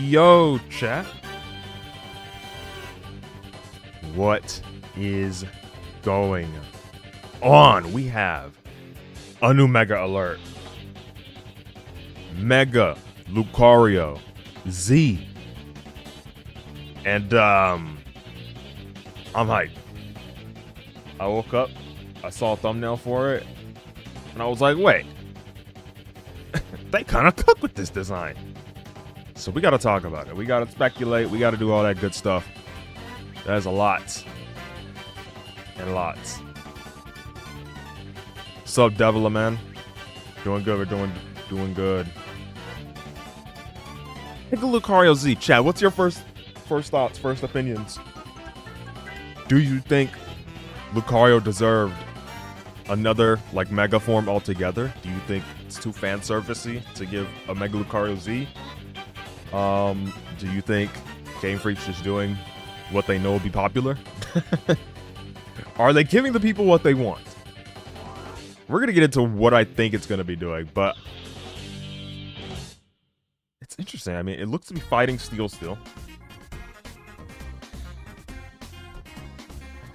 Yo, chat. What is going on? We have a new Mega Alert. Mega Lucario Z. And, I'm hyped. I woke up, I saw a thumbnail for it, and I was like, wait. They kind of cook with this design. So we got to talk about it. We got to speculate. We got to do all that good stuff. There's a lot. And lots. What's up, Devil, man? Doing good. We're doing good. Pick a Lucario Z. Chad, what's your first thoughts, first opinions? Do you think Lucario deserved another, like, Mega form altogether? Do you think it's too fan servicey to give a Mega Lucario Z? Do you think Game Freak's just doing what they know will be popular? Are they giving the people what they want? We're gonna get into what I think it's gonna be doing, but it's interesting. I mean, it looks to be fighting Steel still.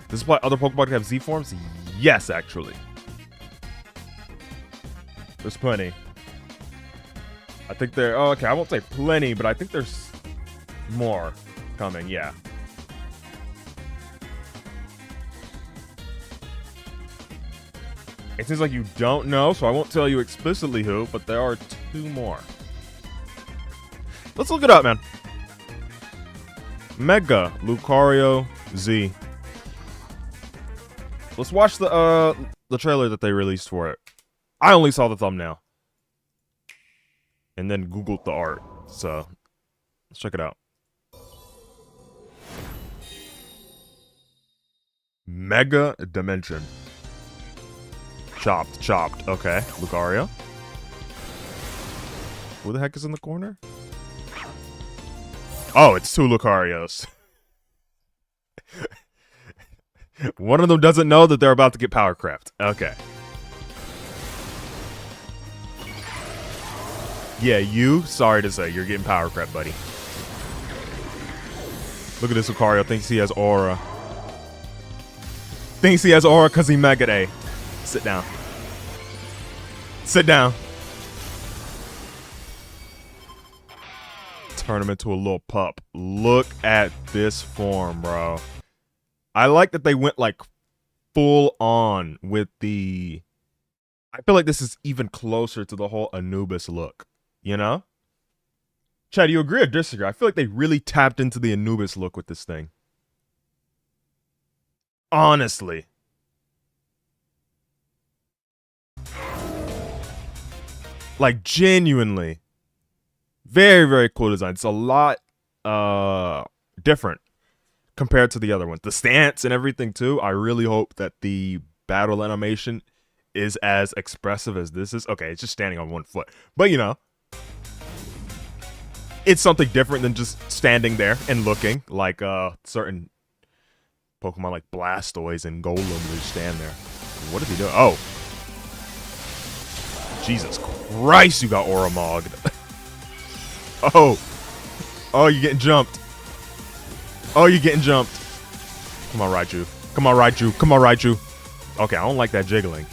This is why other Pokemon have Z forms? Yes, actually. There's plenty. I think there... Oh, okay, I won't say plenty, but I think there's more coming, yeah. It seems like you don't know, so I won't tell you explicitly who, but there are 2 more. Let's look it up, man. Mega Lucario Z. Let's watch the trailer that they released for it. I only saw the thumbnail. And then Googled the art. So, let's check it out. Mega Dimension. Chopped. Okay, Lucario. Who the heck is in the corner? Oh, it's 2 Lucarios. One of them doesn't know that they're about to get power crept. Okay. Yeah, you, sorry to say, you're getting power crept, buddy. Look at this Lucario, thinks he has aura. Thinks he has aura because he Mega A. Sit down. Sit down. Turn him into a little pup. Look at this form, bro. I like that they went like full on with the... I feel like this is even closer to the whole Anubis look, you know? Chad, do you agree or disagree? I feel like they really tapped into the Anubis look with this thing. Honestly. Like, genuinely. Very, very cool design. It's a lot different compared to the other ones. The stance and everything, too. I really hope that the battle animation is as expressive as this is. Okay, it's just standing on 1 foot. But, you know, it's something different than just standing there and looking like certain Pokemon like Blastoise and Golem who just stand there. What is he doing? Oh. Jesus Christ, you got Aura Mogged. Oh. Oh, you're getting jumped. Oh, you're getting jumped. Come on, Raichu. Come on, Raichu. Come on, Raichu. Okay, I don't like that jiggling.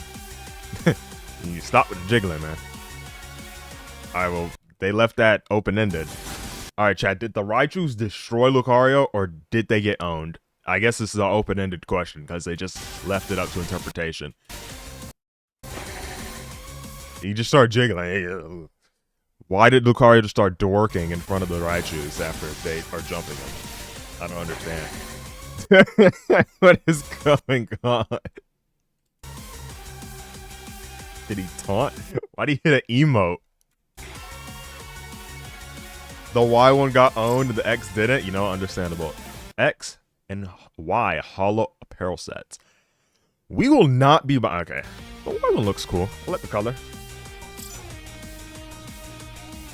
You stop with the jiggling, man. Alright, well, they left that open-ended. Alright, chat, did the Raichus destroy Lucario, or did they get owned? I guess this is an open-ended question, because they just left it up to interpretation. You just start jiggling. Why did Lucario just start dorking in front of the Raichus after they are jumping them? I don't understand. What is going on? Did he taunt? Why'd he hit an emote? The Y one got owned, the X didn't? You know, understandable. X and Y hollow apparel sets. We will not be buying. Okay. The Y one looks cool. I like the color.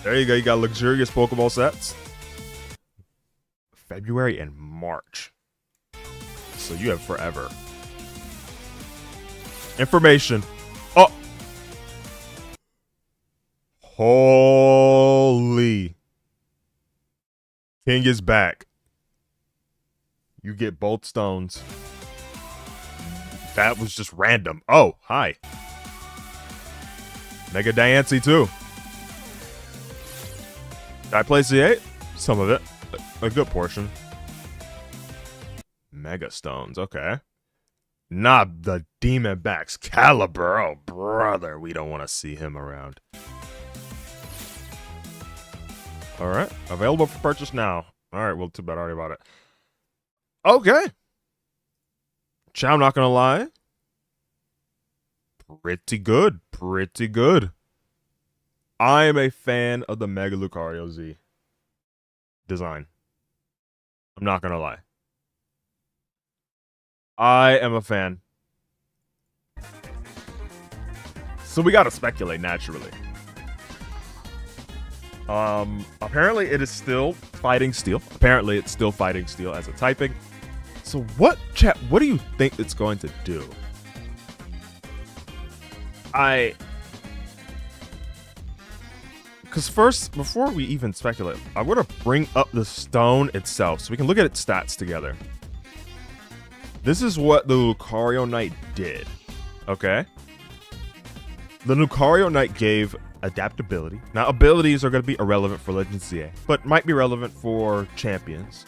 There you go. You got luxurious Pokeball sets. February and March. So you have forever. Information. Oh. Holy. king is back. You get both stones. That was just random. Oh, hi. Mega Diancie too. Did I place the 8? Some of it. A good portion. Mega Stones, okay. Not the Demon Backs Caliber. Oh, brother, we don't want to see him around. Alright, available for purchase now. Alright, well, too bad I already bought it. Okay. Chow, I'm not gonna lie. Pretty good. Pretty good. I am a fan of the Mega Lucario Z design. I'm not gonna lie. I am a fan. So we gotta speculate naturally. Apparently it is still fighting steel. Apparently it's still fighting steel as a typing. So what, chat, what do you think it's going to do? Because first, before we even speculate, I want to bring up the stone itself so we can look at its stats together. This is what the Lucario Knight did, okay? The Lucario Knight gave adaptability. Now, abilities are going to be irrelevant for Legends ZA, but might be relevant for champions.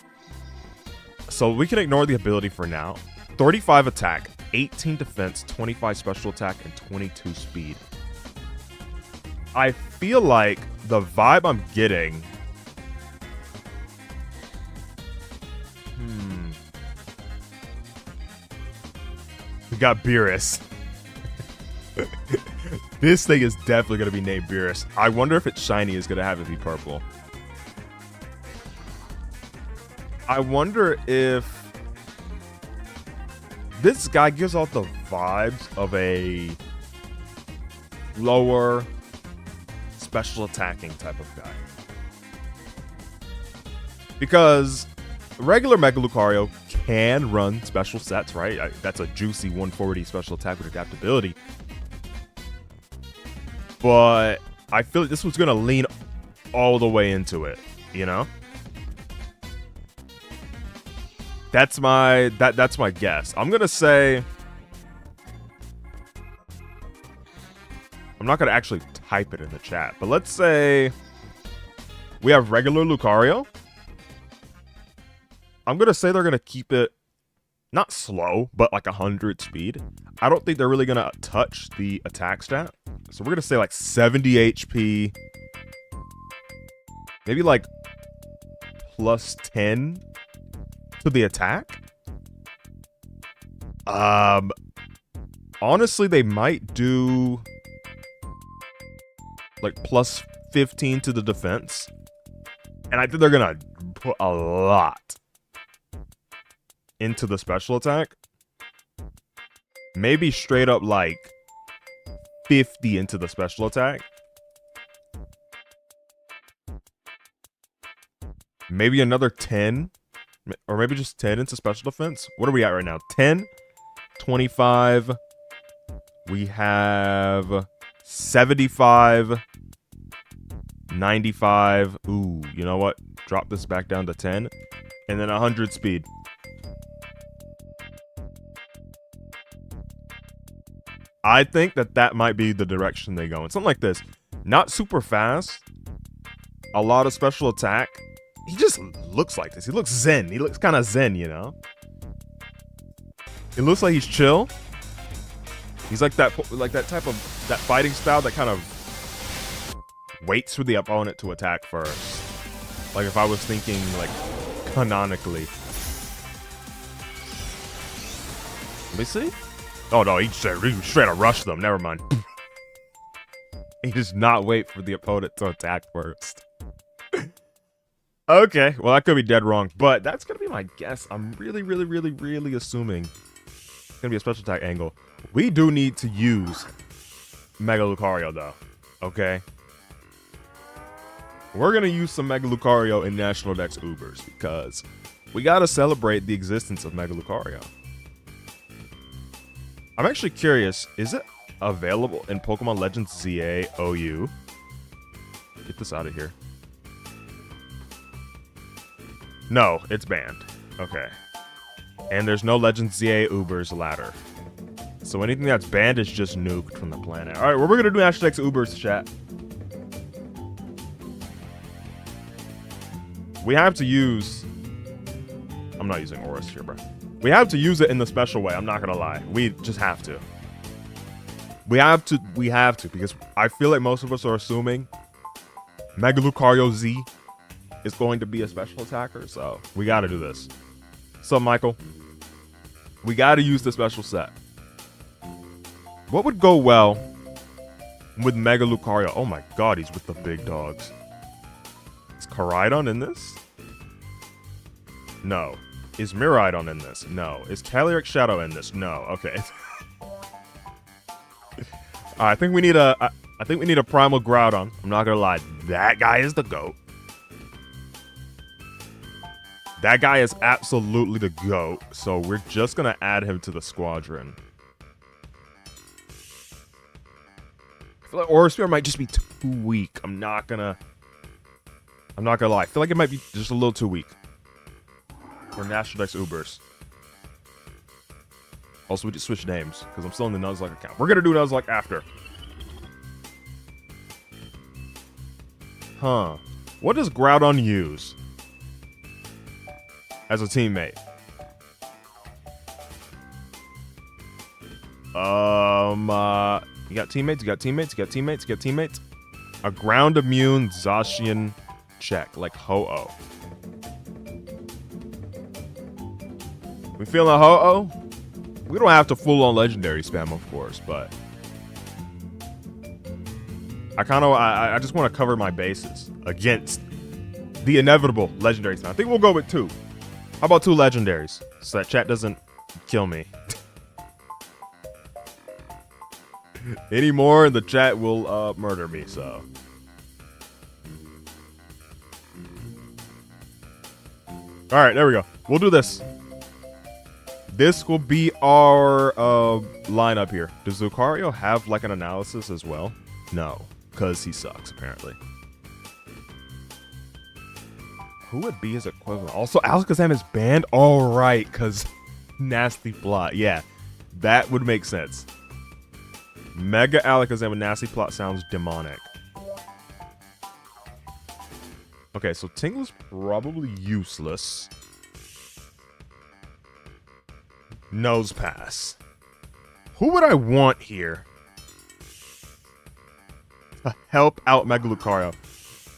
So we can ignore the ability for now. 35 attack, 18 defense, 25 special attack, and 22 speed. I feel like the vibe I'm getting... We got Beerus. This thing is definitely going to be named Beerus. I wonder if it's shiny is going to have it be purple. I wonder if this guy gives off the vibes of a lower special attacking type of guy. Because regular Mega Lucario can run special sets, right? That's a juicy 140 special attack with adaptability. But I feel like this was going to lean all the way into it, you know? That's my guess. I'm going to say... I'm not going to actually type it in the chat, but let's say we have regular Lucario. I'm going to say they're going to keep it not slow, but like 100 speed. I don't think they're really going to touch the attack stat. So we're going to say like 70 HP. Maybe like plus 10 to the attack. Honestly, they might do like plus 15 to the defense. And I think they're going to put a lot into the special attack. Maybe straight up like 50 into the special attack. Maybe another 10. Or maybe just 10 into special defense. What are we at right now? 10, 25. We have 75, 95. Ooh, you know what? Drop this back down to 10. And then 100 speed. I think that might be the direction they go in. Something like this. Not super fast. A lot of special attack. He just looks like this. He looks zen. He looks kind of zen, you know? It looks like he's chill. He's like that type of that fighting style that kind of waits for the opponent to attack first. Like if I was thinking like canonically. Let me see. Oh no, he straight up rushed them. Never mind. He does not wait for the opponent to attack first. Okay, well that could be dead wrong, but that's gonna be my guess. I'm really assuming it's gonna be a special attack angle. We do need to use Mega Lucario though, okay? We're gonna use some Mega Lucario in National Dex Ubers because we gotta celebrate the existence of Mega Lucario. I'm actually curious, is it available in Pokemon Legends ZA OU? Get this out of here. No, it's banned. Okay. And there's no Legend ZA Uber's ladder. So anything that's banned is just nuked from the planet. All right, well, we're going to do #X Ubers, chat. We have to use... I'm not using Oris here, bro. We have to use it in the special way. I'm not going to lie. We just have to. We have to, because I feel like most of us are assuming Mega Lucario Z is going to be a special attacker, so we got to do this. So, Michael, we got to use the special set. What would go well with Mega Lucario? Oh my god, he's with the big dogs. Is Koraidon in this? No. Is Miraidon in this? No. Is Calyrex Shadow in this? No. Okay. I think we need a Primal Groudon. I'm not gonna lie. That guy is the GOAT. That guy is absolutely the GOAT. So we're just gonna add him to the squadron. I feel like Aurasphere might just be too weak. I'm not gonna lie. I feel like it might be just a little too weak. For National Dex Ubers. Also, we just switch names, because I'm still in the Nuzlocke account. We're gonna do Nuzlocke after. Huh. What does Groudon use as a teammate? You got teammates, you got teammates, you got teammates, you got teammates. A ground immune Zacian check, like Ho-Oh. We feeling Ho-Oh? We don't have to full on legendary spam, of course, but I just want to cover my bases against the inevitable legendary spam. I think we'll go with 2. How about 2 legendaries so that chat doesn't kill me? Any more in the chat will murder me, so. Alright, there we go. We'll do this. This will be our lineup here. Does Lucario have like an analysis as well? No, because he sucks, apparently. Who would be his equivalent? Also, Alakazam is banned? All right, because Nasty Plot. Yeah, that would make sense. Mega Alakazam with Nasty Plot sounds demonic. Okay, so Tingle's probably useless. Nose Pass. Who would I want here to help out Mega Lucario?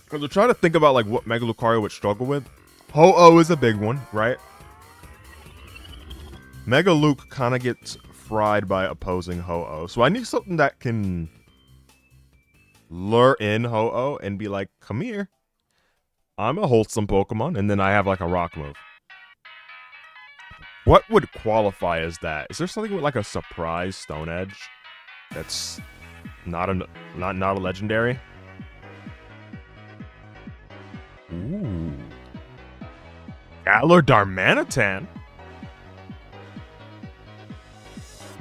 Because we're trying to think about like what Mega Lucario would struggle with. Ho-Oh is a big one, right? Mega Luke kind of gets fried by opposing Ho-Oh. So I need something that can lure in Ho-Oh and be like, come here. I'm a wholesome Pokemon. And then I have like a rock move. What would qualify as that? Is there something with like a surprise Stone Edge that's not a legendary? Ooh. Galar Darmanitan?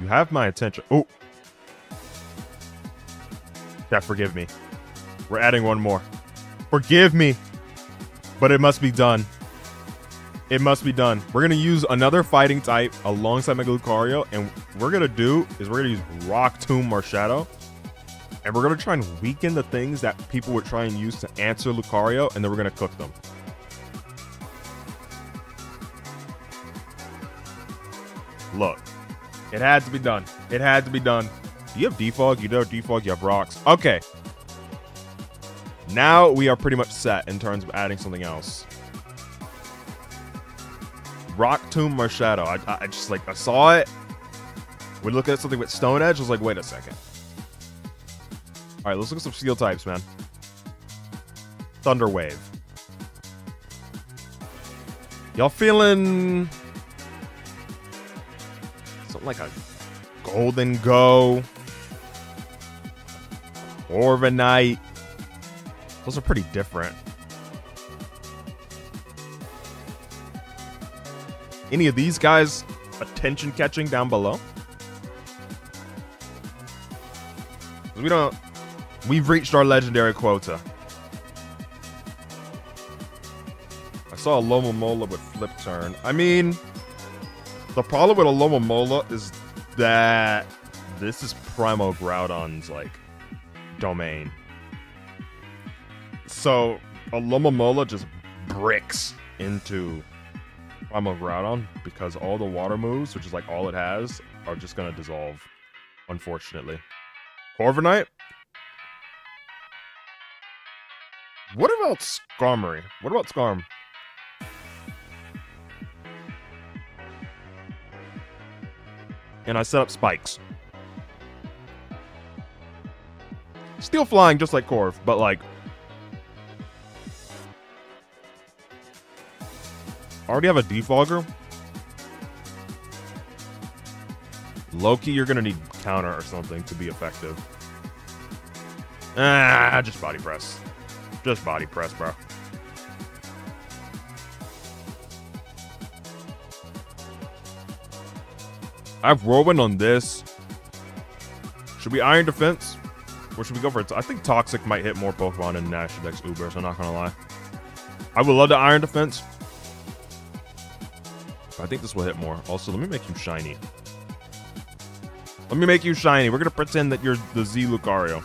You have my attention. Oh. Yeah, forgive me. We're adding one more. Forgive me. But it must be done. It must be done. We're going to use another fighting type alongside Mega Lucario. And what we're going to do is we're going to use Rock, Tomb, or Shadow. And we're going to try and weaken the things that people would try and use to answer Lucario. And then we're going to cook them. Look. It had to be done. It had to be done. Do you have Defog? You do have Defog. You have Rocks. Okay. Now we are pretty much set in terms of adding something else. Rock, Tomb, or Shadow. I just like, I saw it. We look at something with Stone Edge. I was like, wait a second. All right, let's look at some Steel types, man. Thunder Wave. Y'all feeling something like a Golden Go? Corviknight. Those are pretty different. Any of these guys attention catching down below? We've reached our legendary quota. A saw a Lomomola with flip turn. I mean, the problem with a Lomomola is that this is Primo Groudon's, like, domain. So, a Lomomola just bricks into Primo Groudon because all the water moves, which is like all it has, are just gonna dissolve, unfortunately. Corviknight? What about Skarmory? What about Skarm? And I set up spikes. Still flying just like Corv, but like... already have a Defogger. Loki, you're gonna need counter or something to be effective. Ah, just body press. Just body press, bro. I have Whirlwind on this. Should we Iron Defense? Or should we go for it? I think Toxic might hit more Pokemon in National Dex Uber, so I'm not gonna lie. I would love the Iron Defense. But I think this will hit more. Also, let me make you shiny. Let me make you shiny. We're gonna pretend that you're the Z Lucario.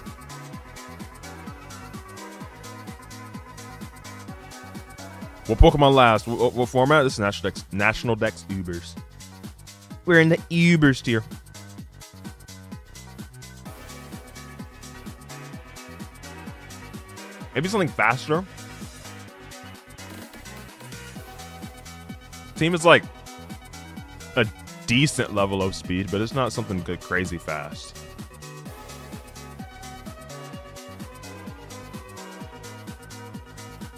What Pokemon last? What format? This is National Dex Ubers. We're in the Ubers tier. Maybe something faster. Team is like a decent level of speed, but it's not something good, crazy fast.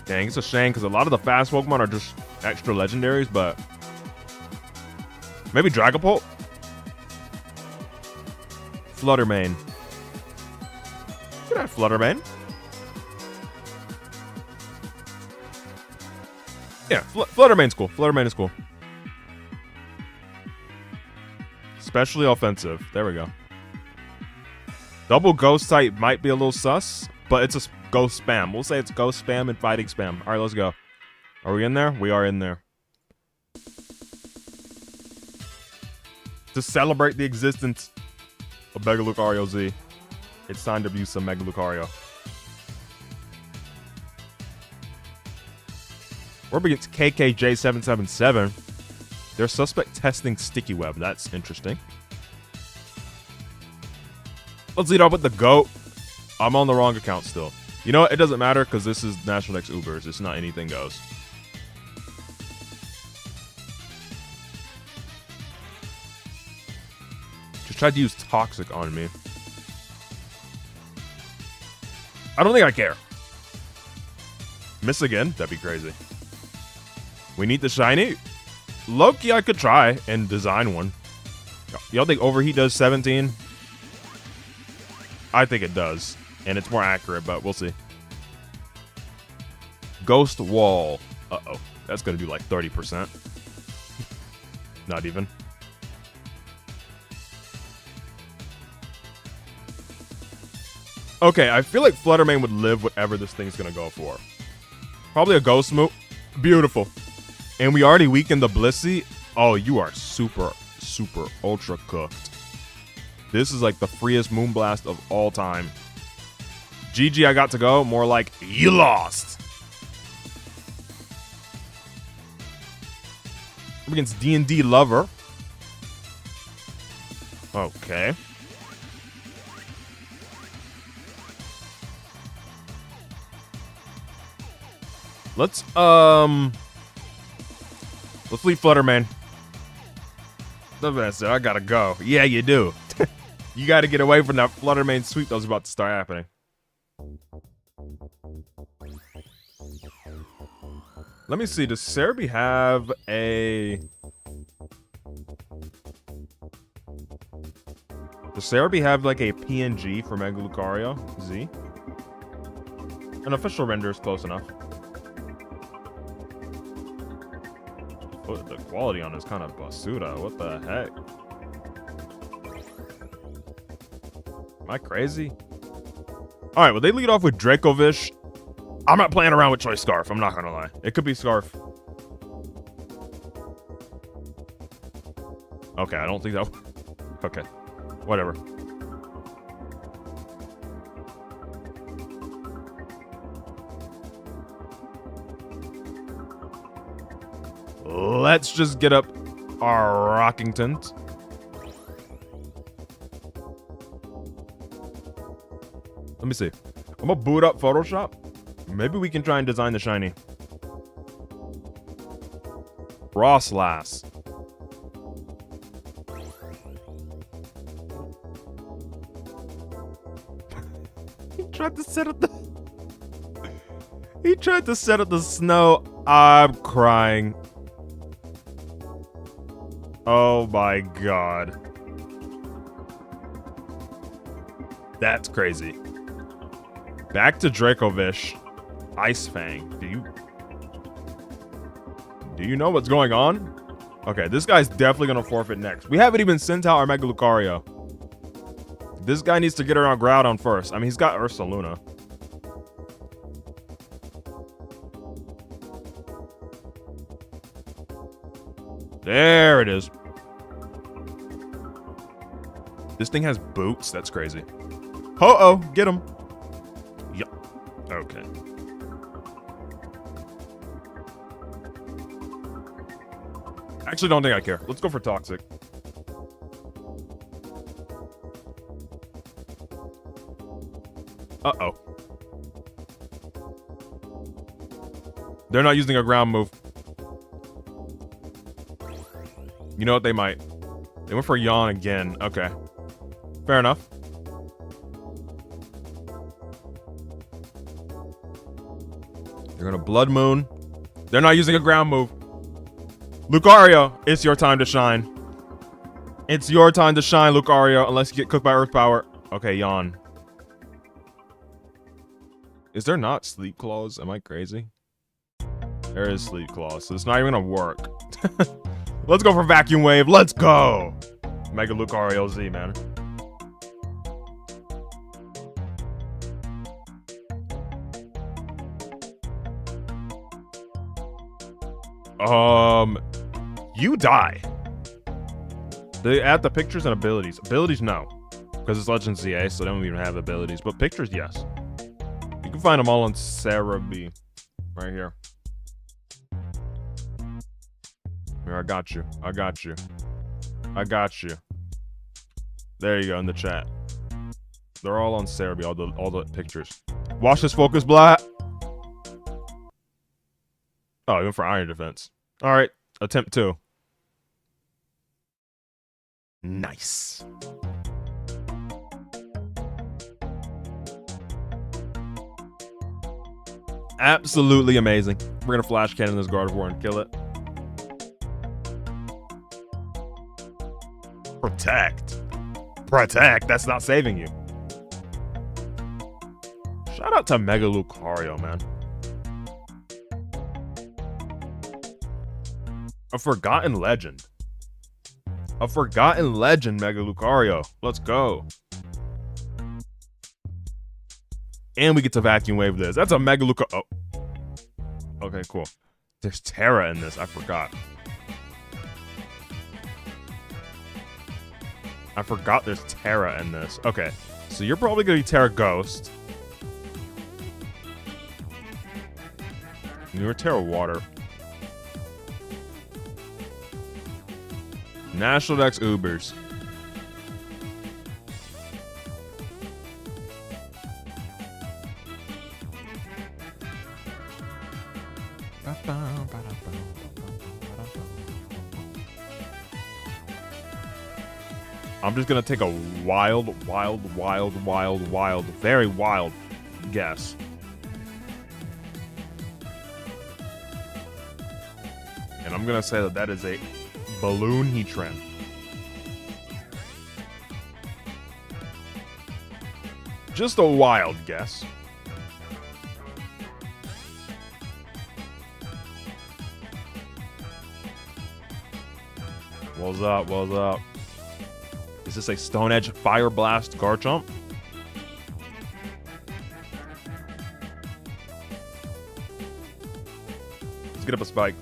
Dang, it's a shame because a lot of the fast Pokemon are just extra legendaries, but maybe Dragapult? Fluttermane. Good night, Fluttermane. Yeah, Fluttermane's cool. Fluttermane is cool. Especially offensive. There we go. Double Ghost type might be a little sus, but it's a Ghost spam. We'll say it's Ghost spam and Fighting spam. All right, let's go. Are we in there? We are in there. To celebrate the existence of Mega Lucario Z, it's time to use some Mega Lucario. We're up against KKJ777. They're suspect testing Sticky Web. That's interesting. Let's lead off with the GOAT. I'm on the wrong account still. You know what? It doesn't matter because this is National Dex Ubers. It's not anything goes. Just tried to use Toxic on me. I don't think I care. Miss again? That'd be crazy. We need the shiny. Loki, I could try and design one. Y'all think Overheat does 17? I think it does. And it's more accurate, but we'll see. Ghost Wall. Uh-oh. That's going to do like 30%. Not even. Okay, I feel like Fluttermane would live whatever this thing's going to go for. Probably a Ghost move. Beautiful. And we already weakened the Blissey. Oh, you are super, super ultra cooked. This is like the freest Moonblast of all time. GG, I got to go. More like, you lost. Up against D&D Lover. Okay. Let's leave Fluttermane. I gotta go. Yeah, you do. You gotta get away from that Fluttermane sweep that was about to start happening. Let me see. Does Cerebi have a... Does Cerebi have like a PNG for Mega Lucario Z? An official render is close enough. Oh, the quality on this kind of basuda. What the heck? Am I crazy? Alright, well, they lead off with Dracovish. I'm not playing around with Choice Scarf. I'm not gonna lie. It could be Scarf. Okay, I don't think that... Okay, whatever. Let's just get up our Rockingtons. Let me see. I'm gonna boot up Photoshop. Maybe we can try and design the shiny. Frostlass. He tried to set up the... He tried to set up the snow. I'm crying. Oh my god. That's crazy. Back to Dracovish. Ice Fang. Do you know what's going on? Okay, this guy's definitely gonna forfeit next. We haven't even sent out our Mega Lucario. This guy needs to get around Groudon first. I mean, he's got Ursaluna. There it is. This thing has boots. That's crazy. Ho-oh, get him. Yup. Okay. Actually, don't think I care. Let's go for Toxic. Uh-oh. They're not using a ground move. You know what? They might. They went for Yawn again. Okay. Fair enough. They're gonna Blood Moon. They're not using a ground move. Lucario, it's your time to shine. It's your time to shine, Lucario, unless you get cooked by Earth Power. Okay, Yawn. Is there not Sleep Claws? Am I crazy? There is Sleep Claws, so it's not even gonna work. Let's go for Vacuum Wave. Let's go! Mega Lucario Z, man. You die. They add the pictures and abilities. Abilities, no. Because it's Legend ZA, so they don't even have abilities. But pictures, yes. You can find them all on Cerebi. Right here. Here, I got you. I got you. I got you. There you go, in the chat. They're all on Cerebi, all the pictures. Watch this focus, blah. Oh, he went for Iron Defense. Alright, attempt 2. Nice. Absolutely amazing. We're gonna Flash Cannon this Gardevoir and kill it. Protect. Protect. That's not saving you. Shout out to Mega Lucario, man. A forgotten legend. A forgotten legend, Mega Lucario. Let's go. And we get to Vacuum Wave this. That's a Mega Lucario. Oh. Okay, cool. There's Terra in this. I forgot. I forgot there's Terra in this. Okay. So you're probably going to be Terra Ghost. You're Terra Water. National Dex Ubers. I'm just gonna take a wild, very wild guess. And I'm gonna say that that is a Balloon Heatran. Just a wild guess. What's up? What's up? Is this a Stone Edge Fire Blast Garchomp? Let's get up a Spike.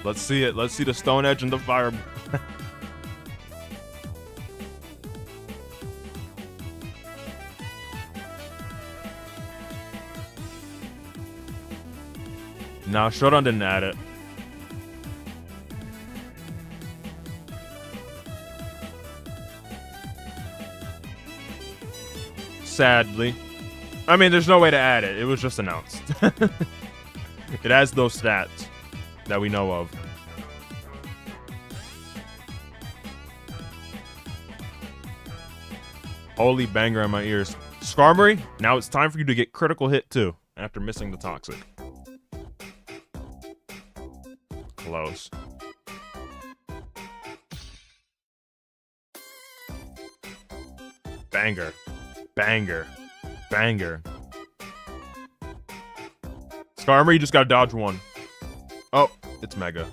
Let's see it. Let's see the Stone Edge and the Fire. Nah, Showdown didn't add it. Sadly. I mean, there's no way to add it. It was just announced. It has those stats that we know of. Holy banger in my ears. Skarmory, now it's time for you to get critical hit too, after missing the Toxic. Close. Banger. Banger. Banger. Skarmory, you just gotta dodge one. Oh, it's Mega.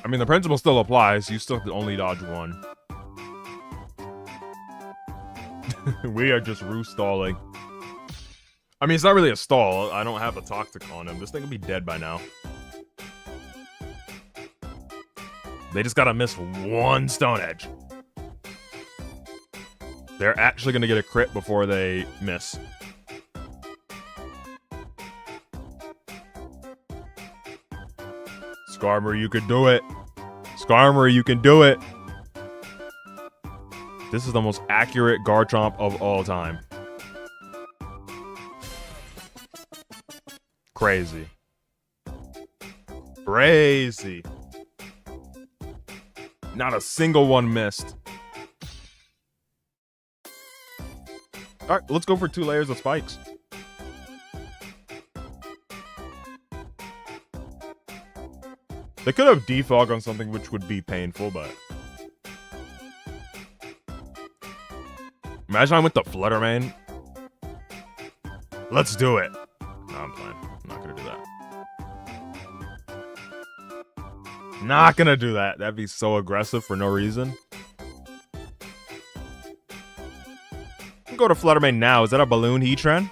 I mean, the principle still applies. You still have to only dodge one. We are just stalling. I mean, it's not really a stall. I don't have a Toxic on him. This thing will be dead by now. They just gotta miss one Stone Edge. They're actually gonna get a crit before they miss. Skarmory, you can do it. Skarmory, you can do it. This is the most accurate Garchomp of all time. Crazy. Crazy. Not a single one missed. All right, let's go for 2 layers of spikes. They could have defog on something which would be painful, but... Imagine I went to Flutter Mane. Let's do it. No, I'm playing. I'm not gonna do that. Not gonna do that. That'd be so aggressive for no reason. Go to Flutter Mane now. Is that a Balloon Heatran?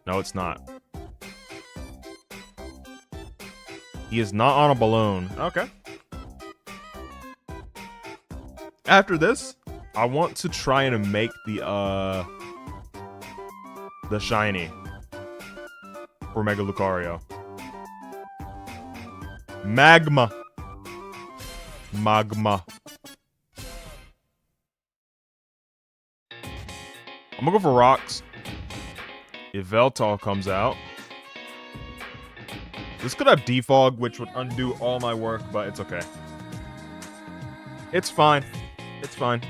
No, it's not. He is not on a balloon. Okay. After this, I want to try and make the shiny for Mega Lucario. Magma. Magma. I'm gonna go for rocks. If Veltal comes out. This could have defog, which would undo all my work, but it's okay. It's fine. It's fine.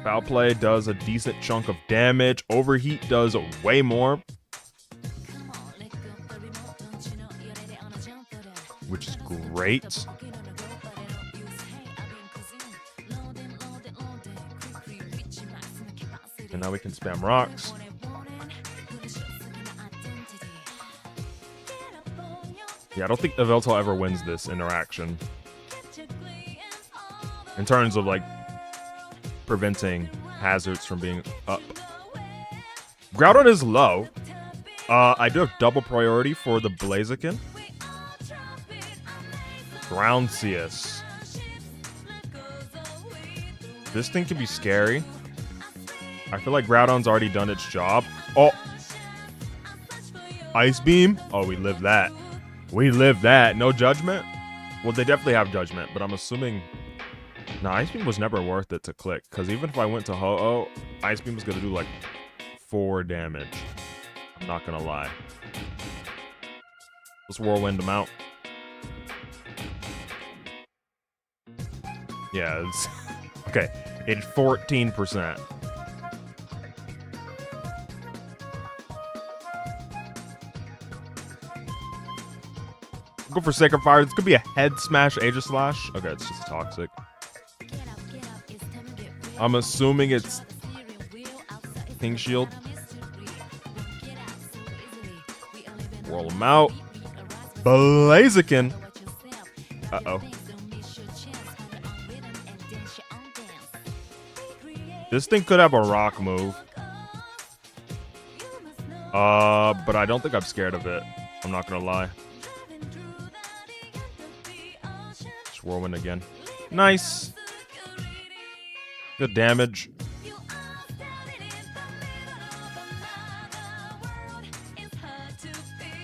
Foul Play does a decent chunk of damage. Overheat does way more. Which is great. And now we can spam rocks. Yeah, I don't think the Veltal ever wins this interaction. In terms of, like, preventing hazards from being up. Groudon is low. I do have double priority for the Blaziken. Groundsius. This thing can be scary. I feel like Groudon's already done its job. Oh! Ice Beam? Oh, we live that. We live that. No Judgment? Well, they definitely have Judgment, but I'm assuming... Nah, Ice Beam was never worth it to click, because even if I went to Ho-Oh, Ice Beam was going to do like 4 damage. I'm not going to lie. Let's Whirlwind him out. Yeah, it's... Okay, it's 14%. Go for Sacred Fire. This could be a Head Smash, Aegislash. Okay, it's just Toxic. I'm assuming it's King Shield. Roll him out. Blaziken. Uh-oh. This thing could have a rock move. But I don't think I'm scared of it. I'm not gonna lie. Just whirlwind again. Nice. Good damage.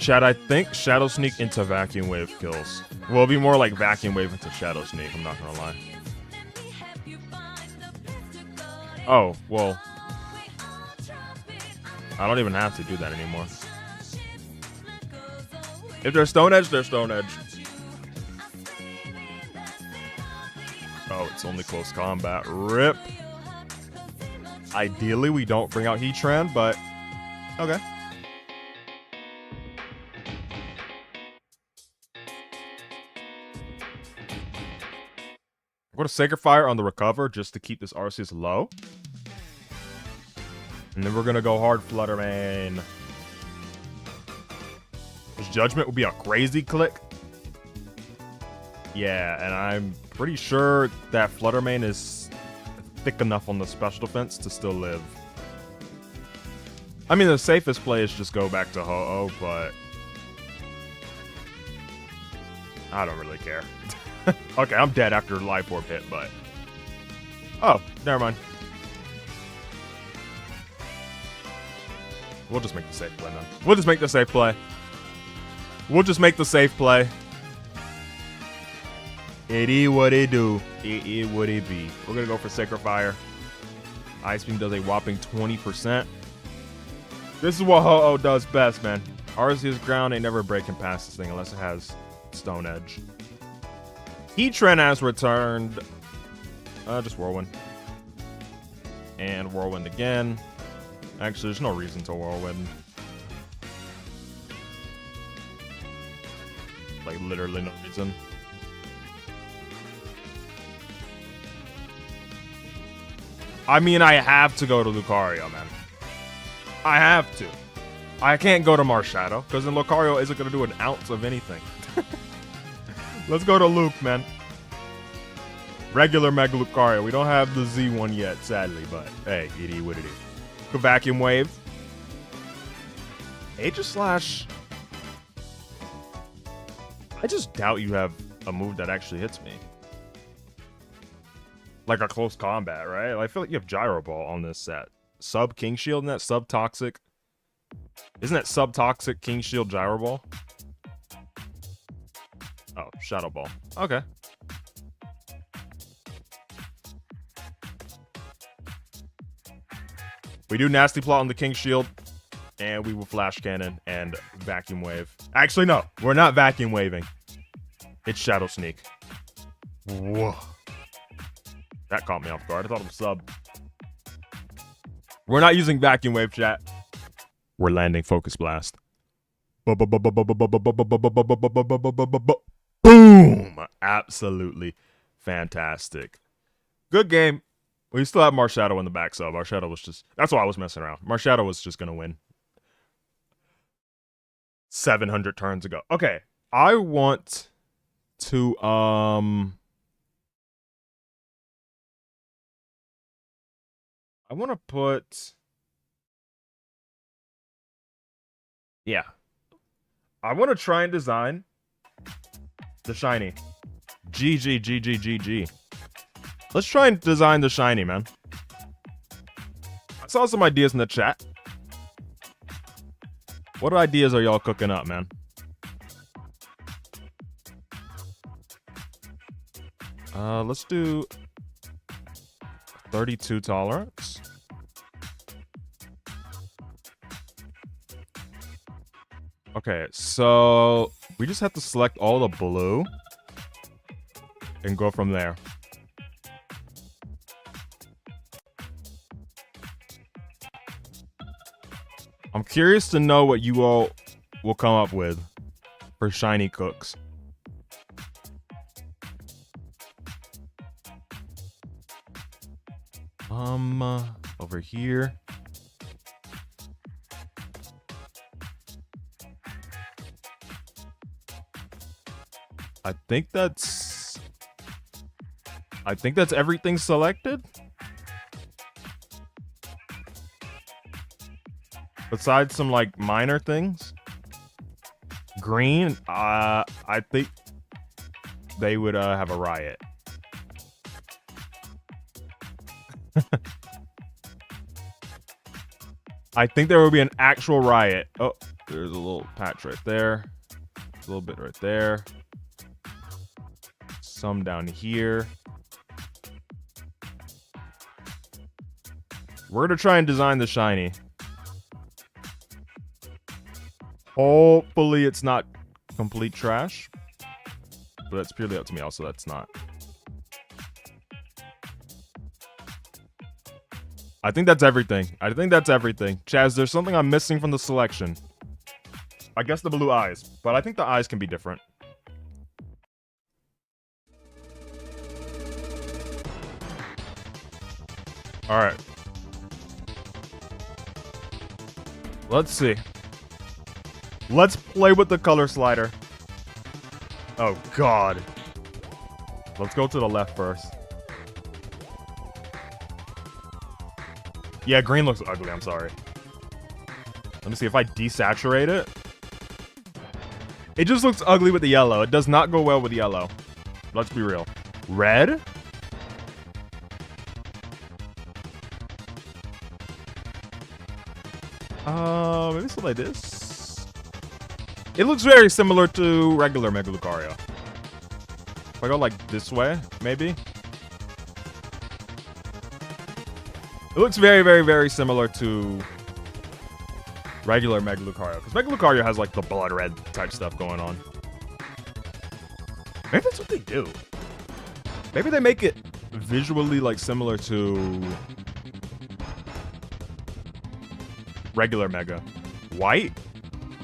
Chat, I think Shadow Sneak into Vacuum Wave kills. Well, it'll be more like Vacuum Wave into Shadow Sneak, I'm not gonna lie. Oh, well. I don't even have to do that anymore. If they're Stone Edge, they're Stone Edge. Oh, it's only close combat. RIP. Ideally, we don't bring out Heatran, but okay. We're going to Sacred Fire on the recover just to keep this Arceus low. And then we're going to go hard Flutter Mane. His Judgment will be a crazy click. Yeah, and I'm pretty sure that Flutter Mane is thick enough on the special defense to still live. I mean, the safest play is just go back to Ho-Oh, but I don't really care. Okay, I'm dead after Life Orb hit, but oh, never mind. We'll just make the safe play, man. We'll just make the safe play. We'll just make the safe play. It is what it do. It is what it be. We're gonna go for Sacred Fire. Ice Beam does a whopping 20%. This is what Ho-Oh does best, man. Arceus ground ain't never breaking past this thing unless it has Stone Edge. Heatran has returned. Just Whirlwind. And Whirlwind again. Actually, there's no reason to Whirlwind. Like, literally no reason. I mean, I have to go to Lucario, man. I have to. I can't go to Marshadow, because then Lucario isn't going to do an ounce of anything. Let's go to Luke, man. Regular Mega Lucario. We don't have the Z one yet, sadly, but hey, it is what it is. Go Vacuum Wave. Aegislash. I just doubt you have a move that actually hits me. Like a close combat, right? I feel like you have Gyro Ball on this set. Sub King Shield, isn't that Sub Toxic? Isn't that Sub Toxic King Shield Gyro Ball? Oh, Shadow Ball. Okay. We do Nasty Plot on the King Shield, and we will Flash Cannon and Vacuum Wave. Actually, no. We're not Vacuum Waving. It's Shadow Sneak. Whoa. That caught me off guard. I thought it was Sub. We're not using Vacuum Wave, chat. We're landing Focus Blast. Boom! Absolutely fantastic. Good game. We still have Marshadow in the back sub. Marshadow was just... That's why I was messing around. Marshadow was just going to win. 700 turns ago. Okay. I want to... I want to put... Yeah. I want to try and design the shiny. GG, GG, GG. Let's try and design the shiny, man. I saw some ideas in the chat. What ideas are y'all cooking up, man? Let's do 32 tolerance. Okay, so we just have to select all the blue and go from there. I'm curious to know what you all will come up with for shiny cooks. Over here. I think that's everything selected. Besides some like minor things, green, I think they would have a riot. I think there will be an actual riot. Oh, there's a little patch right there. A little bit right there. Some down here. We're gonna try and design the shiny. Hopefully it's not complete trash. But that's purely up to me also, that's not. I think that's everything. I think that's everything. Chaz, there's something I'm missing from the selection. I guess the blue eyes, but I think the eyes can be different. All right. Let's see. Let's play with the color slider. Oh, God. Let's go to the left first. Yeah, green looks ugly. I'm sorry. Let me see if I desaturate it. It just looks ugly with the yellow. It does not go well with yellow. Let's be real. Red? Maybe something like this. It looks very similar to regular Mega Lucario. If I go like this way, maybe. It looks very, very, very similar to regular Mega Lucario. Because Mega Lucario has like the blood red type stuff going on. Maybe that's what they do. Maybe they make it visually like similar to regular Mega. White?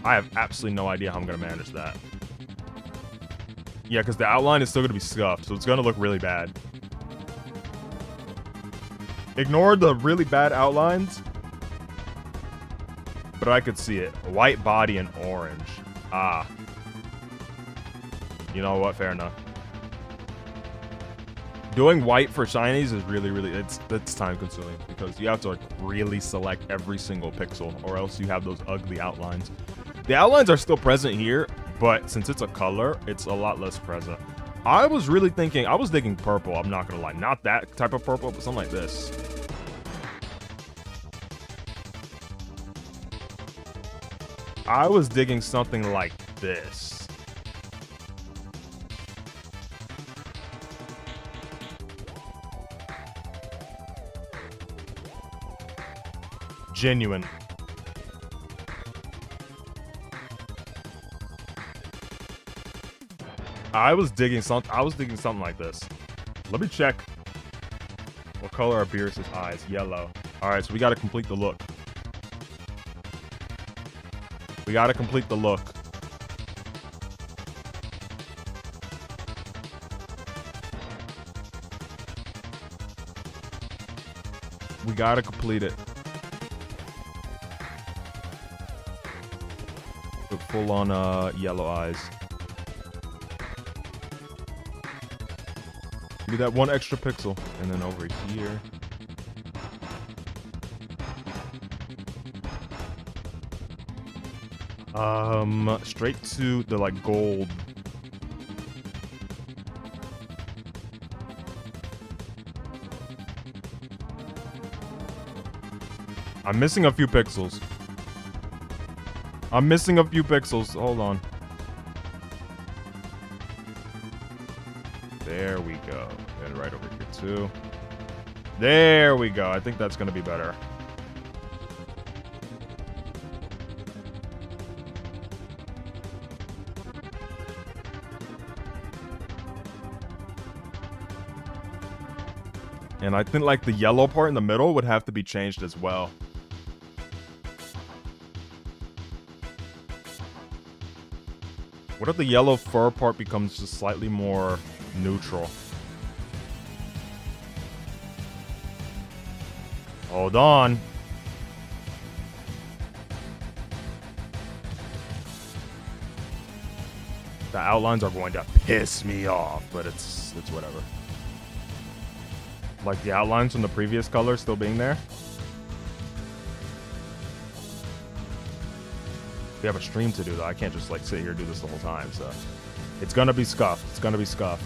I have absolutely no idea how I'm going to manage that. Yeah, because the outline is still going to be scuffed, so it's going to look really bad. Ignore the really bad outlines, but I could see it. White body and orange. Ah. You know what? Fair enough. Doing white for shinies is really, it's time consuming because you have to like really select every single pixel or else you have those ugly outlines. The outlines are still present here, but since it's a color, it's a lot less present. I was really thinking, I was thinking purple, I'm not gonna lie. Not that type of purple, but something like this. I was digging something like this. Genuine. I was digging something like this. Let me check. What color are Beerus's eyes? Yellow. Alright, so we gotta complete the look. We gotta complete the look. We gotta complete it. Full on yellow eyes. Give me that one extra pixel. And then over here. Straight to the like gold. I'm missing a few pixels. I'm missing a few pixels. Hold on. There we go. And right over here too. There we go. I think that's going to be better. And I think like the yellow part in the middle would have to be changed as well. What if the yellow fur part becomes just slightly more neutral? Hold on. The outlines are going to piss me off, but it's whatever. Like the outlines from the previous color still being there. We have a stream to do, though. I can't just, like, sit here and do this the whole time, so. It's gonna be scuffed. It's gonna be scuffed.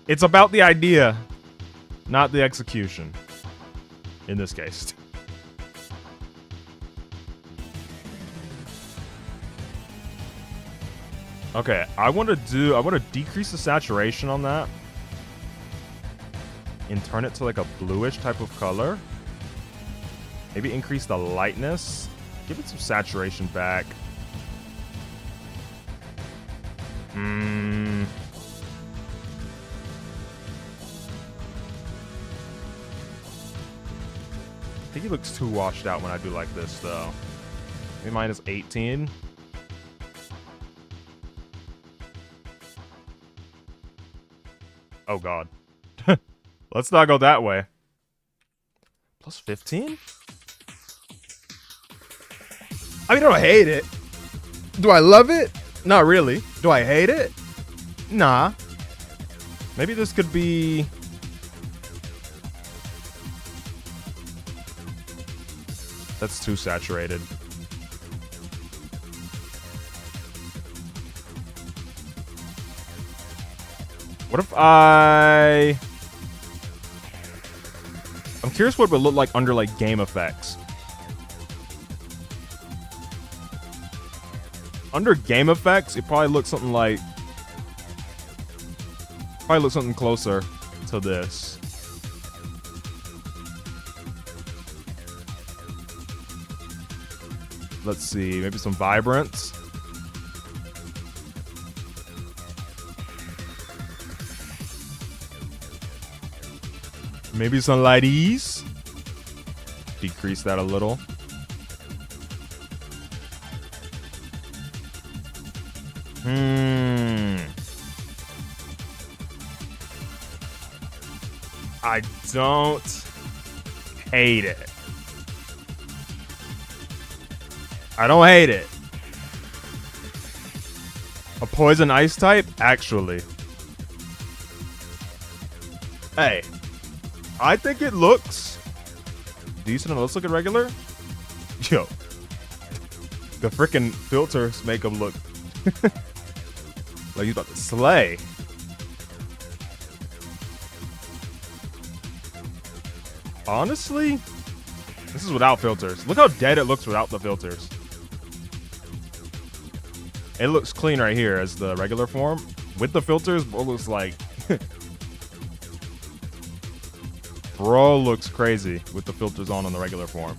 It's about the idea, not the execution. In this case. Okay, I want to decrease the saturation on that. And turn it to like a bluish type of color. Maybe increase the lightness. Give it some saturation back. I think he looks too washed out when I do like this, though. Maybe minus 18. Oh, God. Let's not go that way. Plus 15? I mean, I don't hate it. Do I love it? Not really. Do I hate it? Nah. Maybe this could be... That's too saturated. What if I'm curious what it would look like under, like, game effects. Under game effects, it probably looks something like... Probably looks something closer to this. Let's see, maybe some vibrance. Maybe some lighties. Decrease that a little. I don't hate it. I don't hate it. A poison ice type? Actually. Hey. I think it looks decent. Let's look at regular. Yo. The freaking filters make him look like he's about to slay. Honestly, this is without filters. Look how dead it looks without the filters. It looks clean right here as the regular form. With the filters, bro looks like... Bro looks crazy with the filters on the regular form.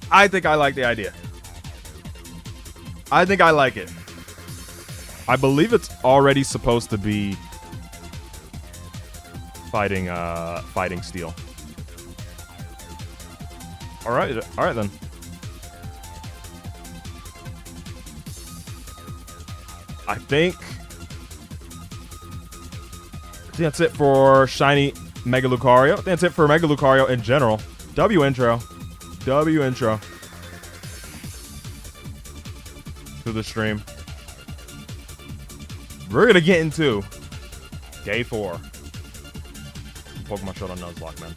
I think I like the idea. I think I like it. I believe it's already supposed to be fighting steel. All right then. I think that's it for shiny Mega Lucario. That's it for Mega Lucario in general. W intro to the stream. We're gonna get into day 4. Pokemon Showdown Nuzlocke, man.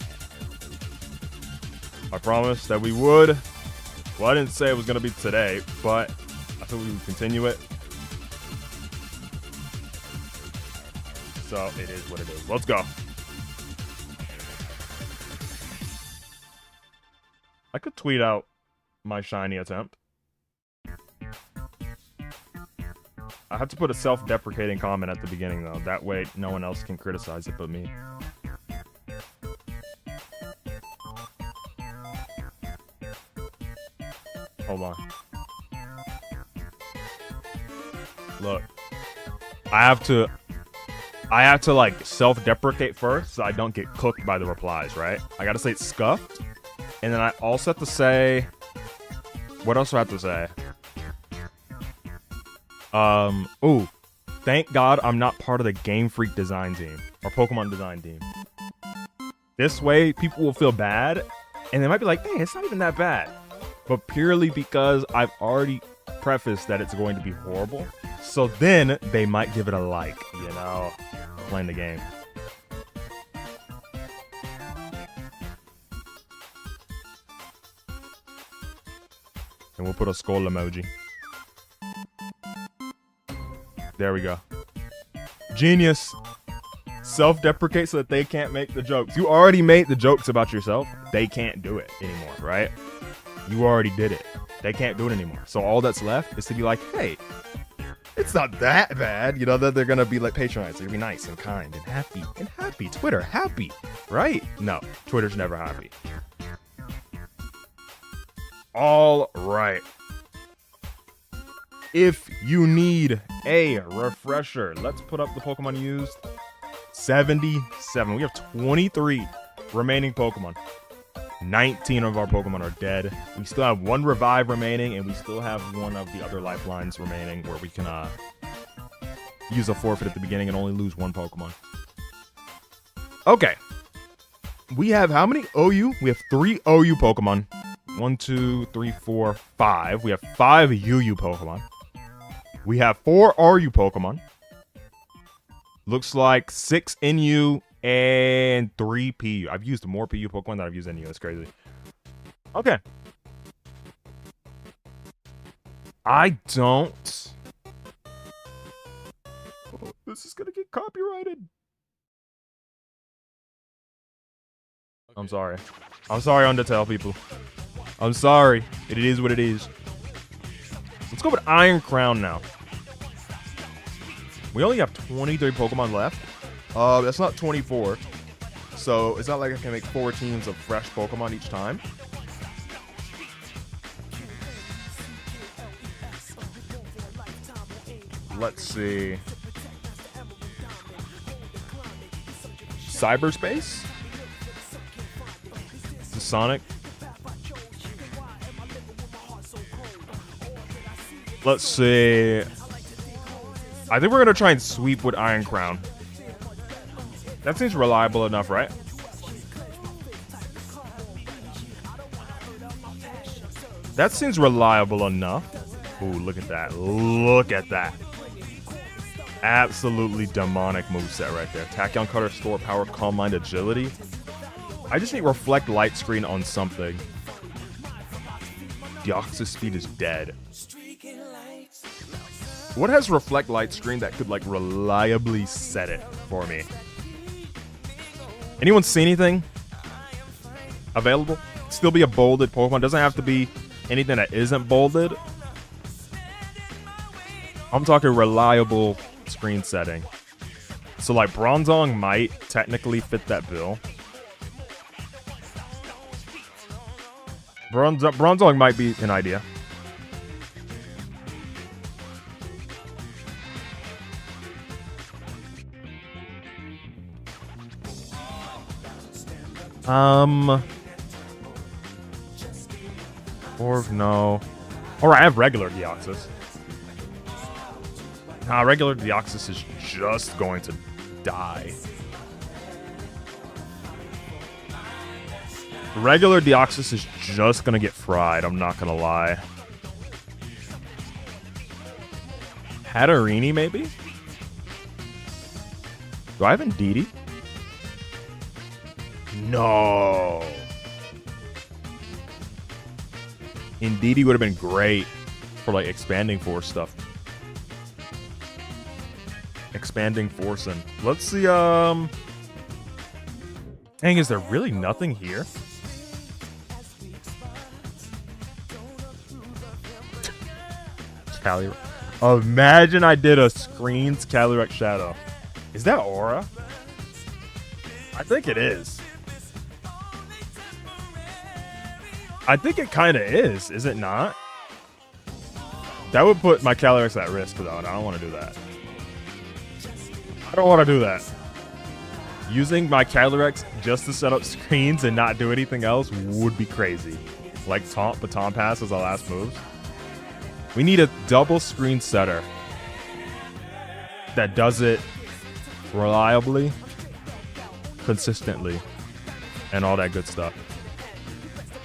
I promised that we would. Well, I didn't say it was gonna be today, but I thought we would continue it. So it is what it is. Let's go. I could tweet out my shiny attempt. I have to put a self-deprecating comment at the beginning, though. That way, no one else can criticize it but me. Hold on. Look. I have to like self-deprecate first so I don't get cooked by the replies, right? I gotta say it's scuffed. And then I also have to say... What else do I have to say? Ooh. Thank God I'm not part of the Game Freak design team. Or Pokemon design team. This way, people will feel bad. And they might be like, hey, it's not even that bad. But purely because I've already prefaced that it's going to be horrible. So then, they might give it a like, you know? Playing the game. And we'll put a skull emoji. There we go. Genius. Self-deprecate so that they can't make the jokes. You already made the jokes about yourself. They can't do it anymore, right? You already did it. They can't do it anymore. So all that's left is to be like, hey, it's not that bad. You know, that they're going to be like patronized. They're going to be nice and kind and happy. And happy. Twitter, happy. Right? No, Twitter's never happy. All right. If you need a refresher, let's put up the Pokemon used. 77. We have 23 remaining Pokemon. 19 of our Pokemon are dead. We still have 1 revive remaining, and we still have 1 of the other lifelines remaining where we can use a forfeit at the beginning and only lose 1 Pokemon. Okay. We have how many OU? We have 3 OU Pokemon. 1, 2, 3, 4, 5. We have 5 UU Pokemon. We have 4 RU Pokemon. Looks like 6 NU and 3 PU. I've used more PU Pokemon than I've used NU. That's crazy. Okay. I don't... Oh, this is gonna get copyrighted. Okay. I'm sorry. I'm sorry, Undertale people. I'm sorry. It is what it is. Let's go with Iron Crown now. We only have 23 Pokemon left. That's not 24. So it's not like I can make 4 teams of fresh Pokemon each time. Let's see. Cyberspace? The Sonic? Let's see. I think we're going to try and sweep with Iron Crown. That seems reliable enough, right? That seems reliable enough. Ooh, look at that. Look at that. Absolutely demonic moveset right there. Tachyon Cutter, Store Power, Calm Mind, Agility. I just need Reflect Light Screen on something. Deoxys Speed is dead. What has Reflect Light Screen that could, like, reliably set it for me? Anyone see anything available? Still be a bolded Pokemon. Doesn't have to be anything that isn't bolded. I'm talking reliable screen setting. So, like, Bronzong might technically fit that bill. Bronzong might be an idea. Or no. Alright, I have regular Deoxys. Nah, regular Deoxys is just going to die. Regular Deoxys is just gonna get fried, I'm not gonna lie. Hatterini, maybe? Do I have Indeedee? No. Indeedee would have been great for, like, expanding force stuff. Expanding force and let's see. Dang, is there really nothing here? Calyrex. Imagine I did a Screens Calyrex Shadow. Is that Aura? I think it is. I think it kind of is it not? That would put my Calyrex at risk, though, and I don't want to do that. I don't want to do that. Using my Calyrex just to set up screens and not do anything else would be crazy. Like Taunt, Baton Pass as our last moves. We need a double screen setter that does it reliably, consistently, and all that good stuff.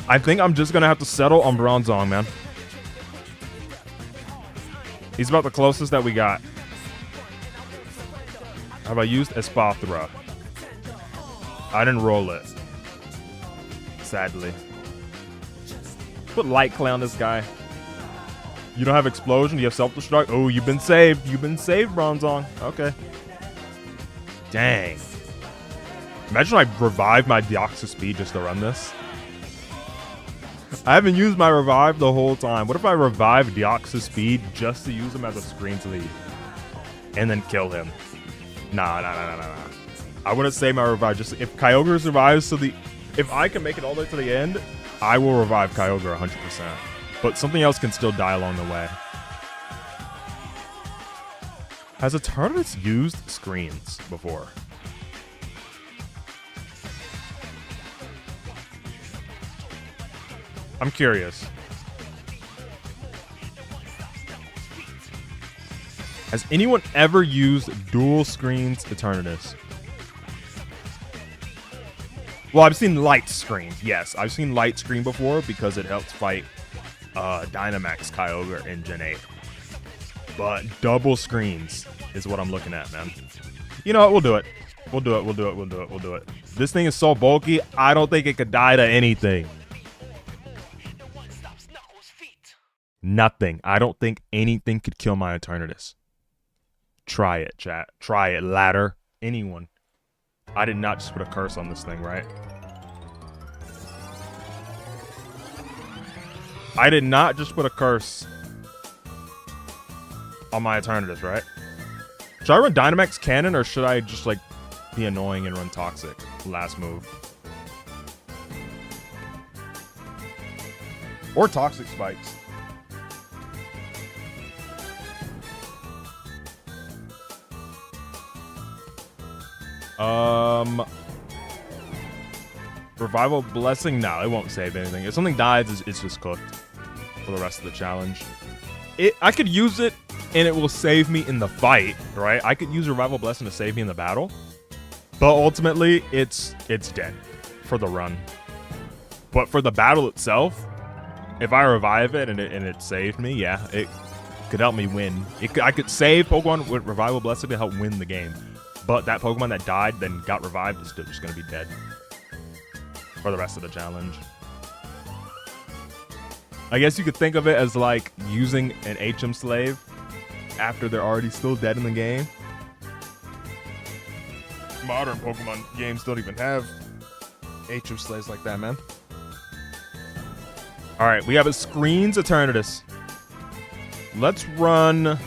I think I'm just going to have to settle on Bronzong, man. He's about the closest that we got. Have I used Espathra? I didn't roll it. Sadly. Put Light Clay on this guy. You don't have explosion. You have self-destruct. Oh, you've been saved. You've been saved, Bronzong. Okay. Dang. Imagine I revived my Deoxys speed just to run this. I haven't used my revive the whole time. What if I revive Deoxys speed just to use him as a screen sleeve? And then kill him? Nah. I wouldn't say my revive. Just if Kyogre survives to the... If I can make it all the way to the end, I will revive Kyogre 100%. But something else can still die along the way. Has a Eternatus used screens before? I'm curious. Has anyone ever used dual screens Eternatus? Well, I've seen light screen. Yes, I've seen light screen before because it helps fight Dynamax Kyogre in Gen 8. But double screens is what I'm looking at, man. You know what? We'll do it. We'll do it. This thing is so bulky, I don't think it could die to anything. Nothing. I don't think anything could kill my Eternatus. Try it, chat. Try it, ladder. Anyone. I did not just put a curse on this thing, right? I did not just put a curse on my Eternatus, right? Should I run Dynamax Cannon or should I just, like, be annoying and run Toxic? Last move. Or Toxic Spikes. Revival Blessing? No, it won't save anything. If something dies, it's just cooked for the rest of the challenge. I could use it, and it will save me in the fight, right? I could use Revival Blessing to save me in the battle, but ultimately, it's dead for the run. But for the battle itself, if I revive it and it saved me, yeah, it could help me win. I could save Pokemon with Revival Blessing to help win the game. But that Pokemon that died, then got revived, is still just going to be dead for the rest of the challenge. I guess you could think of it as like using an HM slave after they're already still dead in the game. Modern Pokemon games don't even have HM slaves like that, man. All right, we have a Screens Eternatus. Let's run...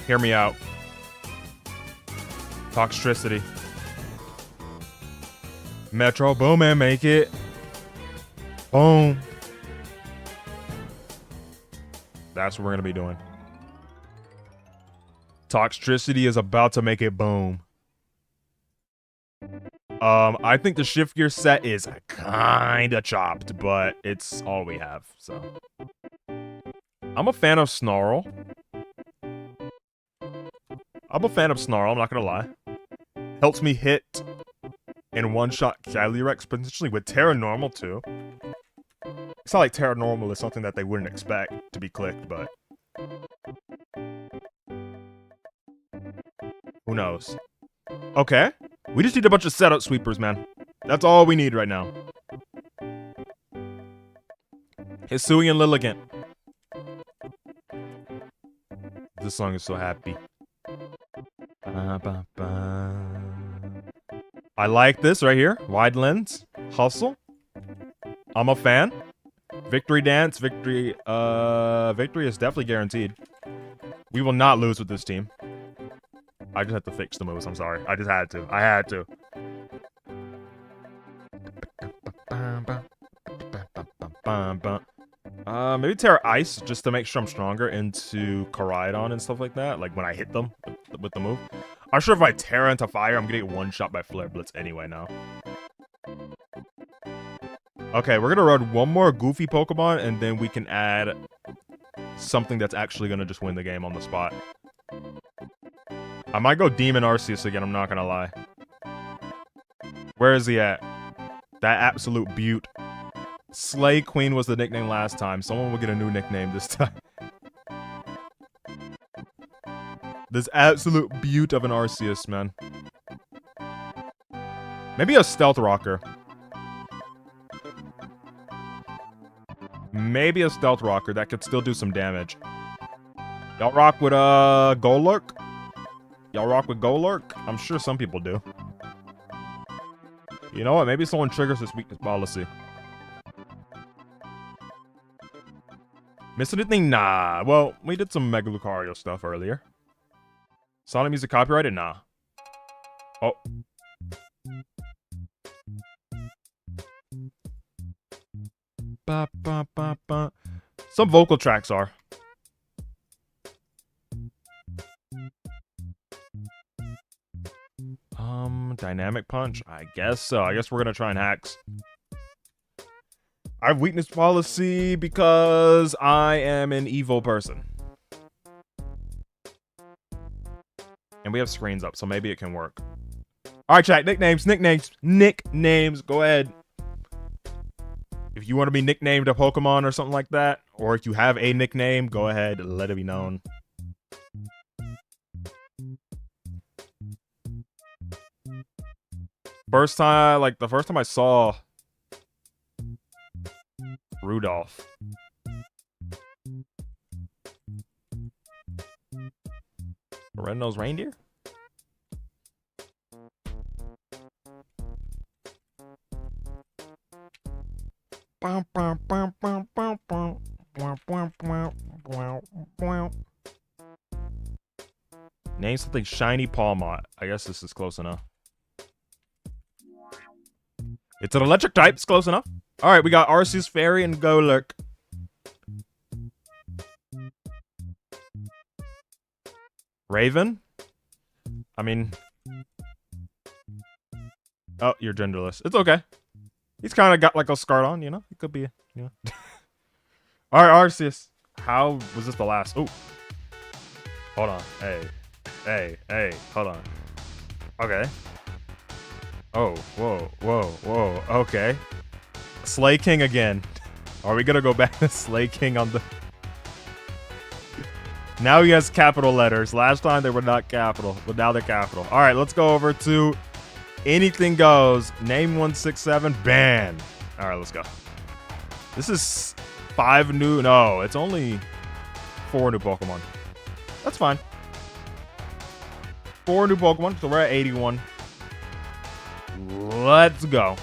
Hear me out. Toxtricity. Metro Boomin, make it. Boom. That's what we're going to be doing. Toxtricity is about to make it boom. I think the shift gear set is kind of chopped, but it's all we have, so. I'm a fan of Snarl. I'm not gonna lie. Helps me hit and one-shot Calyrex, potentially with Terra Normal too. It's not like Terra Normal is something that they wouldn't expect to be clicked, but... Who knows? Okay. We just need a bunch of setup sweepers, man. That's all we need right now. Hisui and Lilligant. This song is so happy. I like this right here. Wide lens. Hustle. I'm a fan. Victory dance. Victory is definitely guaranteed. We will not lose with this team. I just had to fix the moves. I'm sorry. I just had to. I had to. Maybe Terra Ice just to make sure I'm stronger into Koraidon and stuff like that. Like when I hit them with the move. I'm sure if I Terra into Fire, I'm gonna get one shot by Flare Blitz anyway now. Okay, we're gonna run one more goofy Pokemon and then we can add something that's actually gonna just win the game on the spot. I might go Demon Arceus again, I'm not gonna lie. Where is he at? That absolute beaut. Slay Queen was the nickname last time. Someone will get a new nickname this time. This absolute beaut of an Arceus, man. Maybe a Stealth Rocker. Maybe a Stealth Rocker that could still do some damage. Y'all rock with Golurk? Y'all rock with Golurk? I'm sure some people do. You know what? Maybe someone triggers this weakness policy. Miss anything? Nah. Well, we did some Mega Lucario stuff earlier. Sonic music copyrighted? Nah. Oh. Ba, ba, ba, ba. Some vocal tracks are. Dynamic punch? I guess so. I guess we're gonna try and hacks. I have weakness policy because I am an evil person. And we have screens up, so maybe it can work. Alright, chat. Nicknames. Go ahead. If you want to be nicknamed a Pokemon or something like that, or if you have a nickname, go ahead and let it be known. The first time I saw Rudolph. A red-nosed reindeer? Name something shiny Palmot. I guess this is close enough. It's an electric type. It's close enough. Alright, we got Arceus, Fairy, and Golurk. Raven? I mean... Oh, you're genderless. It's okay. He's kind of got like a skirt on, you know? He could be, you know. Alright, Arceus. How was this the last? Oh. Hold on. Hey, hold on. Okay. Oh, whoa. Okay. Slay King again. Are we gonna go back to Slay King on the... Now he has capital letters. Last time they were not capital, but now they're capital. Alright, let's go over to Anything Goes. Name 167. Ban. Alright, let's go. This is 5 new... No, it's only 4 new Pokemon. That's fine. 4 new Pokemon, so we're at 81. Let's go.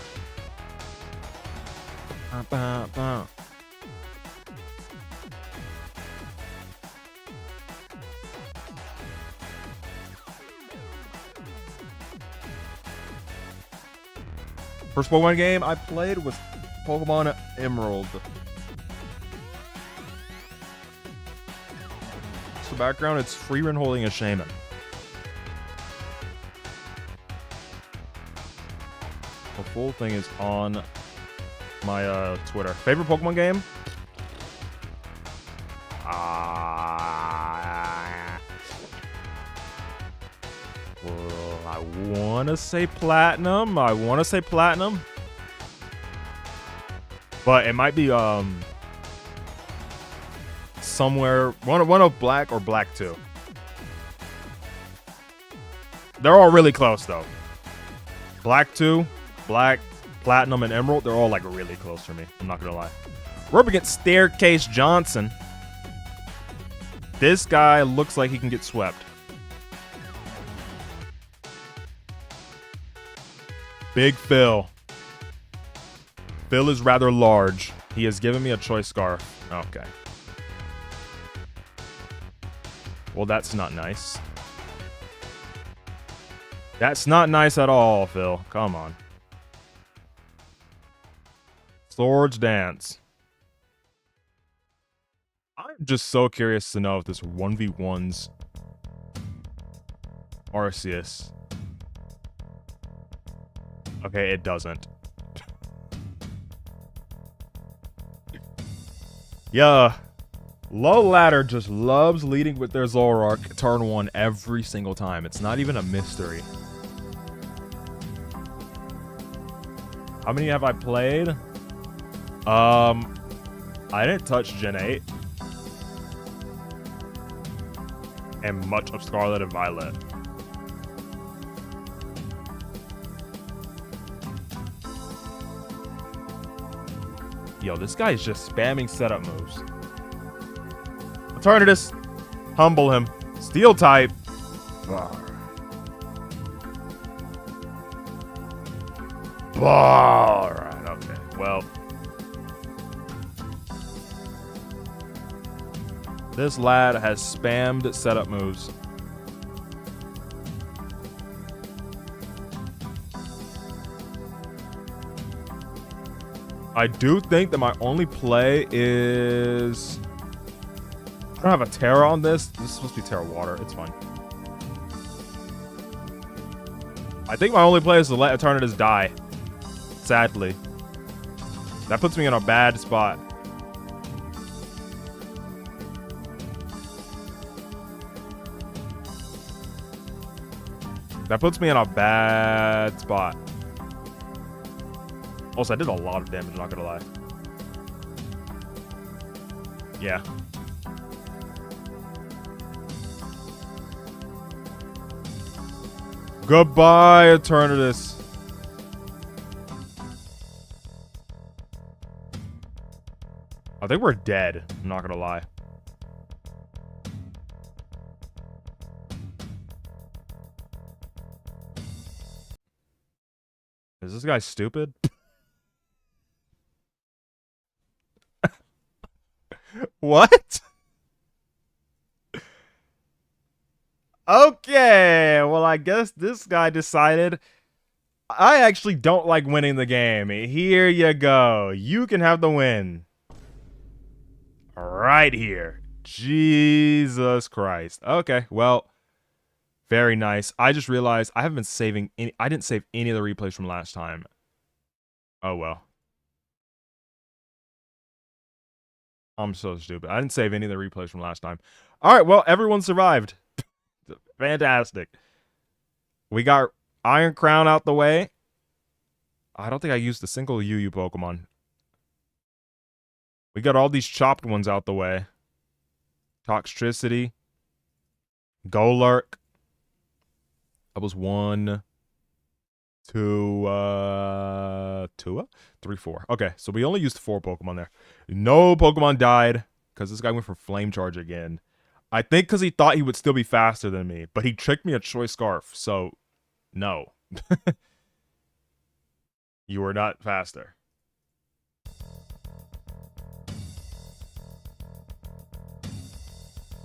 First Pokemon game I played was Pokemon Emerald. So background, it's Freeman holding a Shaman. The full thing is on my Twitter. Favorite Pokemon game? Well, I want to say Platinum. But it might be somewhere one of Black or Black 2. They're all really close though. Black 2, Black, Platinum, and Emerald, they're all like really close for me. I'm not gonna lie. We're up against Staircase Johnson. This guy looks like he can get swept. Big Phil. Phil is rather large. He has given me a choice scarf. Okay. Well, that's not nice. That's not nice at all, Phil. Come on. Swords Dance. I'm just so curious to know if this 1v1's Arceus. Okay, it doesn't. Yeah. Low Ladder just loves leading with their Zoroark turn 1 every single time. It's not even a mystery. How many have I played? I didn't touch Gen 8. And much of Scarlet and Violet. Yo, this guy is just spamming setup moves. Eternatus. Humble him. Steel type. Alright, okay. Well. This lad has spammed setup moves. I do think that my only play is... I don't have a Terra on this. This is supposed to be Terra Water. It's fine. I think my only play is to let Eternatus die. Sadly. That puts me in a bad spot. That puts me in a bad spot. Also, I did a lot of damage, not gonna lie. Yeah. Goodbye, Eternatus. I think we're dead, I'm not gonna lie. Is this guy stupid? What? Okay, well, I guess this guy decided I actually don't like winning the game. Here you go. You can have the win. Right here. Jesus Christ. Okay, well, very nice. I just realized I haven't been saving any. I didn't save any of the replays from last time. Oh, well. I'm so stupid. I didn't save any of the replays from last time. All right, well, everyone survived. Fantastic. We got Iron Crown out the way. I don't think I used a single UU Pokemon. We got all these chopped ones out the way. Toxtricity. Golurk. That was 1, 2, 3, 4. Okay, so we only used 4 Pokemon there. No Pokemon died because this guy went for Flame Charge again. I think because he thought he would still be faster than me, but he tricked me a Choice Scarf, so no. You are not faster.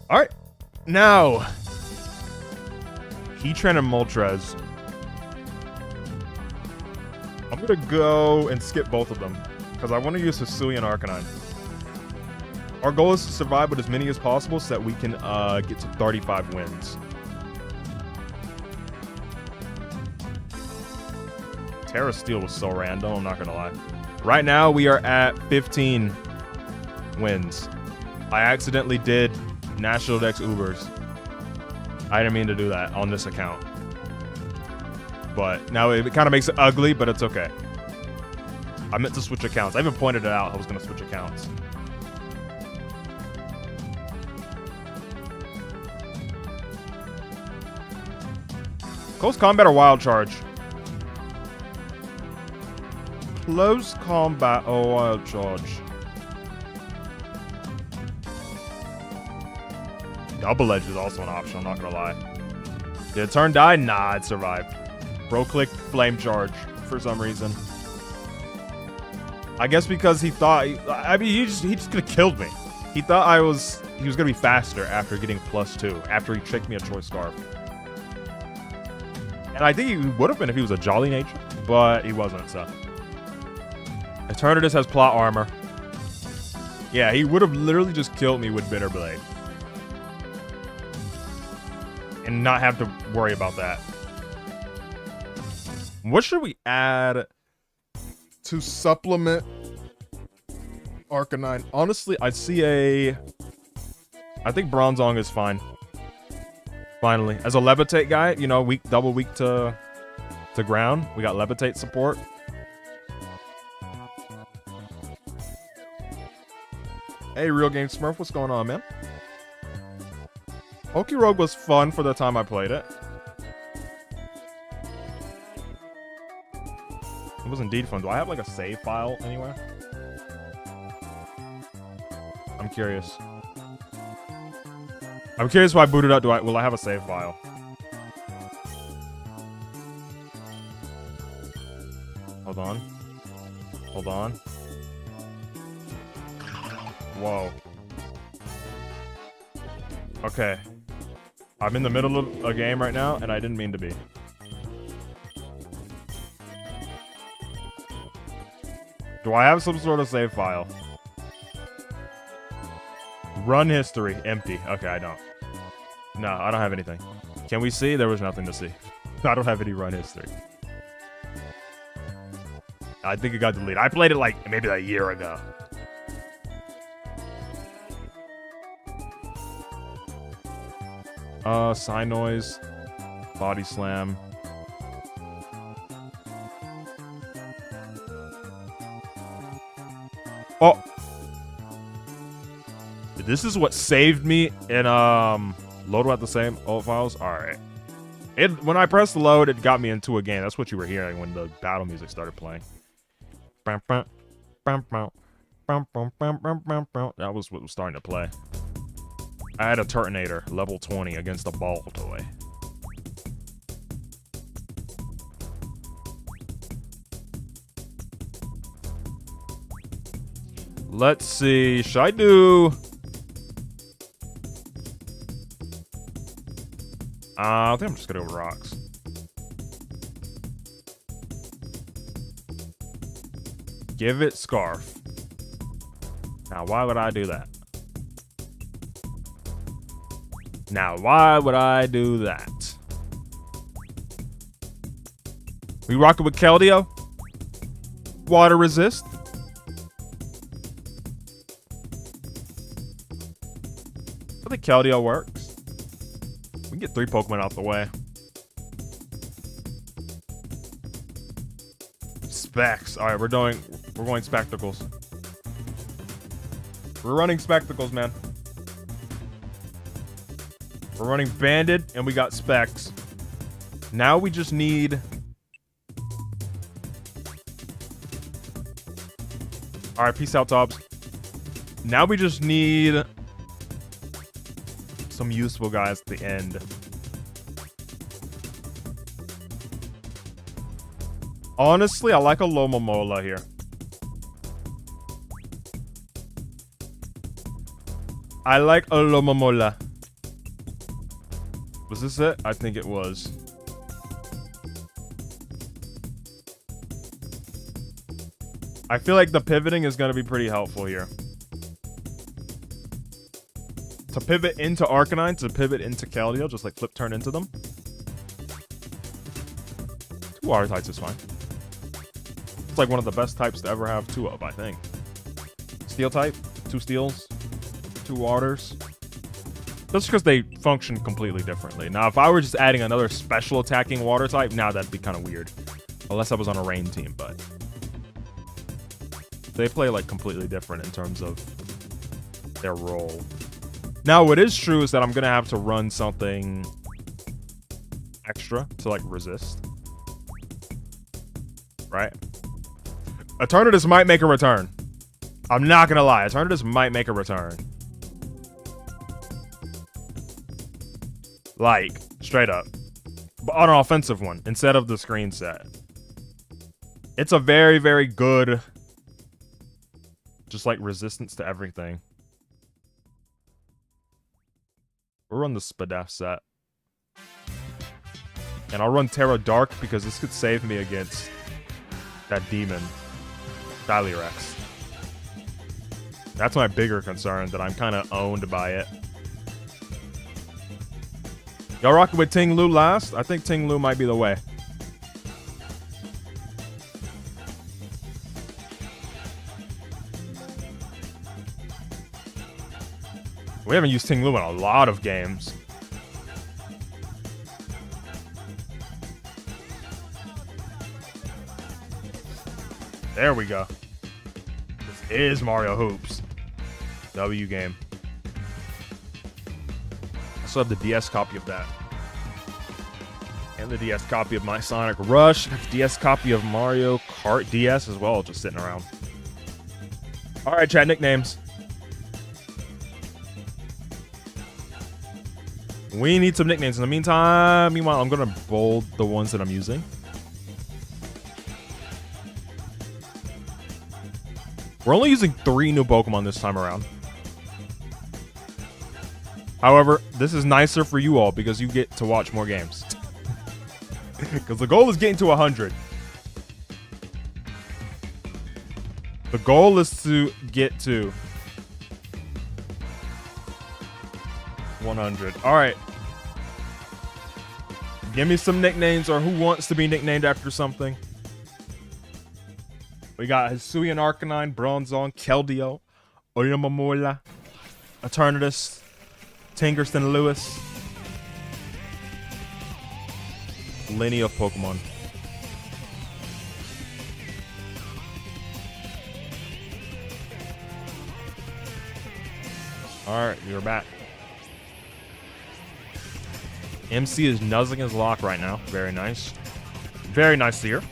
Alright, now Heatran and Moltres. I'm gonna go and skip both of them because I want to use Hisuian Arcanine. Our goal is to survive with as many as possible so that we can get to 35 wins. Terra Steel was so random, I'm not gonna lie. Right now we are at 15 wins. I accidentally did National Dex Ubers. I didn't mean to do that on this account. But now it kind of makes it ugly, but it's okay. I meant to switch accounts. I even pointed it out I was going to switch accounts. Close combat or wild charge? Close combat or wild charge? Double Edge is also an option, I'm not gonna lie. Did it turn die? Nah, it survived. Bro clicked Flame Charge for some reason. I guess because he thought, I mean, he just could have killed me. He thought he was gonna be faster after getting +2, after he tricked me a Choice Scarf. And I think he would have been if he was a Jolly Nature, but he wasn't, so. Eternatus has Plot Armor. Yeah, he would have literally just killed me with Bitter Blade. And not have to worry about that. What should we add to supplement Arcanine? Honestly, I see I think Bronzong is fine. Finally. As a Levitate guy, you know, double weak to ground. We got Levitate support. Hey, Real Game Smurf, what's going on, man? Pokerogue was fun for the time I played it. It was indeed fun. Do I have like a save file anywhere? I'm curious. I'm curious if I boot it up. Will I have a save file? Hold on. Hold on. Whoa. Okay. I'm in the middle of a game right now, and I didn't mean to be. Do I have some sort of save file? Run history. Empty. Okay, I don't. No, I don't have anything. Can we see? There was nothing to see. I don't have any run history. I think it got deleted. I played it like maybe a year ago. Sign noise. Body slam. Oh. This is what saved me in load at the same old files. All right. When I pressed load, it got me into a game. That's what you were hearing when the battle music started playing. That was what was starting to play. I had a Turtonator, level 20, against a ball toy. Let's see. Should I do... I think I'm just gonna go rocks. Give it Scarf. Now, why would I do that? Now, why would I do that? We rocking with Keldeo? Water resist? I think Keldeo works. We can get 3 Pokemon out the way. Specs. Alright, we're going Spectacles. We're running Spectacles, man. We're running Banded, and we got Specs. Now we just need... Alright, peace out, Tobbs. Now we just need... some useful guys at the end. Honestly, I like a Lomomola here. I like a Lomomola. Was this it? I think it was. I feel like the pivoting is going to be pretty helpful here. To pivot into Arcanine, to pivot into Keldeo, just like flip turn into them. 2 water types is fine. It's like one of the best types to ever have 2 of, I think. Steel type, 2 steels, 2 waters. Just because they function completely differently. Now, if I were just adding another special attacking water type, now that'd be kind of weird. Unless I was on a rain team, but... they play like completely different in terms of their role. Now, what is true is that I'm going to have to run something extra to, like, resist. Right? Eternatus might make a return. I'm not going to lie. Eternatus might make a return. Like, straight up. But on an offensive one, instead of the screen set. It's a very, very good... just, like, resistance to everything. We'll run the Spadef set. And I'll run Terra Dark because this could save me against that demon, Calyrex. That's my bigger concern, that I'm kind of owned by it. Y'all rocking with Ting Lu last? I think Ting Lu might be the way. We haven't used Ting Lu in a lot of games. There we go. This is Mario Hoops. W game. I still have the DS copy of that. And the DS copy of my Sonic Rush. The DS copy of Mario Kart DS as well, just sitting around. Alright, chat, nicknames. We need some nicknames in the meantime. Meanwhile, I'm gonna bold the ones that I'm using. We're only using 3 new Pokemon this time around. However, this is nicer for you all because you get to watch more games. Because the goal is getting to 100. The goal is to get to 100. All right. Give me some nicknames, or who wants to be nicknamed after something. We got Hisuian Arcanine, Bronzong, Keldeo, Oyamamola, Eternatus, Tinkerston Lewis. Plenty of Pokemon. Alright, you're back. MC is nuzzling his lock right now. Very nice. Very nice to hear.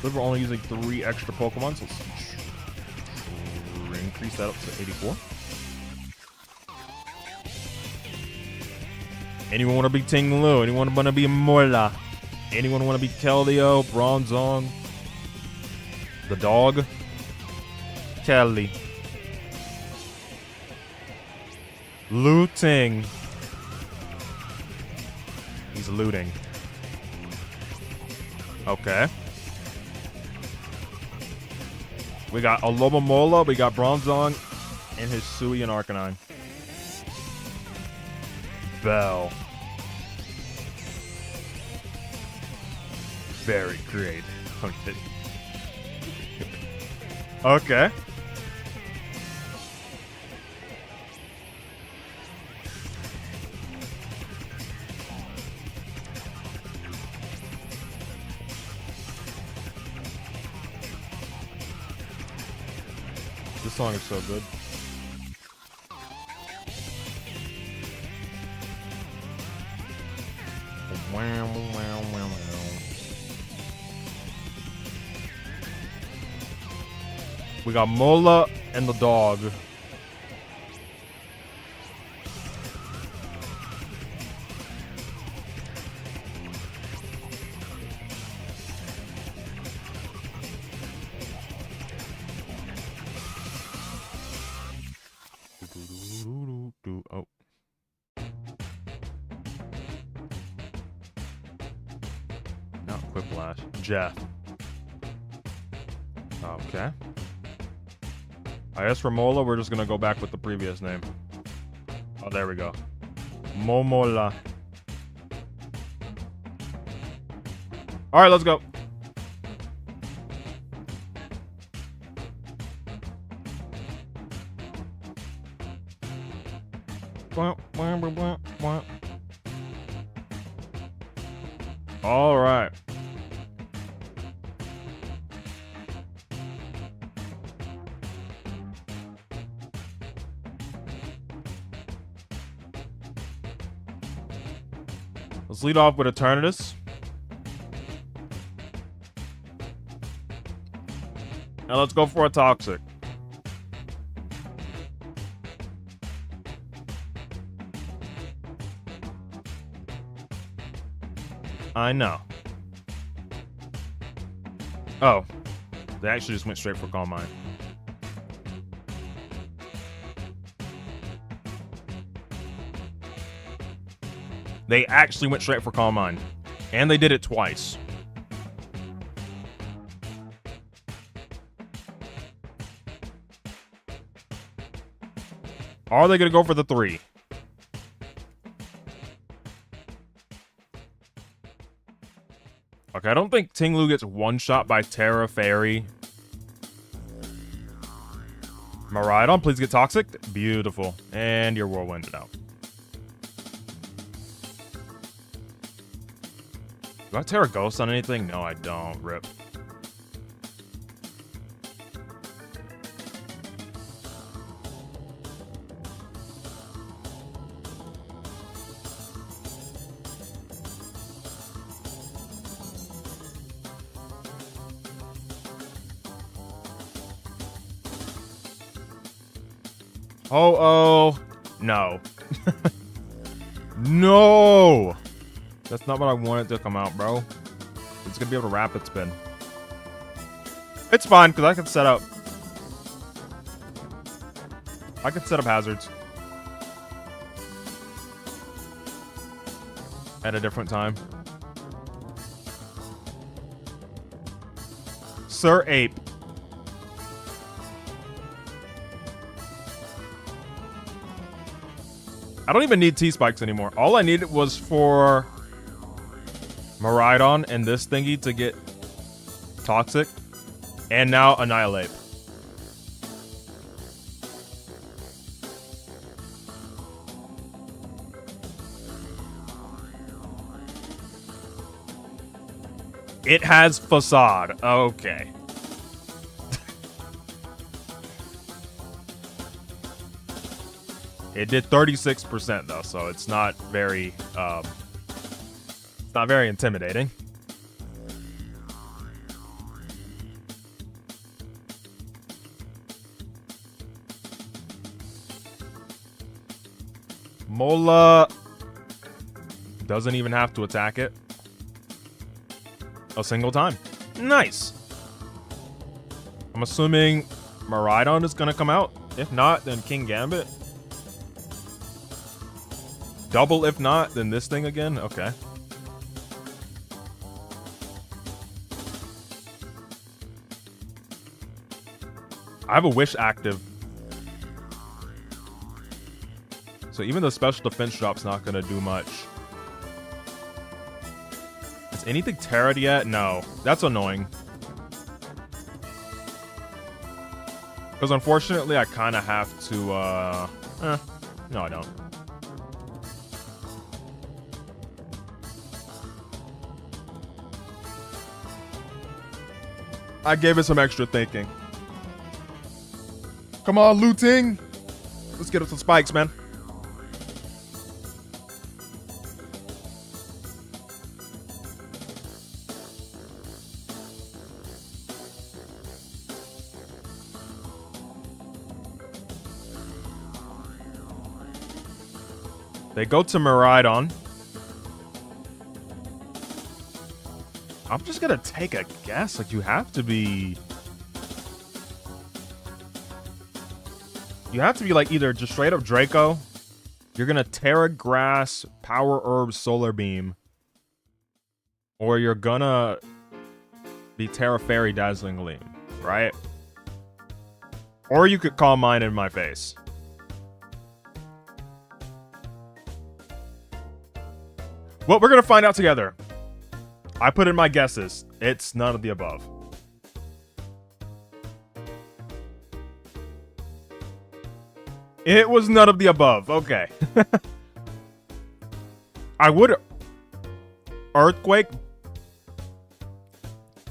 We're only using 3 extra Pokemon, so let's increase that up to 84. Anyone want to be Ting-Lu? Anyone want to be Mola? Anyone want to be Keldeo, Bronzong? The dog? Kelly. Looting. He's looting. Okay. We got Alomomola, we got Bronzong, and Hisuian Arcanine. Bell. Very great. Okay. Okay. This song is so good. We got Mola and the dog. Oh. Not Quiplash. Jeff. Okay. I guess for Mola, we're just gonna go back with the previous name. Oh, there we go. Momola. Alright, let's go. All right. Let's lead off with Eternatus. Now let's go for a Toxic. I know. Oh. They actually just went straight for Calm Mind. They actually went straight for Calm Mind. And they did it twice. Are they going to go for the 3? Okay, I don't think Ting-Lu gets one-shot by Terra Fairy. Miraidon, please get Toxic. Beautiful. And you're Whirlwinded out. Do I Terra Ghost on anything? No, I don't. Rip. Oh, no. No! That's not what I wanted to come out, bro. It's gonna be able to rapid spin. It's fine, because I can set up... I can set up hazards. At a different time. Sir Ape. I don't even need T-Spikes anymore. All I needed was for Miraidon and this thingy to get Toxic. And now Annihilate. It has Facade. Okay. It did 36% though, so it's not very intimidating. Mola doesn't even have to attack it a single time. Nice. I'm assuming Miraidon is gonna come out. If not, then King Gambit. Double if not, then this thing again? Okay. I have a Wish active. So even the special defense drop's not gonna do much. Is anything Terra'd yet? No. That's annoying. Because unfortunately I kinda have to no I don't. I gave it some extra thinking. Come on, looting! Let's get us some spikes, man. They go to Miraidon. I'm just gonna take a guess. Like, you have to be... You have to be, like, either just straight up Draco. You're gonna Terra Grass, Power Herb, Solar Beam. Or you're gonna be Terra Fairy, Dazzling Gleam, right? Or you could Calm Mind in my face. Well, we're gonna find out together. I put in my guesses. It's none of the above. It was none of the above. Okay. I would Earthquake,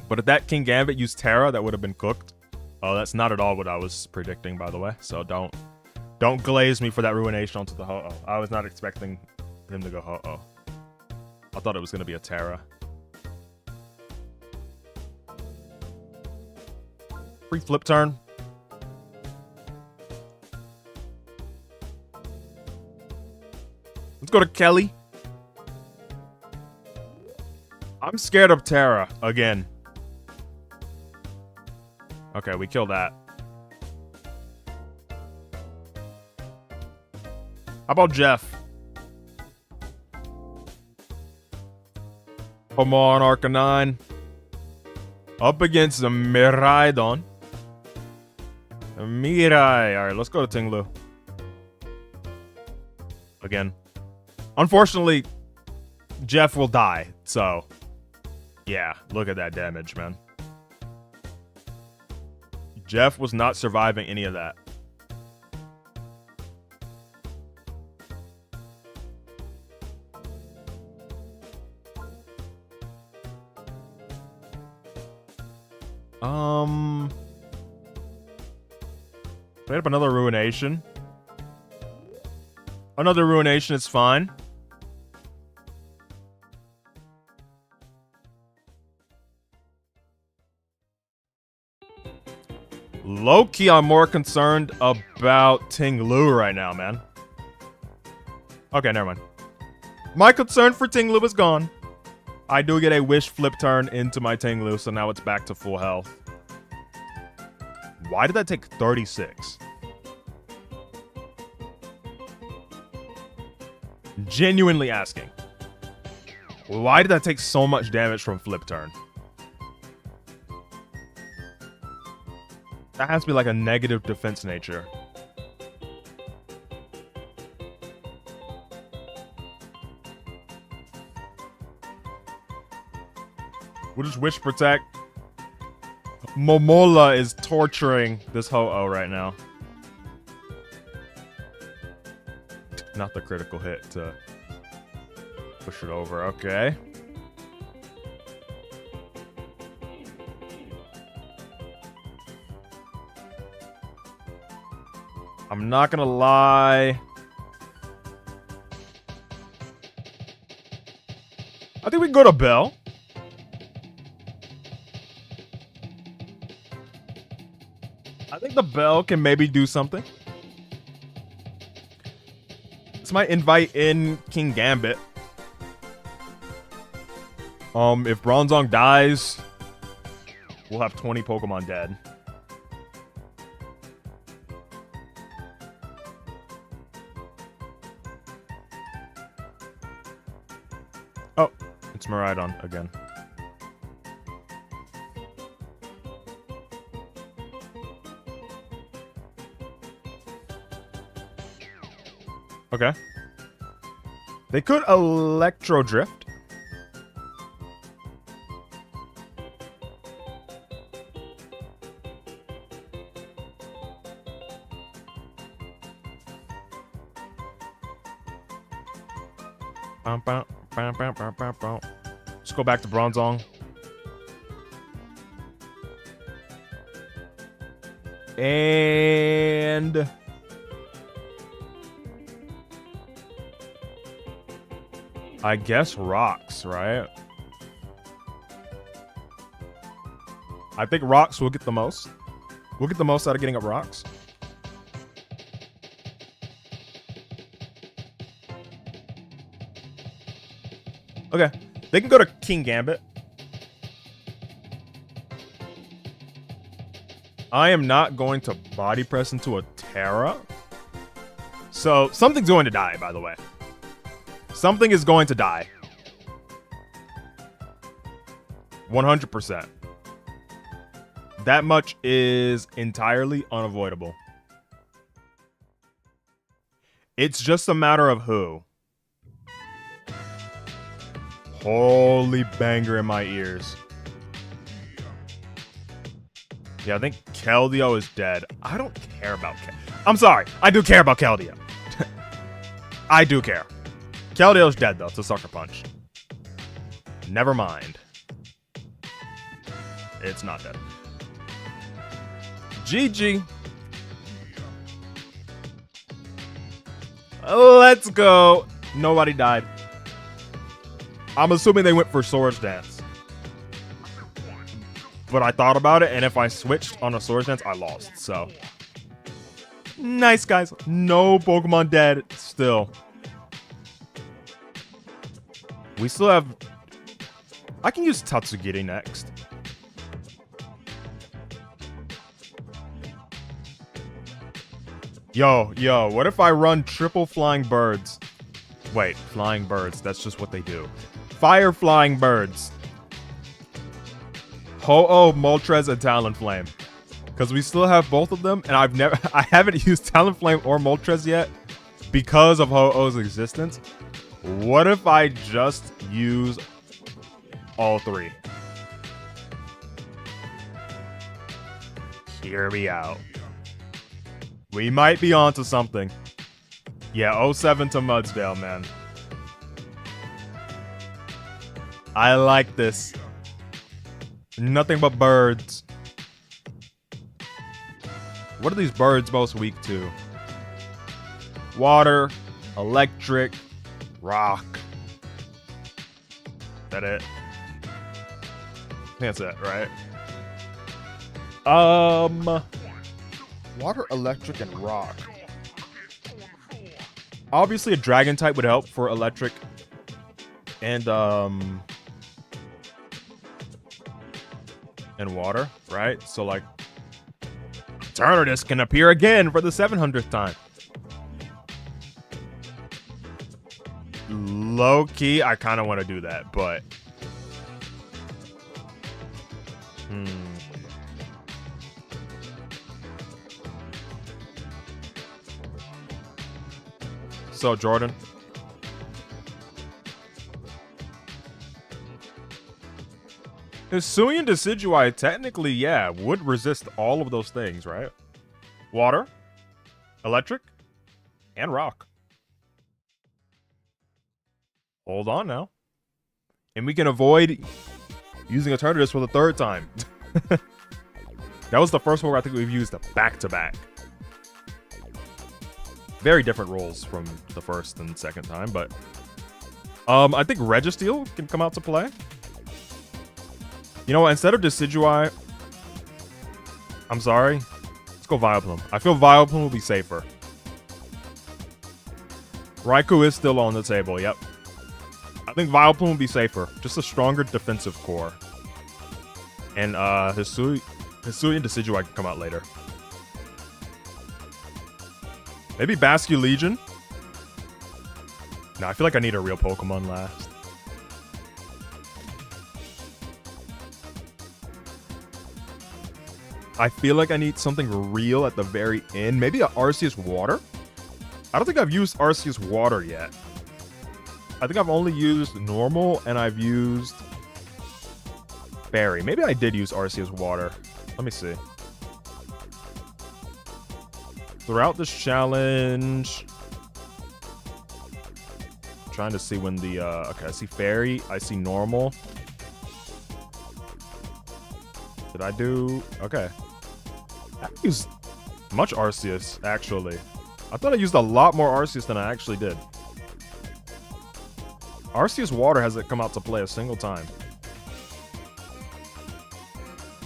but if that King Gambit used Terra, that would have been cooked. Oh, that's not at all what I was predicting, by the way. So don't glaze me for that Ruination onto the ho-oh. I was not expecting him to go ho-oh. I thought it was gonna be a Terra. Free flip turn. Let's go to Kelly. I'm scared of Terra again. Okay, we killed that. How about Jeff? Come on, Arcanine. Up against the Miraidon. Mirai. Alright, let's go to Tinglu. Again. Unfortunately, Jeff will die, so... Yeah, look at that damage, man. Jeff was not surviving any of that. Straight up another Ruination. Another Ruination is fine. Low-key, I'm more concerned about Tinglu right now, man. Okay, never mind. My concern for Tinglu is gone. I do get a wish flip turn into my Tinglu, so now it's back to full health. Why did that take 36? Genuinely asking. Why did that take so much damage from flip turn? That has to be like a negative defense nature. We'll just wish protect. Momola is torturing this Ho-Oh right now. Not the critical hit to push it over. Okay. I'm not gonna lie. I think we can go to Bell. I think the Bell can maybe do something. This might invite in King Gambit. If Bronzong dies, we'll have 20 Pokemon dead. Oh, it's Miraidon again. Okay. They could Electro Drift. Let's go back to Bronzong. And I guess rocks, right? I think rocks will get the most. We'll get the most out of getting up rocks. Okay, they can go to King Gambit. I am not going to body press into a Terra. So something's going to die, by the way. Something is going to die. 100%. That much is entirely unavoidable. It's just a matter of who. Holy banger in my ears. Yeah, I think Keldeo is dead. I don't care about I'm sorry. I do care about Keldeo. I do care. Keldeo's dead, though. It's a sucker punch. Never mind. It's not dead. GG. Let's go. Nobody died. I'm assuming they went for Swords Dance. But I thought about it, and if I switched on a Swords Dance, I lost. So, nice, guys. No Pokemon dead still. We still have... I can use Tatsugiri next. Yo, what if I run triple Flying Birds? Wait, Flying Birds, that's just what they do. Fire Flying Birds. Ho-Oh, Moltres, and Talonflame. Because we still have both of them, and I haven't used Talonflame or Moltres yet because of Ho-Oh's existence. What if I just use all three? Hear me out. We might be onto something. Yeah, 07 to Mudsdale, man. I like this. Nothing but birds. What are these birds most weak to? Water, electric, rock. That it? I think that's it, right? Water, electric, and rock. Obviously, a dragon type would help for electric and water, right? So like Eternatus can appear again for the 700th time. Low key, I kind of want to do that, but So Jordan, Hisuian Decidueye technically, yeah, would resist all of those things, right? Water, electric, and rock. Hold on now. And we can avoid using Eternatus for the 3rd time. That was the first one where I think we've used a back-to-back. Very different roles from the 1st and 2nd time, but I think Registeel can come out to play. You know what? Instead of Decidueye, I'm sorry. Let's go Vileplume. I feel Vileplume will be safer. Raikou is still on the table, yep. I think Vileplume will be safer. Just a stronger defensive core. And Hisuian Decidueye can come out later. Maybe Basculegion? No, I feel like I need a real Pokemon last. I feel like I need something real at the very end. Maybe a Arceus Water? I don't think I've used Arceus Water yet. I think I've only used normal and I've used Berry. Maybe I did use Arceus Water. Let me see. Throughout this challenge, I'm trying to see when the okay, I see Fairy, I see normal. Did I do okay? I used much Arceus actually. I thought I used a lot more Arceus than I actually did. Arceus Water hasn't come out to play a single time.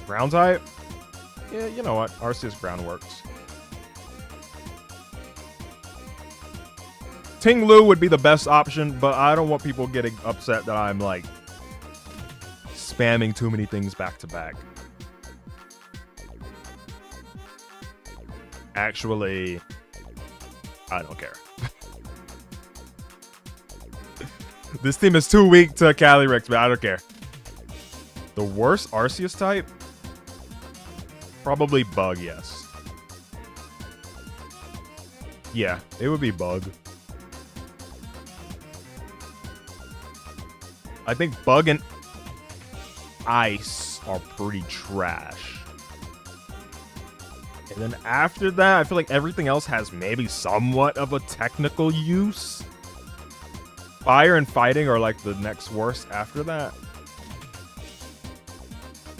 Ground type? Yeah, you know what? Arceus Ground works. Ting-Lu would be the best option, but I don't want people getting upset that I'm like spamming too many things back to back. Actually, I don't care. This team is too weak to Calyrex, but I don't care. The worst Arceus type? Probably Bug, yes. Yeah, it would be Bug. I think Bug and Ice are pretty trash. And then after that, I feel like everything else has maybe somewhat of a technical use. Fire and Fighting are like the next worst after that.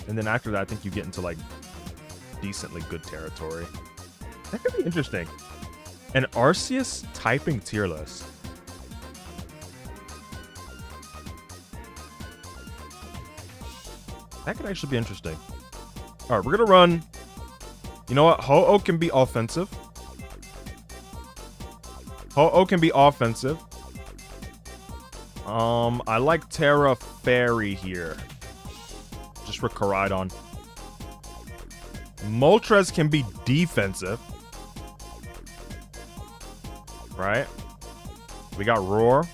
And then after that, I think you get into like decently good territory. That could be interesting. An Arceus typing tier list. That could actually be interesting. All right, we're going to run. You know what? Ho-Oh can be offensive. Ho-Oh can be offensive. I like Terra Fairy here. Just for Koraidon. Moltres can be defensive. Right? We got Roar.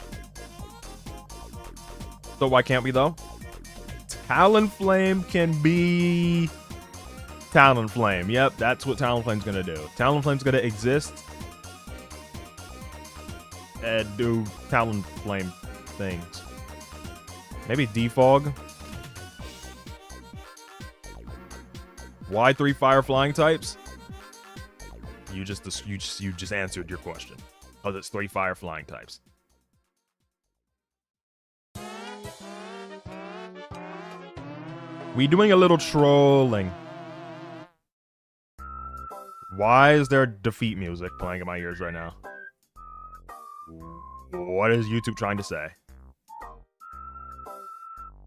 So why can't we though? Talonflame can be Talonflame. Yep, that's what Talonflame's gonna do. Talonflame's gonna exist and do Talonflame things. Maybe Defog. Why 3 fire flying types? You just answered your question. Oh, it's 3 fire flying types. We doing a little trolling. Why is there defeat music playing in my ears right now? What is YouTube trying to say?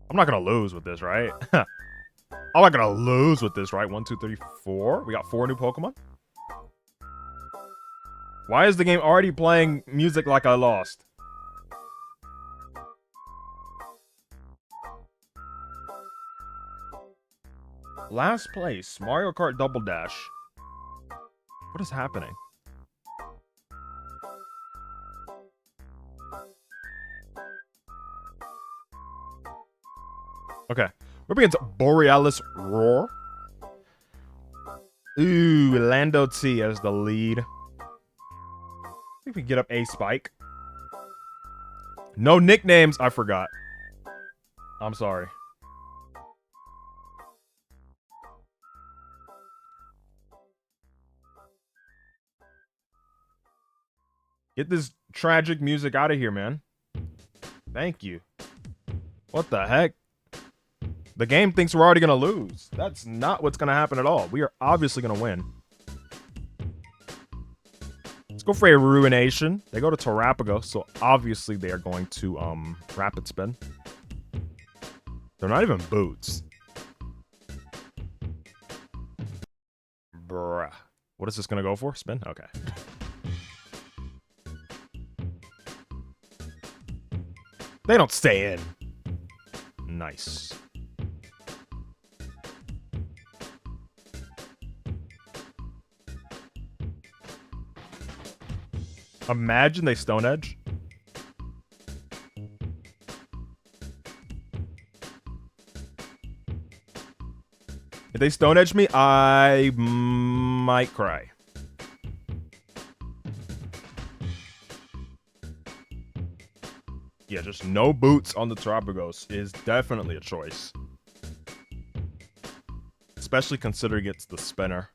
I'm not gonna lose with this, right? I'm not gonna lose with this, right? 1, 2, 3, 4. We got 4 new Pokemon. Why is the game already playing music like I lost? Last place, Mario Kart Double Dash. What is happening? Okay. We're up against Borealis Roar. Ooh, Lando T as the lead. I think we can get up a spike. No nicknames, I forgot. I'm sorry. Get this tragic music out of here, man. Thank you. What the heck? The game thinks we're already going to lose. That's not what's going to happen at all. We are obviously going to win. Let's go for a Ruination. They go to Terrapago, so obviously they are going to Rapid Spin. They're not even boots. Bruh. What is this going to go for? Spin? Okay. They don't stay in. Nice. Imagine they Stone Edge. If they Stone Edge me, I might cry. Yeah, just no boots on the Terrapagos is definitely a choice. Especially considering it's the spinner.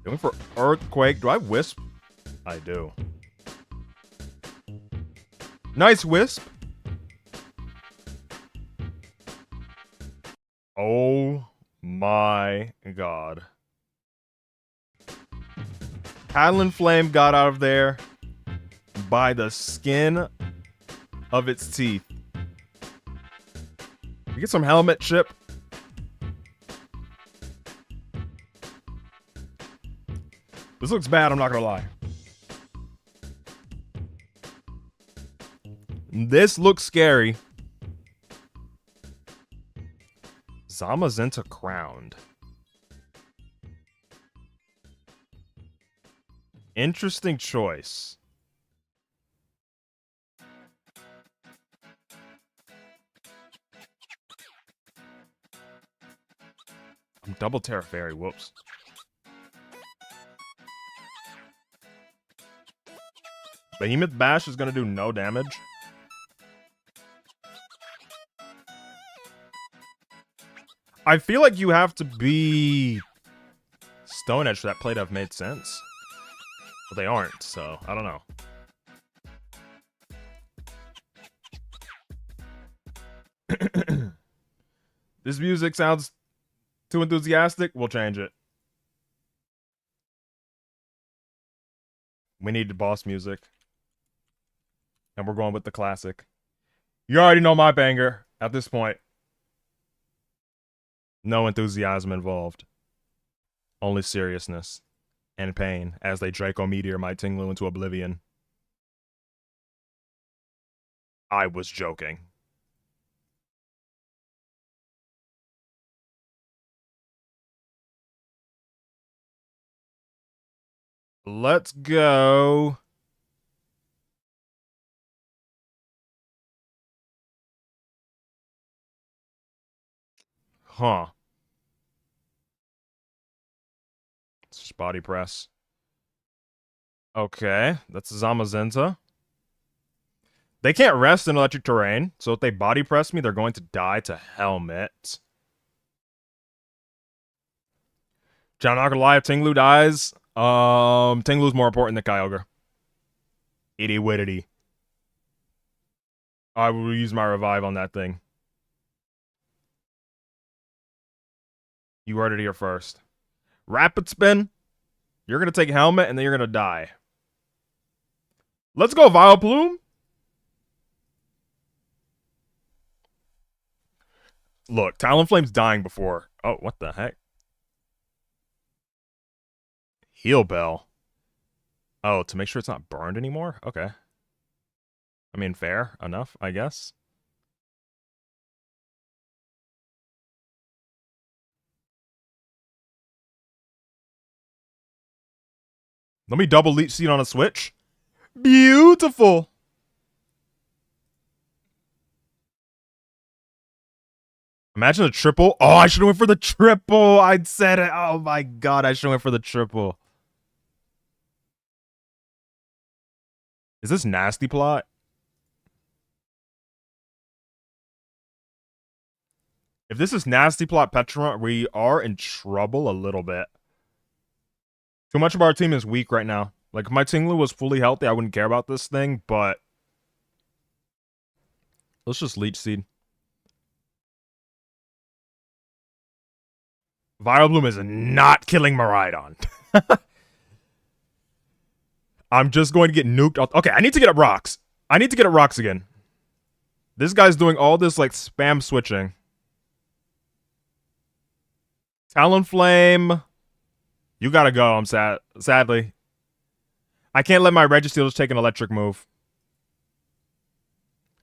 Going for Earthquake. Do I Wisp? I do. Nice Wisp. Oh my god. Talonflame got out of there by the skin of its teeth. We get some helmet chip. This looks bad, I'm not gonna lie. This looks scary. Zamazenta crowned. Interesting choice. I'm double Terra Fairy, whoops. Behemoth Bash is gonna do no damage. I feel like you have to be Stone Edge for that play to have made sense. But they aren't, so I don't know. This music sounds too enthusiastic. We'll change it. We need boss music. And we're going with the classic. You already know my banger at this point. No enthusiasm involved. Only seriousness and pain as they Draco Meteor my Tinglu into oblivion. I was joking. Let's go. Huh. It's just body press. Okay, that's Zamazenta. They can't rest in electric terrain, so if they body press me, they're going to die to Helmet. John, not gonna lie, if Tinglu dies, Tinglu's more important than Kyogre. Itty wittity. I will use my revive on that thing. You heard it here first. Rapid Spin. You're gonna take Helmet and then you're gonna die. Let's go, Vileplume. Look, Talonflame's dying before. Oh, what the heck? Heal Bell. Oh, to make sure it's not burned anymore? Okay. I mean, fair enough, I guess. Let me double Leech Seed on a switch. Beautiful. Imagine a triple. Oh, I should have went for the triple. I'd said it. Oh my god, I should have went for the triple. Is this nasty plot? If this is nasty plot Petra, we are in trouble a little bit. Too much of our team is weak right now. Like, if my Tinglu was fully healthy, I wouldn't care about this thing, but... let's just Leech Seed. Vileplume is not killing Miraidon. I'm just going to get nuked. Okay, I need to get up rocks. I need to get up rocks again. This guy's doing all this, like, spam switching. Talonflame. You gotta go, I'm sad. Sadly. I can't let my Registeel just take an electric move.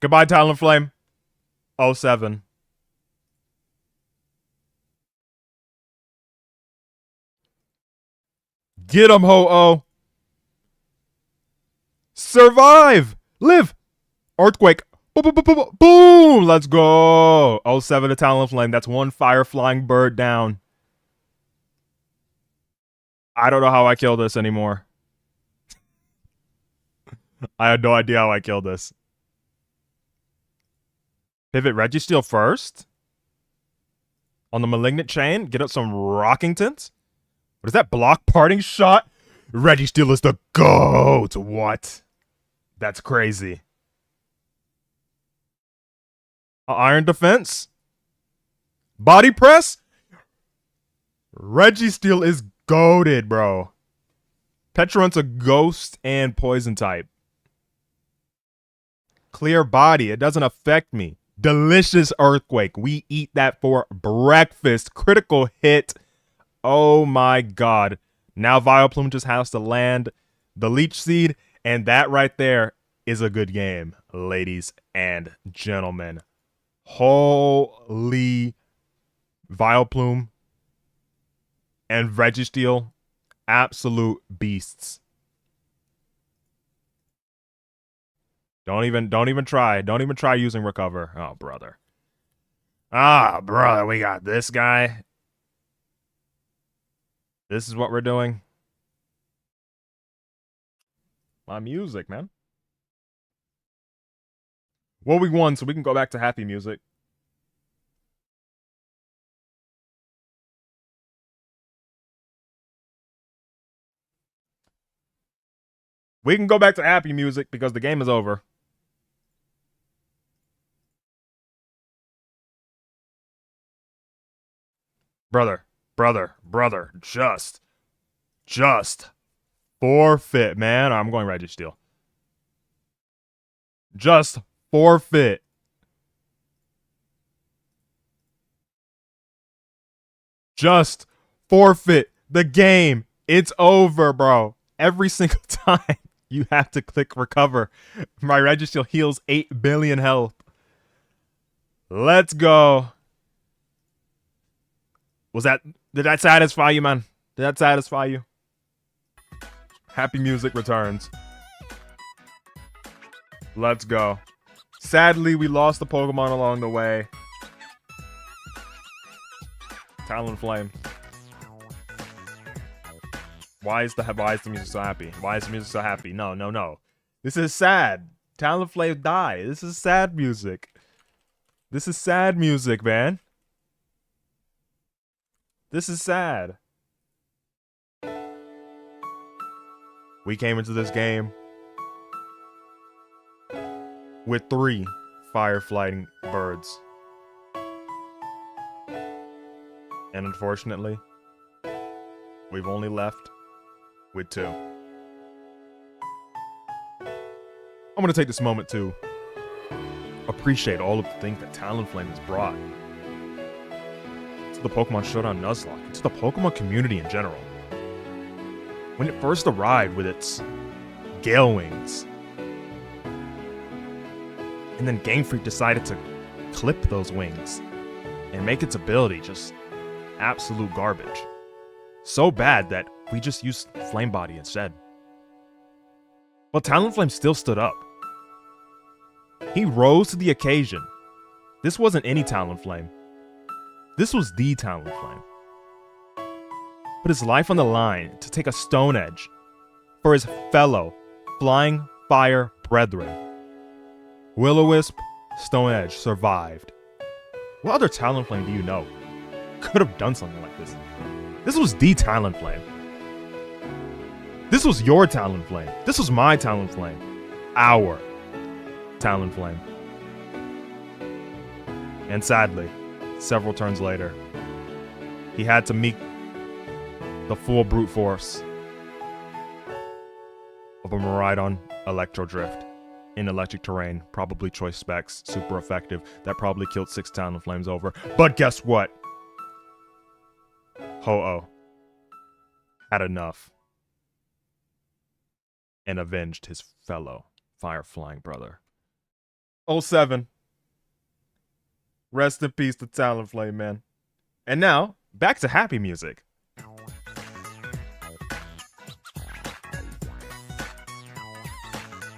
Goodbye, Talonflame. 07. Get him, Ho-Oh. Survive. Live. Earthquake. Boom. Let's go. 07 to Talonflame. That's one fire-flying bird down. I don't know how I kill this anymore. I had no idea how I killed this. Pivot Registeel first. On the Malignant Chain. Get up some Rockingtons. What is that? Block Parting Shot? Registeel is the GOAT. What? That's crazy. Iron Defense. Body Press. Registeel is goated, bro. Petrun's a ghost and poison type. Clear Body. It doesn't affect me. Delicious Earthquake. We eat that for breakfast. Critical hit. Oh my god. Now Vileplume just has to land the Leech Seed, and that right there is a good game, ladies and gentlemen. Holy Vileplume and Registeel, absolute beasts. Don't even try. Don't even try using Recover. Oh, brother. Ah, brother, we got this guy. This is what we're doing. My music, man. Well, we won, so we can go back to happy music. We can go back to happy music because the game is over. Brother, just forfeit, man. I'm going Registeel. Just forfeit. Just forfeit the game. It's over, bro. Every single time you have to click recover. My Registeel heals 8 billion health. Let's go. Did that satisfy you, man? Did that satisfy you? Happy music returns. Let's go. Sadly, we lost the Pokemon along the way. Talonflame. Why is the music so happy? Why is the music so happy? No. This is sad. Talonflame died. This is sad music. This is sad music, man. This is sad. We came into this game with 3 fire-flying birds. And unfortunately, we've only left with 2. I'm gonna take this moment to appreciate all of the things that Talonflame has brought to the Pokemon Showdown Nuzlocke, to the Pokemon community in general. When it first arrived with its Gale Wings, and then Game Freak decided to clip those wings and make its ability just absolute garbage. So bad that we just used Flame Body instead. But Talonflame still stood up. He rose to the occasion. This wasn't any Talonflame. This was the Talonflame. Put his life on the line to take a Stone Edge for his fellow Flying Fire brethren. Will-O-Wisp, Stone Edge survived. What other Talonflame do you know could have done something like this? This was the Talonflame. This was your Talonflame. This was my Talonflame. Our Talonflame. And sadly, several turns later, he had to meet the full brute force of a Miraidon Electro Drift in electric terrain, probably choice specs, super effective. That probably killed 6 Talonflames over. But guess what? Ho-Oh had enough and avenged his fellow fire-flying brother. 07. Rest in peace to Talonflame, man. And now, back to happy music.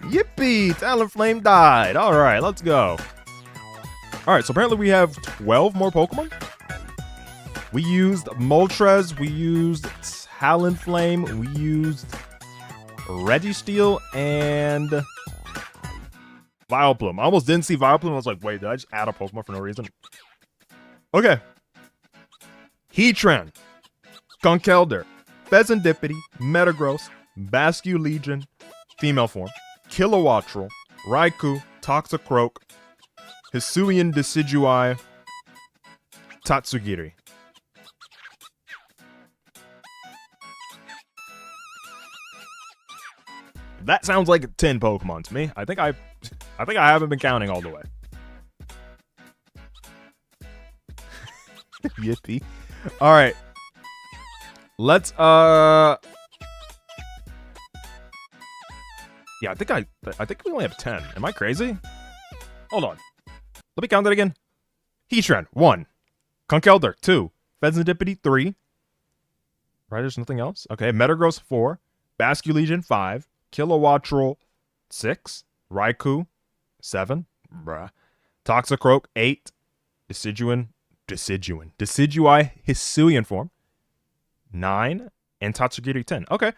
Yippee! Talonflame died. Alright, let's go. Alright, so apparently we have 12 more Pokemon. We used Moltres, we used Talonflame, we used Registeel, and Vileplume. I almost didn't see Vileplume. I was like, wait, did I just add a Pokemon for no reason? Okay. Heatran, Conkeldurr, Pheasantipity, Metagross, Basculegion, female form, Kilowattrel, Raikou, Toxicroak, Hisuian Decidueye, Tatsugiri. That sounds like 10 Pokemon to me. I think I haven't been counting all the way. Yippee. All right. Let's yeah, I think we only have 10. Am I crazy? Hold on. Let me count that again. Heatran, 1. Conkeldurr, 2. Pheasantipity, 3. Right, there's nothing else? Okay, Metagross, 4. Basculegion, 5. Kilowattrel, 6. Raikou, 7. Bruh. Toxicroak, 8. Decidueye, Hisuian form, 9. And Tatsugiri, 10. Okay.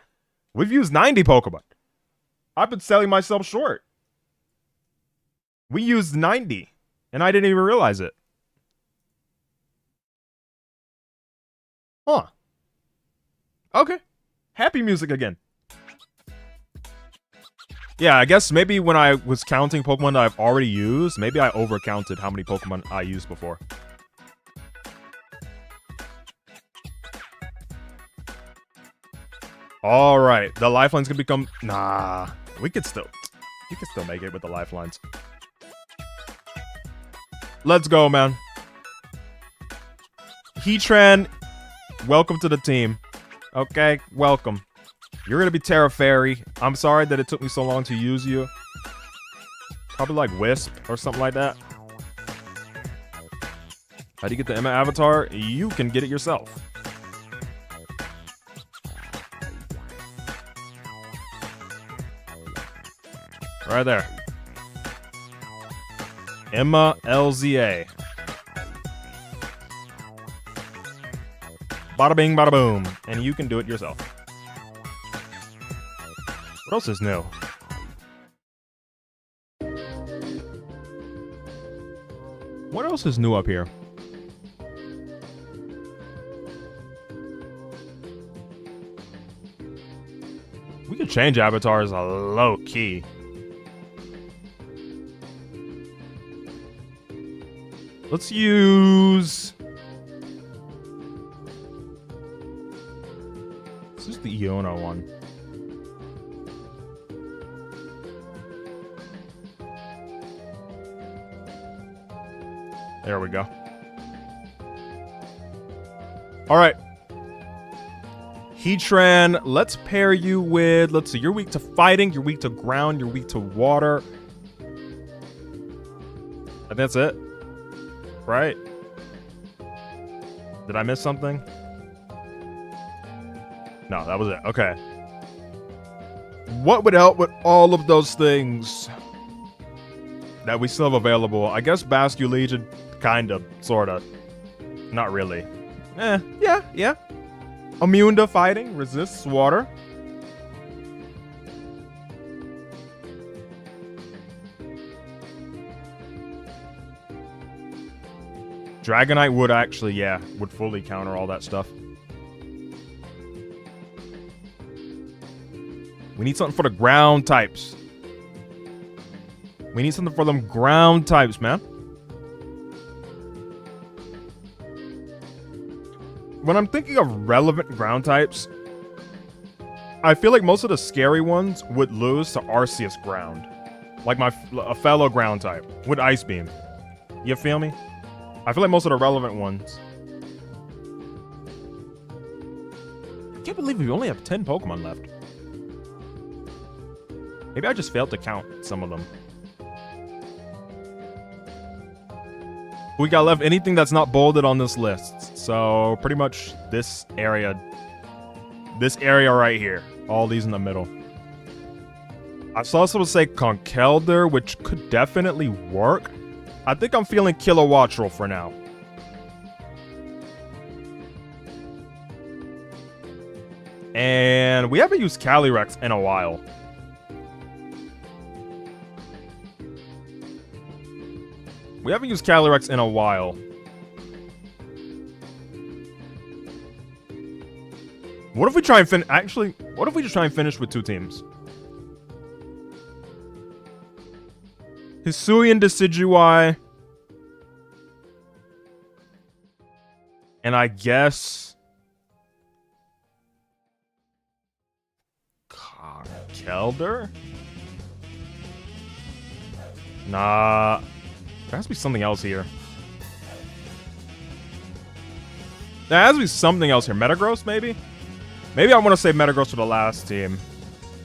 We've used 90 Pokemon. I've been selling myself short. We used 90, and I didn't even realize it. Huh. Okay. Happy music again. Yeah, I guess maybe when I was counting Pokemon that I've already used, maybe I overcounted how many Pokemon I used before. Alright, the lifelines can become... Nah, we can still make it with the lifelines. Let's go, man. Heatran, welcome to the team. Okay, welcome. You're gonna be Terra Fairy. I'm sorry that it took me so long to use you. Probably like Wisp or something like that. How do you get the Emma avatar? You can get it yourself. Right there. Emma LZA. Bada bing, bada boom. And you can do it yourself. What else is new? What else is new up here? We could change avatars low key. Let's use... This is the Iono one. There we go. Alright. Heatran, let's pair you with... Let's see, you're weak to fighting, you're weak to ground, you're weak to water. And that's it. Right? Did I miss something? No, that was it. Okay. What would help with all of those things that we still have available? I guess Basque Legion, kinda, sorta. Not really. Yeah. Immune to fighting, resists water. Dragonite would actually, yeah, would fully counter all that stuff. We need something for the ground types. We need something for them ground types, man. When I'm thinking of relevant ground types, I feel like most of the scary ones would lose to Arceus ground. Like a fellow ground type with Ice Beam. You feel me? I feel like most of the relevant ones. I can't believe we only have 10 Pokemon left. Maybe I just failed to count some of them. We got left anything that's not bolded on this list. So pretty much this area right here. All these in the middle. I saw someone say Conkeldurr, which could definitely work. I think I'm feeling Kilowattrel for now. And we haven't used Calyrex in a while. What if we try and what if we just try and finish with 2 teams? Hisuian Decidueye. And I guess Conkeldurr? Nah. There has to be something else here. Metagross, maybe? Maybe I want to say Metagross for the last team.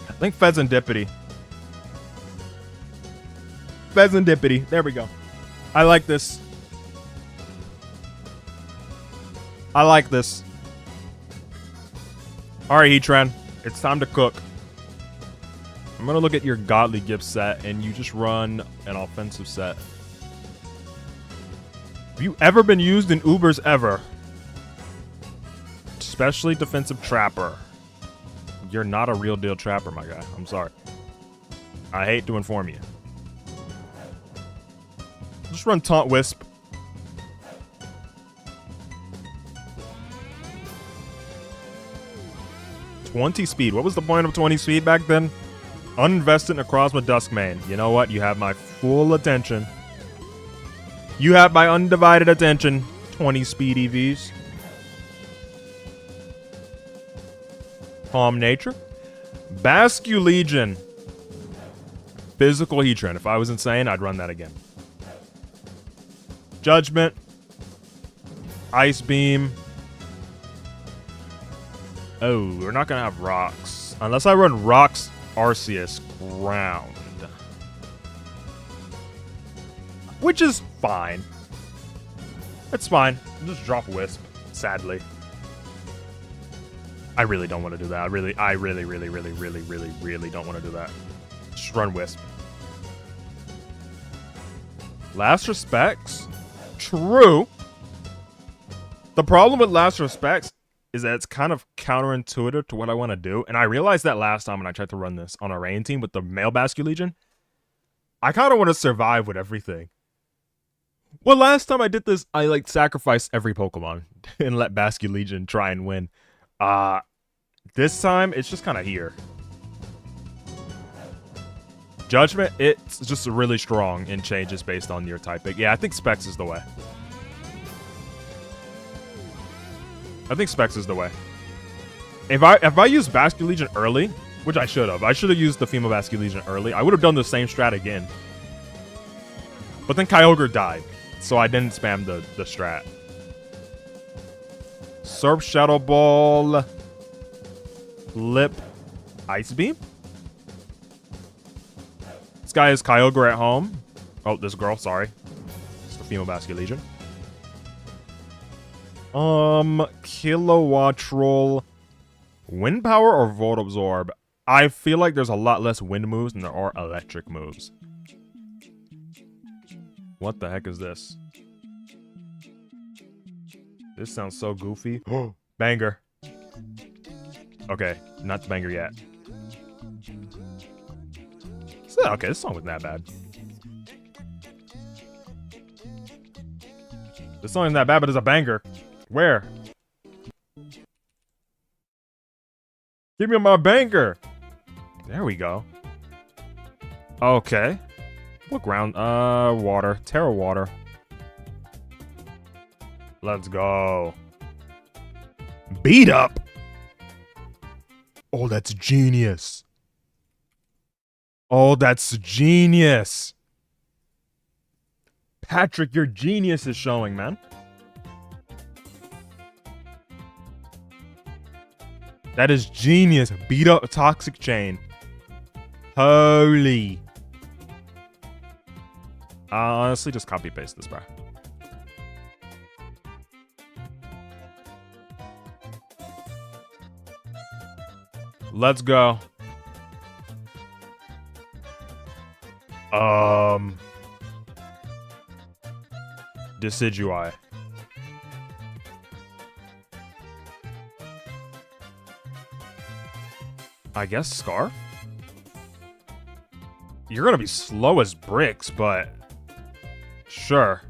I think Fezandipity. There we go. I like this. Alright, Heatran. It's time to cook. I'm gonna look at your Godly Gift set, and you just run an offensive set. Have you ever been used in Ubers ever? Especially defensive Trapper. You're not a real deal Trapper, my guy. I'm sorry. I hate to inform you. Just run Taunt Wisp. $20 speed. What was the point of 20 speed back then? Uninvested in a Necrozma Duskmane. You know what? You have my full attention. You have my undivided attention. 20 speed EVs. Calm Nature. Basque Legion. Physical Heatran. If I was insane, I'd run that again. Judgment. Ice Beam. Oh, we're not going to have Rocks. Unless I run Rocks, Arceus, Ground. Which is fine. It's fine. Just drop Wisp, sadly. I really don't want to do that. I really don't want to do that. Just run Wisp. Last Respects? True. The problem with Last Respects is that it's kind of counterintuitive to what I want to do. And I realized that last time when I tried to run this on a rain team with the male Basque Legion. I kind of want to survive with everything. Well, last time I did this, I sacrificed every Pokemon and let Basque Legion try and win. This time, it's just kind of here. Judgment, it's just really strong and changes based on your typing. Yeah, I think Specs is the way. If I used Basque Legion early, which I should have used the female Basque Legion early, I would have done the same strat again. But then Kyogre died, so I didn't spam the strat. Surf Shadow Ball. Lip. Ice Beam? This guy is Kyogre at home. Oh, this girl, sorry. It's the female Basque Legion. Kilowattrel. Wind Power or Volt Absorb? I feel like there's a lot less wind moves than there are electric moves. What the heck is this? This sounds so goofy. Banger. Okay, not the banger yet. So, okay, this song wasn't that bad. This song isn't that bad, but it's a banger. Where? Give me my banger. There we go. Okay. What ground? Water. Terra water. Let's go. Beat up. Oh, that's genius. Oh, that's genius. Patrick, your genius is showing, man. That is genius. Beat up Toxic Chain. Holy. Honestly, just copy paste this, bro. Let's go. Decidui. I guess Scarf? You're gonna be slow as bricks, but sure.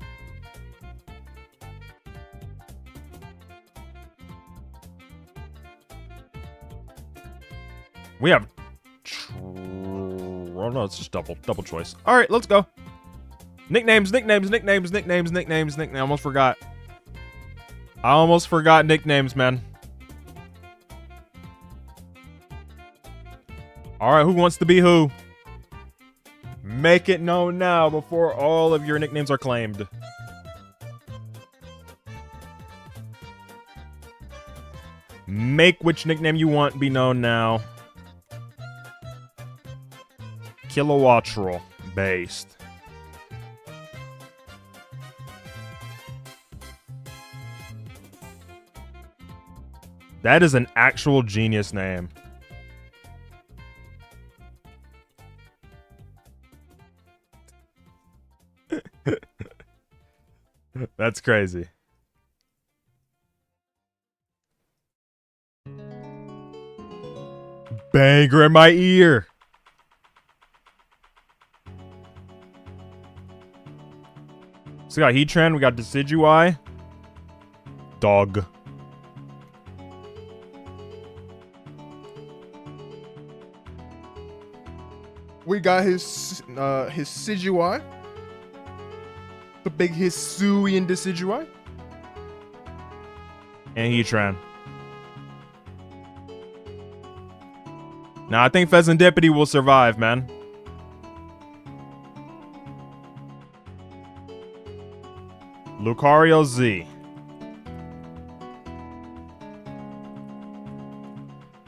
We have oh no, it's just double choice. Alright, let's go. Nicknames. I almost forgot. I almost forgot nicknames, man. Alright, who wants to be who? Make it known now before all of your nicknames are claimed. Make which nickname you want be known now. Kilowattrel based. That is an actual genius name. That's crazy. Banger in my ear. So we got Heatran, we got Decidui. Dog. We got his Sidui. The big Hisuian Decidui. And Heatran. Now I think Pheasantipity will survive, man. Lucario Z.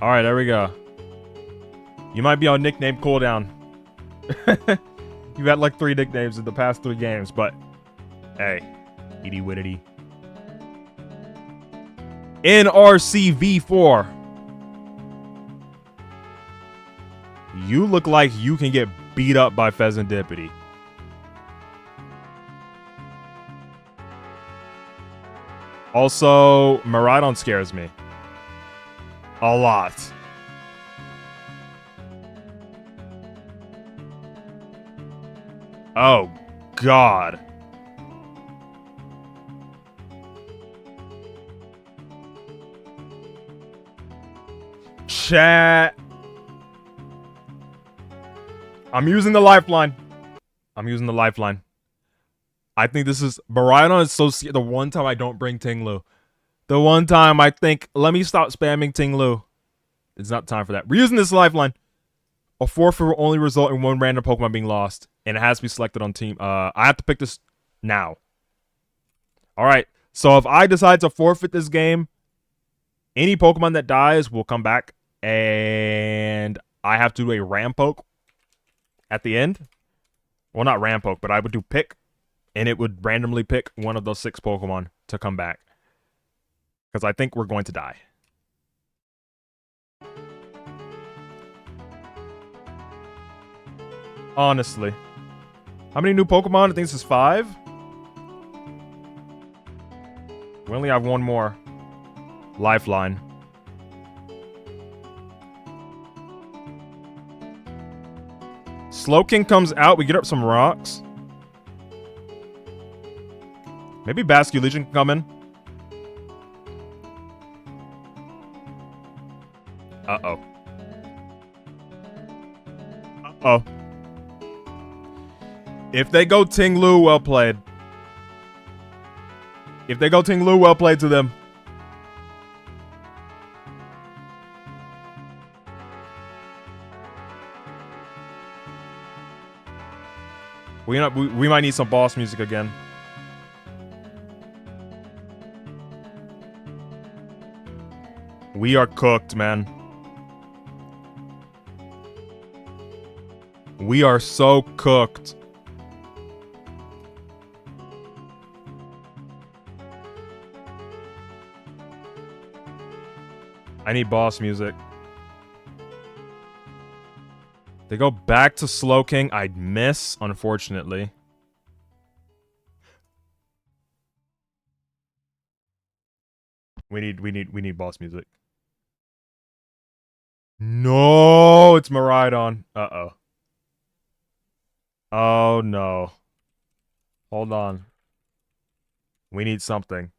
Alright, there we go. You might be on nickname cooldown. You've had like 3 nicknames in the past 3 games, but hey, itty wittity. NRCV4. You look like you can get beat up by Pheasantipity. Also, Miraidon scares me. A lot. Oh, God. Chat. I'm using the lifeline. I think this is... Miraidon is so... The one time I don't bring Tinglu. The one time I think, let me stop spamming Tinglu. It's not time for that. We're using this lifeline. A forfeit will only result in 1 random Pokemon being lost. And it has to be selected on team. I have to pick this now. Alright. So if I decide to forfeit this game, any Pokemon that dies will come back. And I have to do a Rampoke at the end. Well, not Rampoke, but I would do pick. And it would randomly pick one of those 6 Pokemon to come back. Because I think we're going to die. Honestly. How many new Pokemon? I think this is 5. We only have one more. Lifeline. Slowking comes out. We get up some rocks. Maybe Basculegion can come in. Uh-oh. Uh-oh. If they go Ting-Lu, well played. If they go Ting-Lu, well played to them. We might need some boss music again. We are cooked, man. We are so cooked. I need boss music. They go back to Slowking. I'd miss, unfortunately. We need boss music. No, it's Miraidon. Uh-oh. Oh no. Hold on. We need something.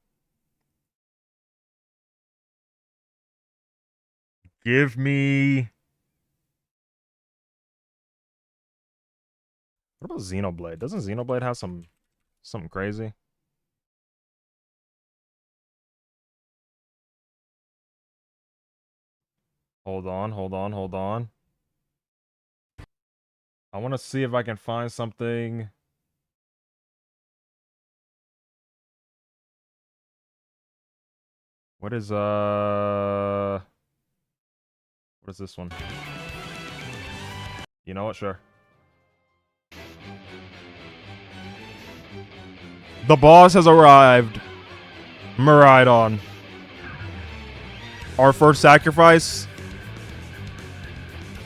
Give me... What about Xenoblade? Doesn't Xenoblade have something crazy? Hold on. I want to see if I can find something. What is this one? You know what? Sure. The boss has arrived. Miraidon. Our first sacrifice.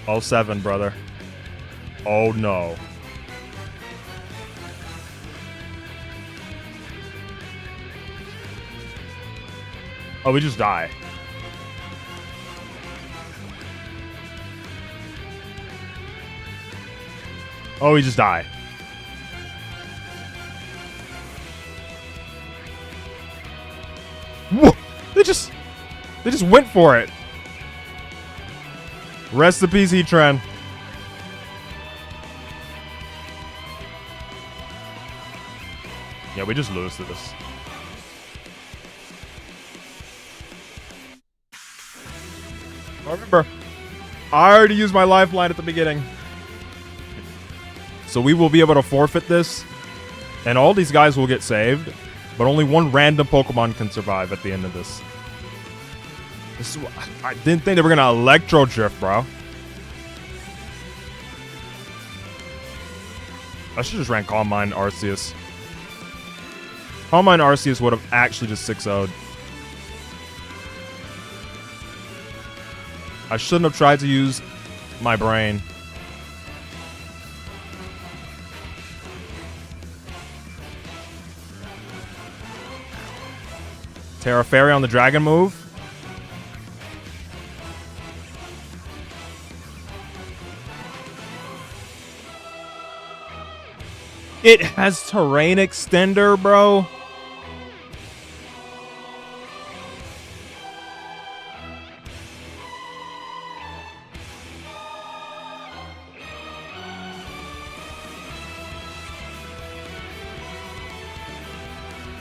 07, brother. Oh no. Oh, we just die. Oh, we just die. Whoa! They just went for it. Rest in peace, Heatran. Yeah, we just lose to this. Remember, I already used my lifeline at the beginning. So we will be able to forfeit this. And all these guys will get saved. But only one random Pokemon can survive at the end of this. I didn't think they were going to Electro Drift, bro. I should just ran Calm Mind Arceus. Calm Mind Arceus would have actually just 6-0'd. I shouldn't have tried to use my brain. Terra Fairy on the dragon move. It has terrain extender, bro.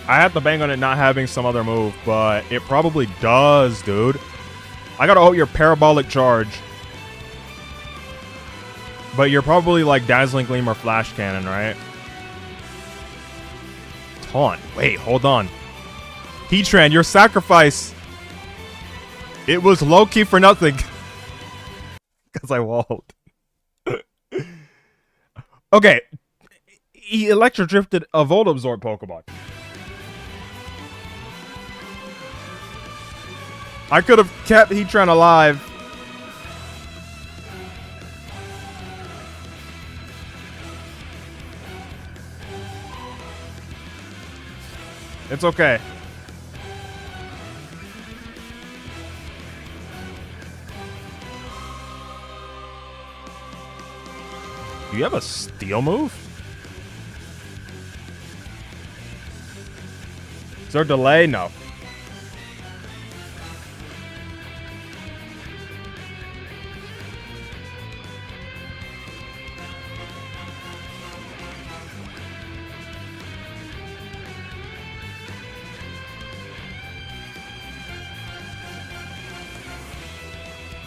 I have to bang on it not having some other move, but it probably does, dude. I gotta ult your Parabolic Charge. But you're probably like Dazzling Gleam or Flash Cannon, right? Taunt. Wait, hold on. Heatran, your sacrifice. It was low-key for nothing. Because I walled. Okay. He Electro Drifted a Volt Absorb Pokemon. I could have kept Heatran alive. It's okay. Do you have a steal move? Is there a delay? No.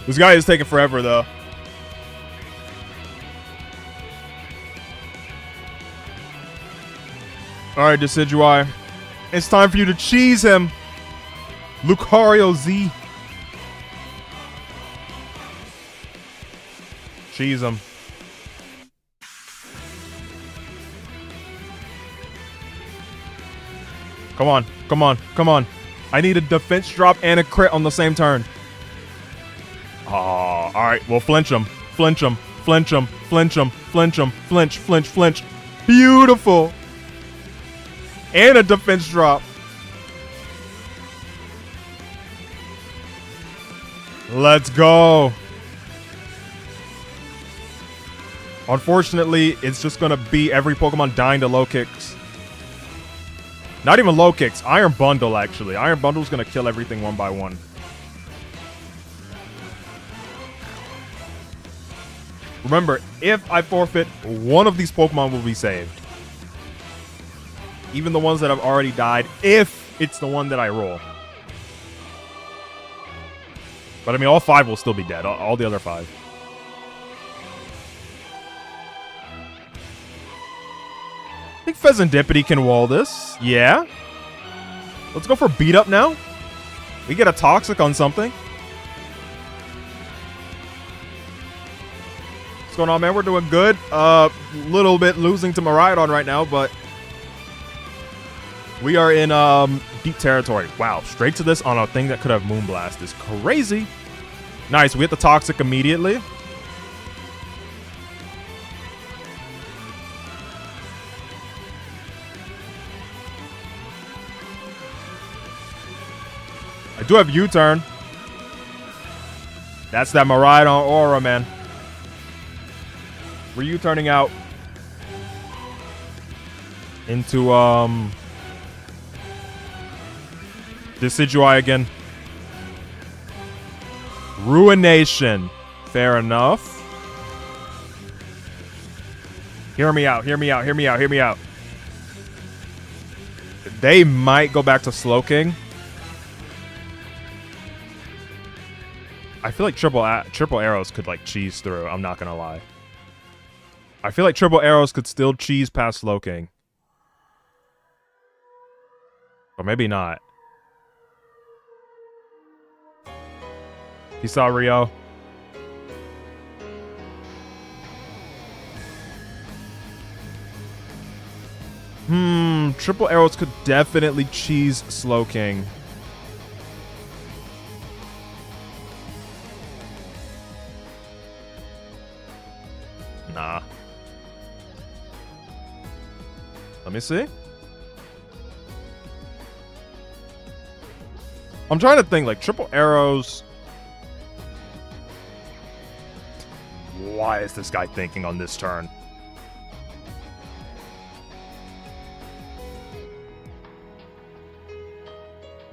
This guy is taking forever, though. Alright, Decidueye. It's time for you to cheese him. Lucario Z. Cheese him. Come on, come on, come on. I need a defense drop and a crit on the same turn. Oh, alright, well, flinch him. Flinch him. Flinch him. Flinch him. Flinch him. Flinch, flinch, flinch. Beautiful. And a defense drop. Let's go. Unfortunately, it's just going to be every Pokemon dying to low kicks. Not even low kicks. Iron Bundle, actually. Iron Bundle is going to kill everything one by one. Remember, if I forfeit, one of these Pokemon will be saved. Even the ones that have already died, if it's the one that I roll. But I mean, all 5 will still be dead. All the other 5. I think Pheasantipity can wall this. Yeah. Let's go for beat up now. We get a Toxic on something. What's going on, man? We're doing good. Little bit losing to Miraidon right now, but we are in deep territory. Wow, straight to this on a thing that could have Moonblast is crazy. Nice, we hit the Toxic immediately. I do have U-turn. That's that Miraidon aura, man. We're U-turning out into Decidueye again. Ruination. Fair enough. Hear me out, hear me out, hear me out, hear me out. They might go back to Slowking. I feel like triple arrows could like cheese through. I'm not gonna lie. I feel like triple arrows could still cheese past Slowking. Or maybe not. Peace out, Rio. Triple arrows could definitely cheese Slowking. Nah. Let me see. I'm trying to think, like, triple arrows. Why is this guy thinking on this turn?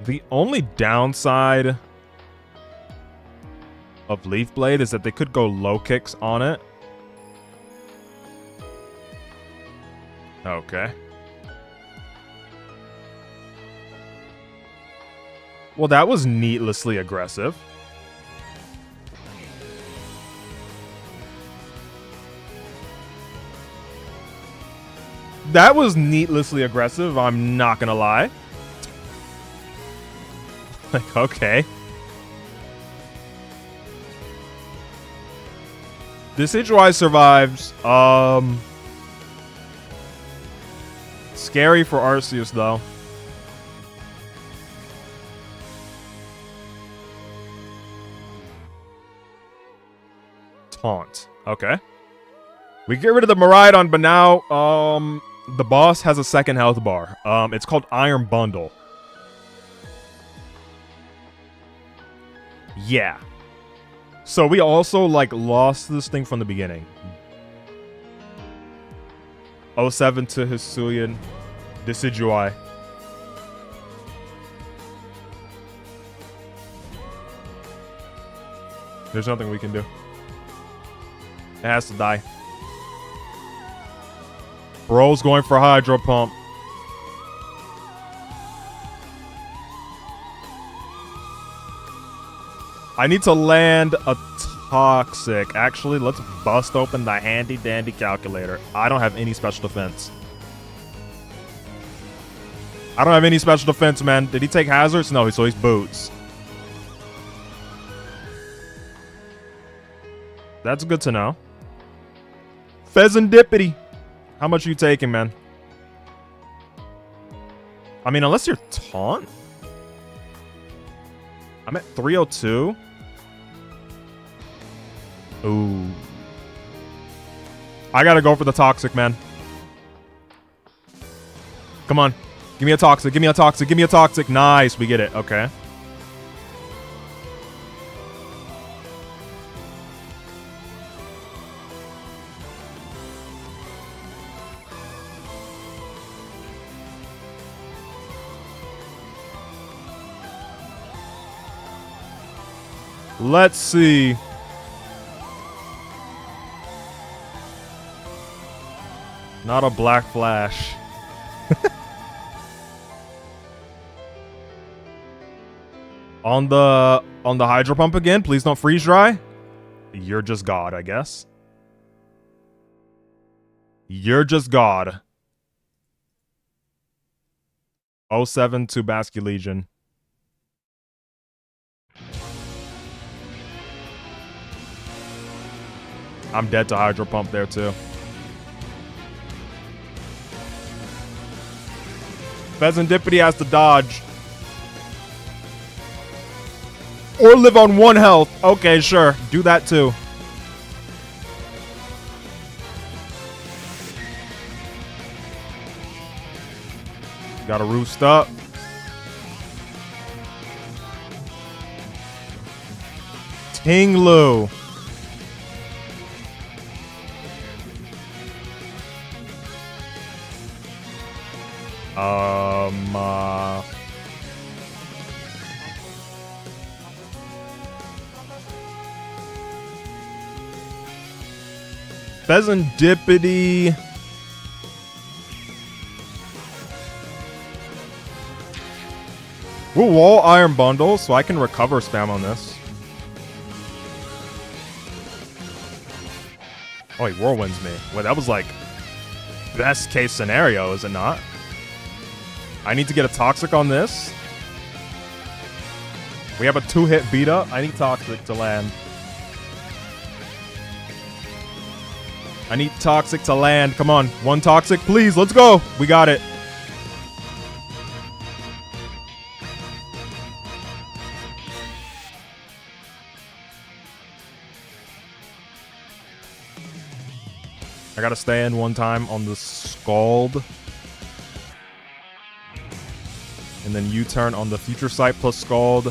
The only downside of Leaf Blade is that they could go low kicks on it. Okay. Well, that was needlessly aggressive. That was needlessly aggressive, I'm not gonna lie. Like, okay. Decidueye survives. Scary for Arceus, though. Taunt. Okay. We get rid of the Miraidon, but now, The boss has a second health bar. It's called Iron Bundle. Yeah. So we also, like, lost this thing from the beginning. 07 to Hisuian Decidueye. There's nothing we can do. It has to die. Bro's going for Hydro Pump. I need to land a Toxic. Actually, let's bust open the handy dandy calculator. I don't have any special defense. I don't have any special defense, man. Did he take hazards? No, so he's boots. That's good to know. Pheasantipity. How much are you taking, man? I mean, unless you're taunt. I'm at 302. Ooh. I gotta go for the toxic, man. Come on. Give me a toxic. Give me a toxic. Give me a toxic. Nice. We get it. Okay. Let's see. Not a black flash. On the hydro pump again. Please don't freeze dry. You're just God, I guess. You're just God. 07 to Basque Legion. I'm dead to hydro pump there too. Pheasantipity has to dodge. Or live on 1 health. Okay, sure. Do that too. Gotta roost up. Tinglu. Pheasantipity. We'll wall Iron Bundle so I can recover spam on this. Oh, he whirlwinds me. Wait, that was like best case scenario, is it not? I need to get a Toxic on this. We have a 2-hit beat up. I need Toxic to land. I need Toxic to land. Come on. 1 Toxic, please. Let's go. We got it. I gotta stay in 1 time on the Scald. And then U-turn on the Future Sight plus Scald.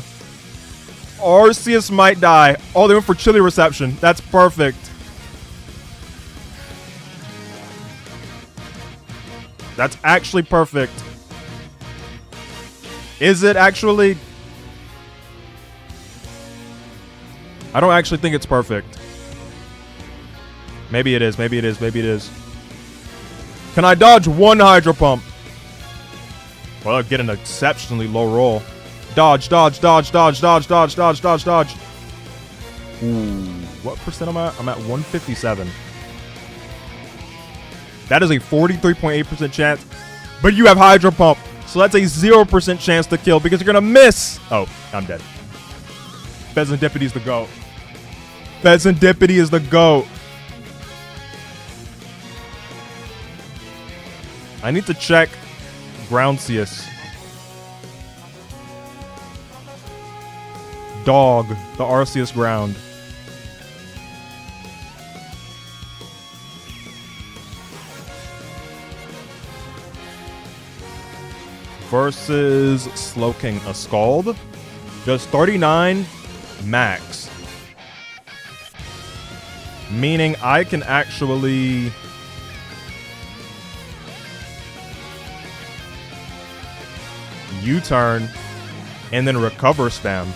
Arceus might die. Oh, they went for Chili Reception. That's perfect. That's actually perfect. Is it actually? I don't actually think it's perfect. Maybe it is. Maybe it is. Maybe it is. Can I dodge 1 Hydro Pump? Well, I'd get an exceptionally low roll. Dodge, dodge, dodge, dodge, dodge, dodge, dodge, dodge, dodge. Ooh. What percent am I at? I'm at 157. That is a 43.8% chance. But you have Hydro Pump. So that's a 0% chance to kill because you're going to miss. Oh, I'm dead. Pheasantipity is the GOAT. Pheasantipity is the GOAT. I need to check Groundseus. Dog, the Arceus ground. versus Slowking a Scald. Does 39 max. Meaning I can actually U-turn and then recover spam.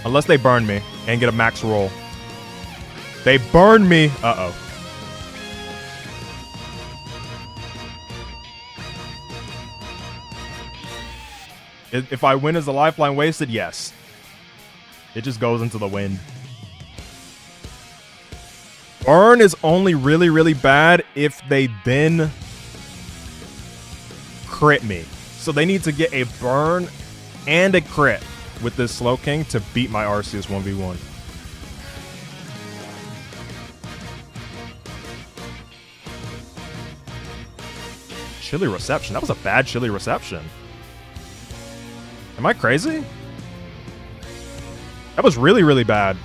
Unless they burn me and get a max roll. They burn me. Uh-oh. If I win as a lifeline wasted, yes. It just goes into the wind. Burn is only really, really bad if they then crit me. So they need to get a burn and a crit with this Slowking to beat my Arceus 1v1. Chilly reception. That was a bad chilly reception. Am I crazy? That was really, really bad.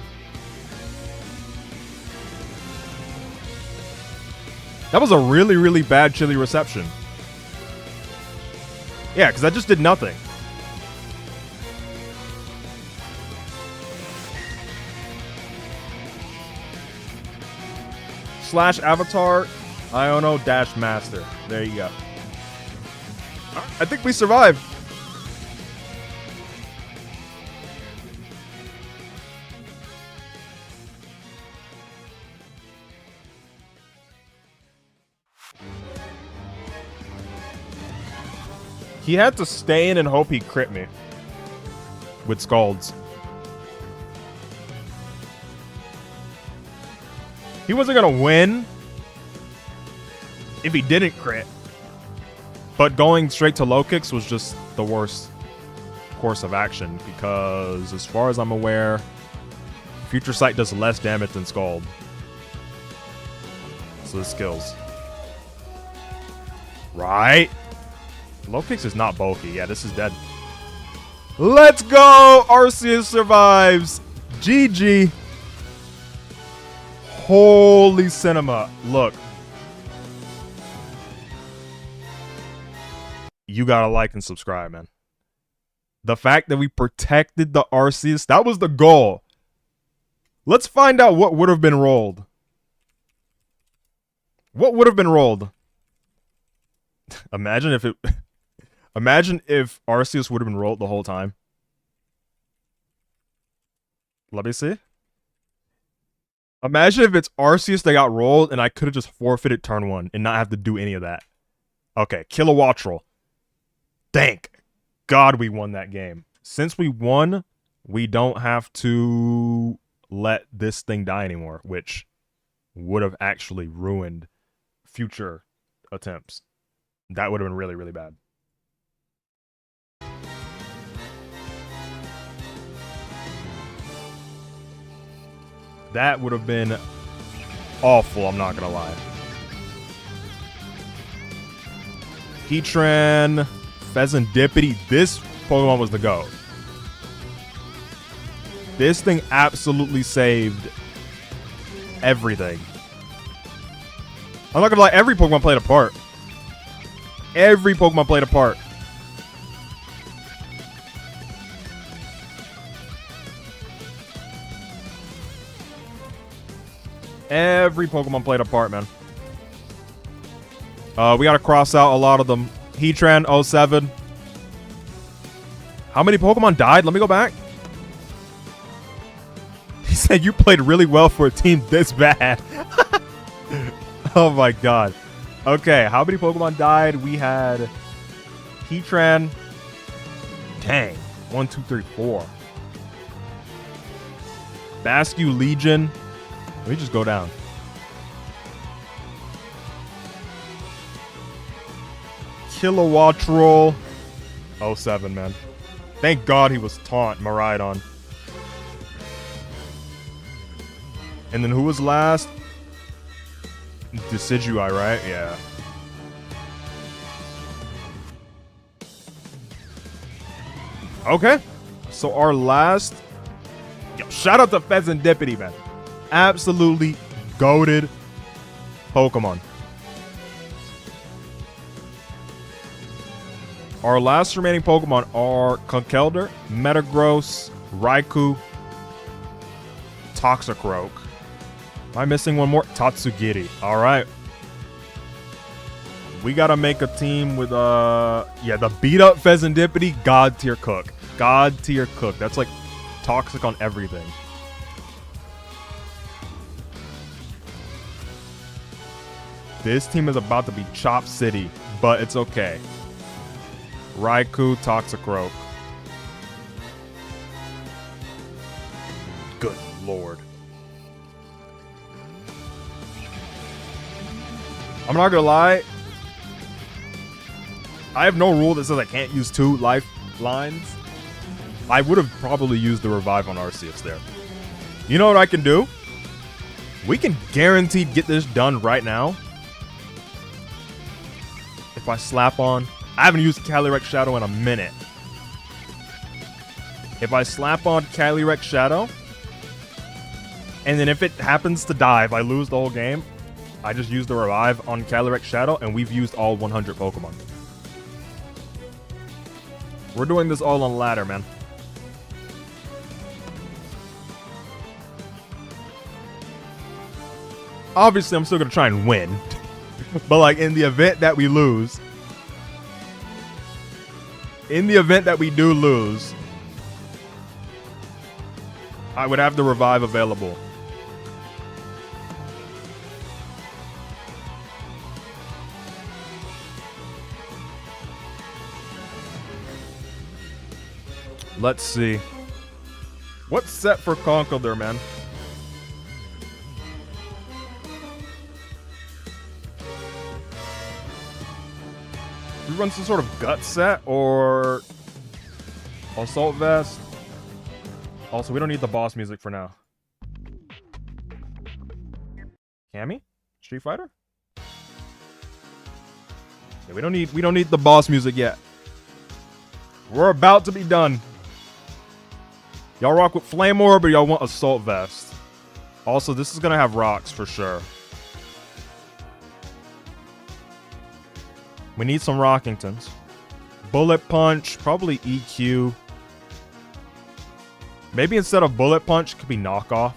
That was a really, really bad chilly reception. Yeah, because that just did nothing. Slash avatar, Iono dash master. There you go. I think we survived. He had to stay in and hope he crit me with Scalds. He wasn't gonna win if he didn't crit. But going straight to low kicks was just the worst course of action because as far as I'm aware, Future Sight does less damage than Scald. So this kills. Right? Low kicks is not bulky. Yeah, this is dead. Let's go! Arceus survives. GG. Holy cinema. Look. You gotta like and subscribe, man. The fact that we protected the Arceus, that was the goal. Let's find out what would have been rolled. What would have been rolled? Imagine if it... Imagine if Arceus would have been rolled the whole time. Let me see. Imagine if it's Arceus that got rolled and I could have just forfeited turn 1 and not have to do any of that. Okay, Kilowattrel. Thank God we won that game. Since we won, we don't have to let this thing die anymore, which would have actually ruined future attempts. That would have been really, really bad. That would have been awful, I'm not gonna lie. Heatran, Pheasantipity, this Pokemon was the GOAT. This thing absolutely saved everything. I'm not gonna lie, every Pokemon played a part. Every Pokemon played a part. Every Pokemon played a part, man. We gotta cross out a lot of them. Heatran 07. How many Pokemon died? Let me go back. He said you played really well for a team this bad. Oh my god. Okay, how many Pokemon died? We had Heatran. Dang. 1, 2, 3, 4. Bascu Legion. Let me just go down. Kilowattrel 07, man. Thank God he was taunt Miraidon. And then who was last? Decidueye, right? Yeah. Okay. So our last... Yo, shout out to Pheasantipity, man. Absolutely goated Pokemon. Our last remaining Pokemon are Conkeldurr, Metagross, Raikou, Toxicroak. Am I missing one more? Tatsugiri. Alright. We gotta make a team with, yeah, the beat-up Pheasantipity, God tier Cook. God tier Cook. That's like toxic on everything. This team is about to be Chop City, but it's okay. Raikou, Toxicroak. Good lord. I'm not gonna lie. I have no rule that says I can't use 2 lifelines. I would have probably used the revive on Arceus there. You know what I can do? We can guaranteed get this done right now. If I slap on... I haven't used Calyrex Shadow in a minute. If I slap on Calyrex Shadow, and then if it happens to die, if I lose the whole game, I just use the revive on Calyrex Shadow, and we've used all 100 Pokemon. We're doing this all on ladder, man. Obviously, I'm still going to try and win. But, like, in the event that we lose... In the event that we do lose... I would have the revive available. Let's see. What's set for Conkeldurr, man? We run some sort of gut set or assault vest. Also, we don't need the boss music for now. Cammy? Street Fighter? Yeah, we don't need the boss music yet. We're about to be done. Y'all rock with Flame Orb or y'all want Assault Vest? Also, this is gonna have rocks for sure. We need some Rockingtons. Bullet Punch, probably EQ. Maybe instead of Bullet Punch, it could be Knockoff.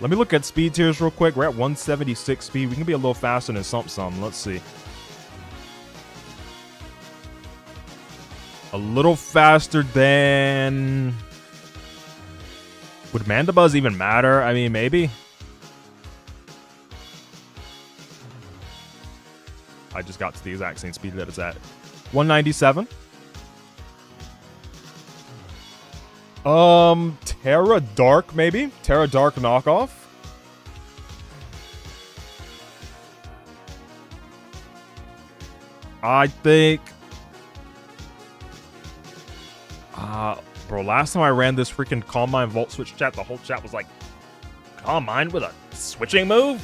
Let me look at speed tiers real quick. We're at 176 speed. We can be a little faster than something. Let's see. A little faster than... Would Mandibuzz even matter? I mean, maybe. I just got to the exact same speed that it's at. 197. Terra Dark, maybe? Terra Dark knockoff? I think... bro, last time I ran this freaking Calm Mind Volt Switch chat, the whole chat was like, Calm Mind with a switching move?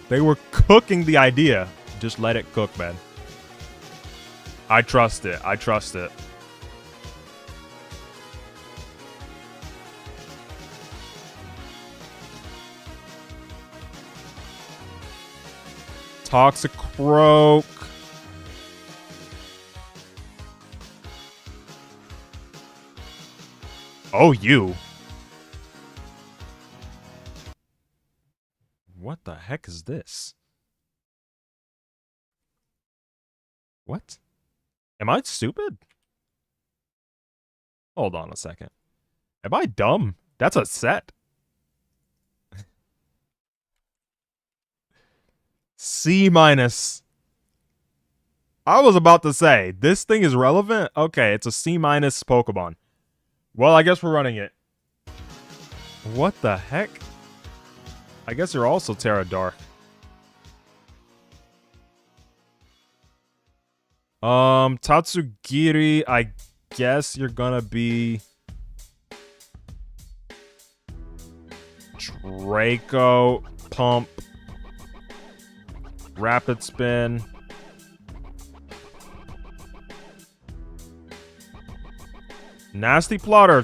They were cooking the idea. Just let it cook, man. I trust it. I trust it. Toxicroak. Oh, you. What the heck is this? What? Am I stupid? Hold on a second. Am I dumb? That's a set. C minus. I was about to say, this thing is relevant? Okay, it's a C minus Pokemon. Well, I guess we're running it. What the heck? I guess you're also Terra Dark. Tatsugiri, I guess you're gonna be... Draco, Pump, Rapid Spin. Nasty Plotter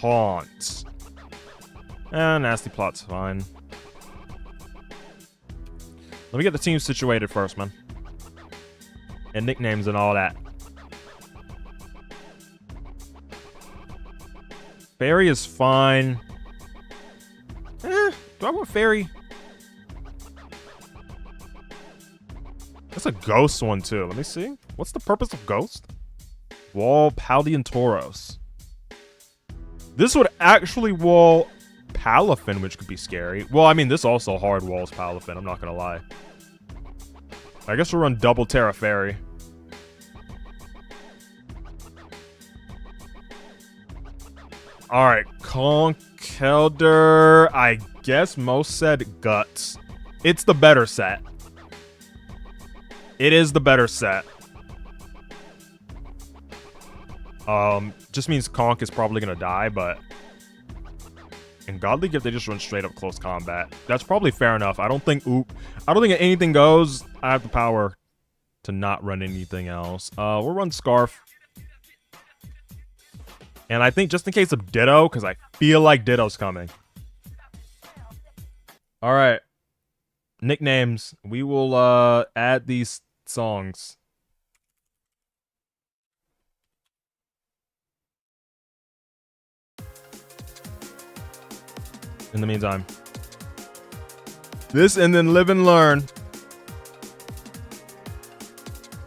Taunt. Nasty plot's fine. Let me get the team situated first, man. And nicknames and all that. Fairy is fine. Do I want Fairy? That's a Ghost one, too. Let me see. What's the purpose of Ghost? Wall Paldean Tauros. This would actually wall Palafin, which could be scary. Well, I mean, this also hard walls Palafin, I'm not gonna lie. I guess we'll run double Terra Fairy. Alright, Conkeldurr. I guess most said Guts. It's the better set. It is the better set. Just means Conk is probably gonna die, but in Godly Gift they just run straight up close combat. That's probably fair enough. I don't think anything goes. I have the power to not run anything else. We'll run Scarf. And I think just in case of Ditto, because I feel like Ditto's coming. Alright. Nicknames. We will add these songs. In the meantime. This and then live and learn.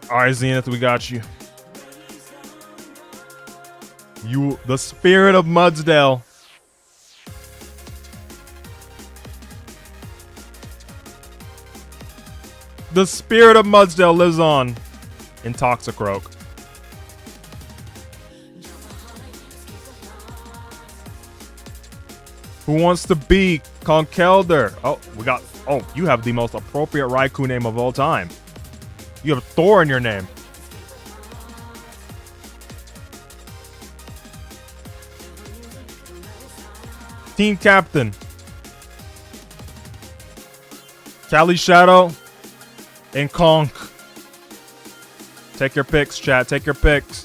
Alright, Zenith, we got you. The spirit of Mudsdale. The spirit of Mudsdale lives on in Toxicroak. Who wants to be Conkeldurr? Oh, you have the most appropriate Raikou name of all time. You have Thor in your name. Team captain. Cali Shadow and Conk. Take your picks, chat. Take your picks.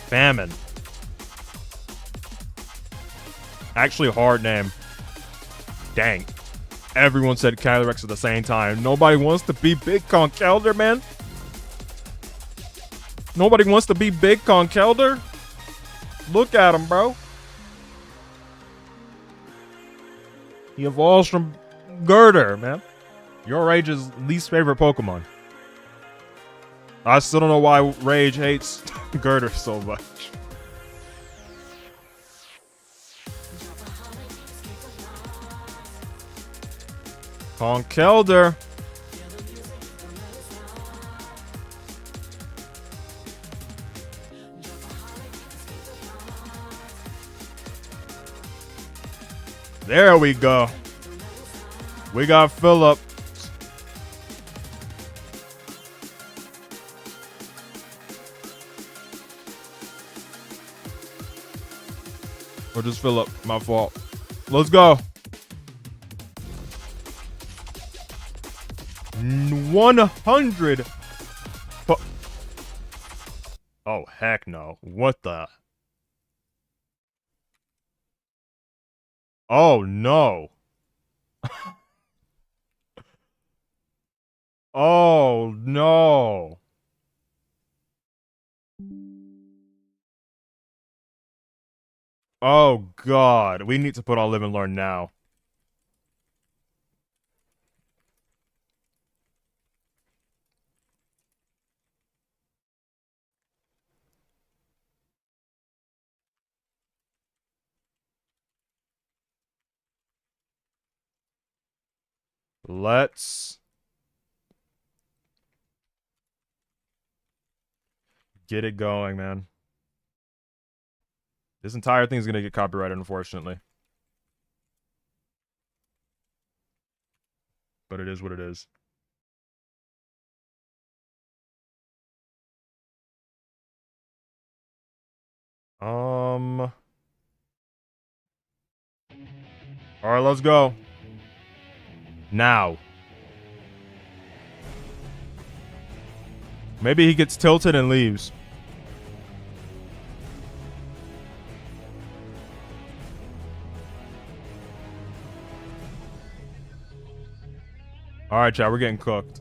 Famine. Actually, a hard name. Dang. Everyone said Calyrex at the same time. Nobody wants to be Big Conkeldurr, man. Nobody wants to be Big Conkeldurr. Look at him, bro. He evolves from Girder, man. Your Rage's least favorite Pokemon. I still don't know why Rage hates Girder so much. Conkeldurr. There we go. We got Phillip. Or just Phillip. My fault. Let's go. 100. Oh, heck no. What the? Oh, no. Oh, no. Oh, God. We need to put on Live and Learn now. Let's get it going, man. This entire thing is going to get copyrighted, unfortunately. But it is what it is. All right, let's go. Now. Maybe he gets tilted and leaves. All right, chat, we're getting cooked.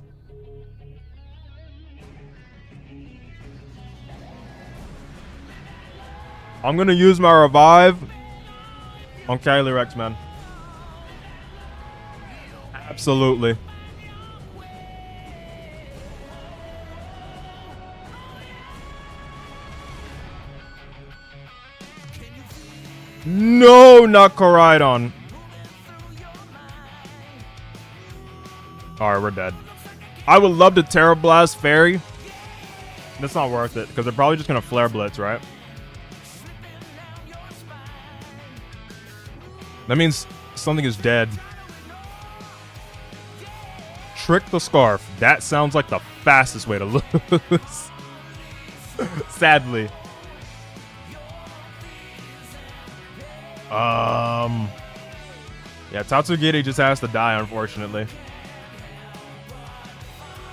I'm gonna use my revive on Calyrex, man. Absolutely. No, not Koraidon. Alright, we're dead. I would love to Terra Blast Fairy. That's not worth it, because they're probably just gonna Flare Blitz, right? That means something is dead. Trick the Scarf. That sounds like the fastest way to lose. Sadly. Yeah, Tatsugiri just has to die, unfortunately.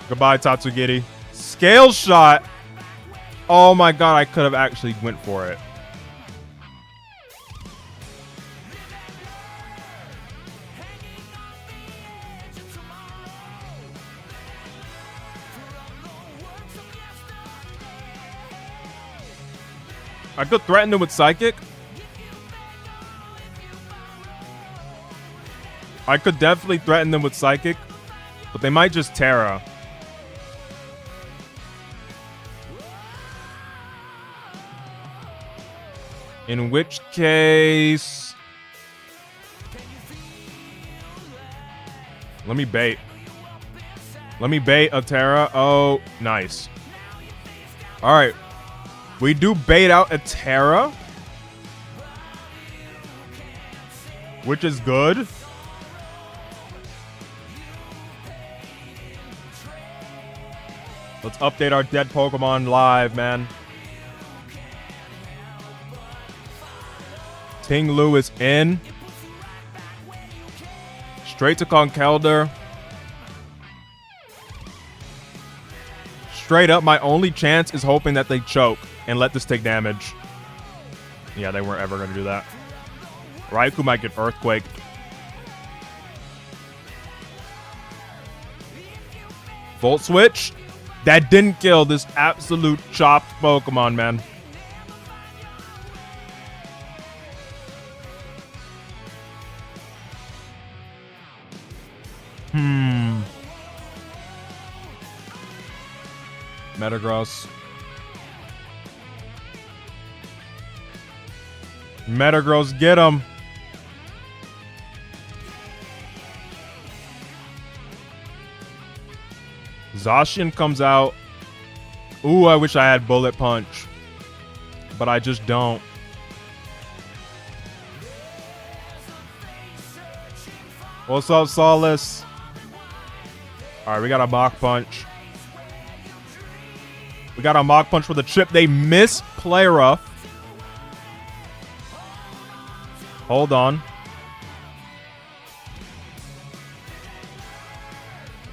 Goodbye, Tatsugiri. Scale Shot. Oh my god, I could have actually went for it. I could threaten them with Psychic. I could definitely threaten them with Psychic, but they might just Terra. In which case... Let me bait. Let me bait a Terra. Oh, nice. Alright. We do bait out a Terra, which is good. Let's update our dead Pokemon live, man. Ting Lu is in. Straight to Conkeldurr. Straight up, my only chance is hoping that they choke and let this take damage. Yeah, they weren't ever going to do that. Raikou might get Earthquake. Volt Switch. That didn't kill this absolute chopped Pokemon, man. Metagross. Metagross, get him. Zacian comes out. Ooh, I wish I had Bullet Punch. But I just don't. What's up, Solace? Alright, we got a Mach Punch. We got a Mach Punch for the chip. They miss Play Rough. Hold on.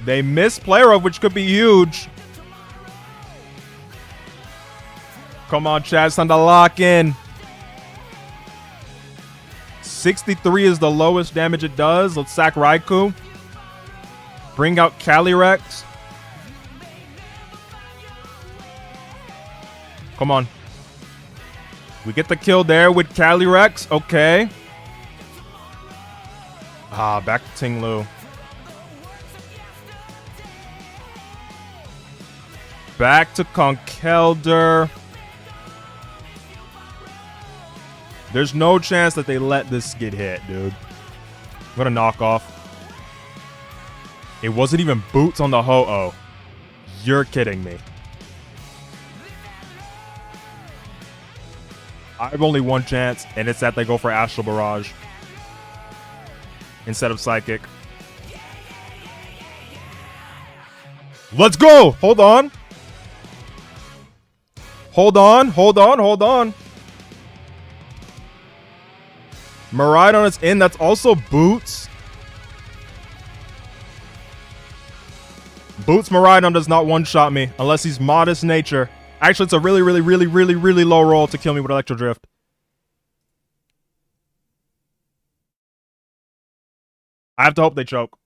They miss Play Rough, which could be huge. Come on, Chad. It's time to lock in. 63 is the lowest damage it does. Let's sack Raikou. Bring out Calyrex. Come on. We get the kill there with Calyrex. Okay. Ah, back to Ting Lu. Back to Conkeldurr. There's no chance that they let this get hit, dude. I'm gonna knock off. It wasn't even boots on the Ho-Oh. You're kidding me. I have only one chance, and it's that they go for Astral Barrage instead of Psychic. Let's go! Hold on. Hold on, hold on, hold on. Miraidon is in. That's also boots. Boots Miraidon does not one-shot me unless he's modest nature. Actually, it's a really, really, really, really, really low roll to kill me with Electro Drift. I have to hope they choke.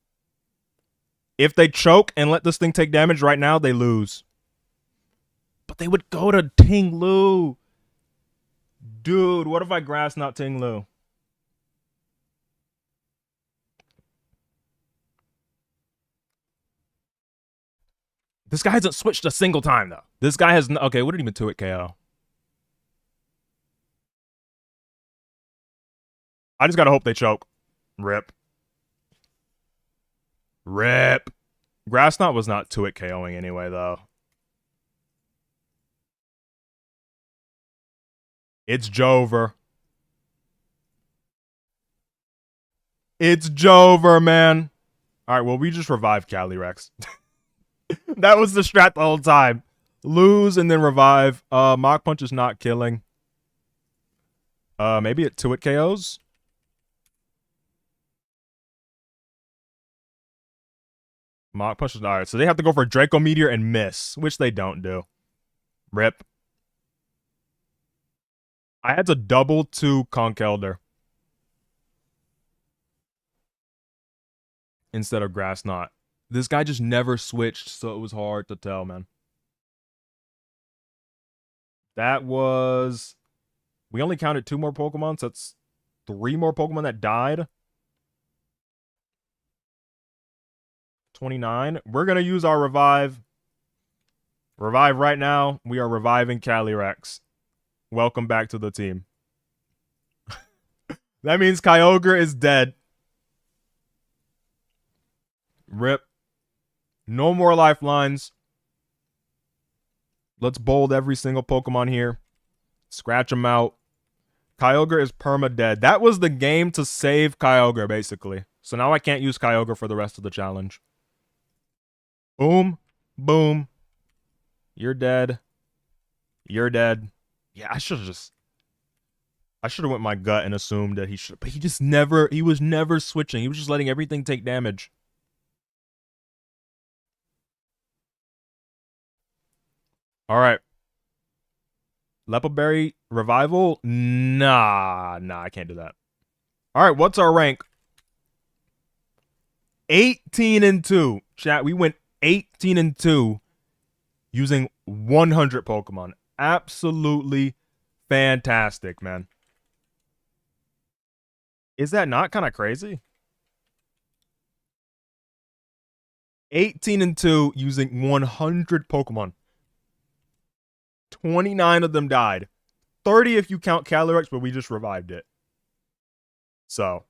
If they choke and let this thing take damage right now, they lose. But they would go to Ting Lu. Dude, what if I grass not Ting Lu? This guy hasn't switched a single time, though. This guy has... Okay, what did even 2-hit KO? I just gotta hope they choke. Rip. Rip. Grass Knot was not 2-hit KOing anyway, though. It's Jover. It's Jover, man. All right, well, we just revived Calyrex. That was the strat the whole time. Lose and then revive. Mach Punch is not killing. Maybe it 2-hit KOs? Mach Punch is not. All right, so they have to go for Draco Meteor and miss, which they don't do. Rip. I had to double to Conkeldurr instead of Grass Knot. This guy just never switched, so it was hard to tell, man. That was... We only counted 2 more Pokemon, so that's 3 more Pokemon that died. 29. We're going to use our revive. Revive right now. We are reviving Calyrex. Welcome back to the team. That means Kyogre is dead. Rip. No more lifelines. Let's bold every single Pokemon here. Scratch them out. Kyogre is perma-dead. That was the game to save Kyogre, basically. So now I can't use Kyogre for the rest of the challenge. Boom. Boom. You're dead. You're dead. Yeah, I should have went my gut and assumed that he should, but he was never switching. He was just letting everything take damage. All right. Lepelberry revival? Nah, I can't do that. All right, what's our rank? 18-2. Chat, we went 18-2 using 100 Pokemon. Absolutely fantastic, man. Is that not kind of crazy? 18-2 using 100 Pokemon. 29 of them died. 30 if you count Calyrex, but we just revived it. So,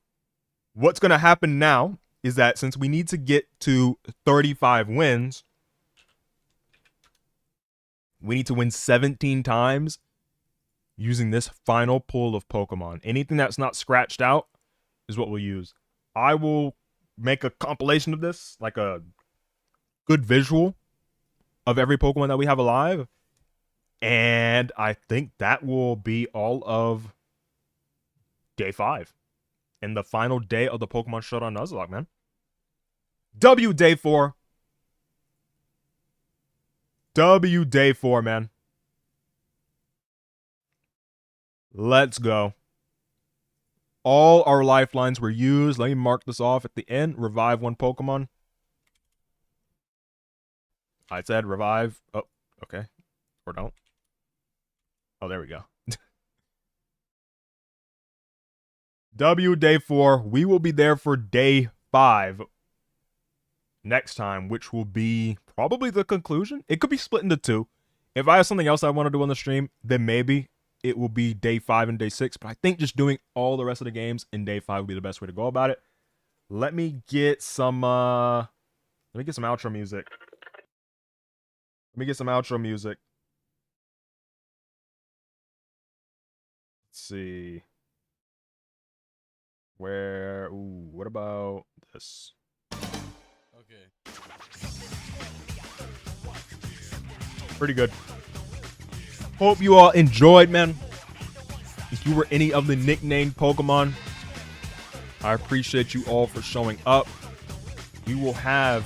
what's going to happen now is that since we need to get to 35 wins, we need to win 17 times using this final pool of Pokemon. Anything that's not scratched out is what we'll use. I will make a compilation of this, like a good visual of every Pokemon that we have alive. And I think that will be all of day 5 and the final day of the Pokemon Showdown Nuzlocke, man. W day 4. W day 4, man. Let's go. All our lifelines were used. Let me mark this off at the end. Revive 1 Pokemon. I said revive. Oh, okay. Or don't. Oh, there we go. W day 4. We will be there for day 5 next time, which will be probably the conclusion. It could be split into 2. If I have something else I want to do on the stream, then maybe it will be day 5 and day 6. But I think just doing all the rest of the games in day 5 would be the best way to go about it. Let me get some outro music. Let me get some outro music. Let's see. What about this? Okay. Pretty good. Hope you all enjoyed, man. If you were any of the nicknamed Pokemon, I appreciate you all for showing up. We will have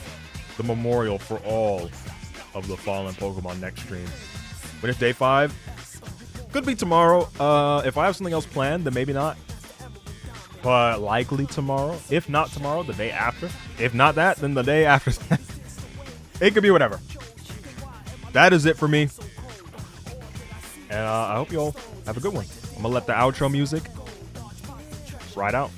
the memorial for all of the fallen Pokemon next stream. When it's day 5, could be tomorrow. If I have something else planned, then maybe not. But likely tomorrow. If not tomorrow, the day after. If not that, then the day after that. It could be whatever. That is it for me. And I hope you all have a good one. I'm going to let the outro music ride out.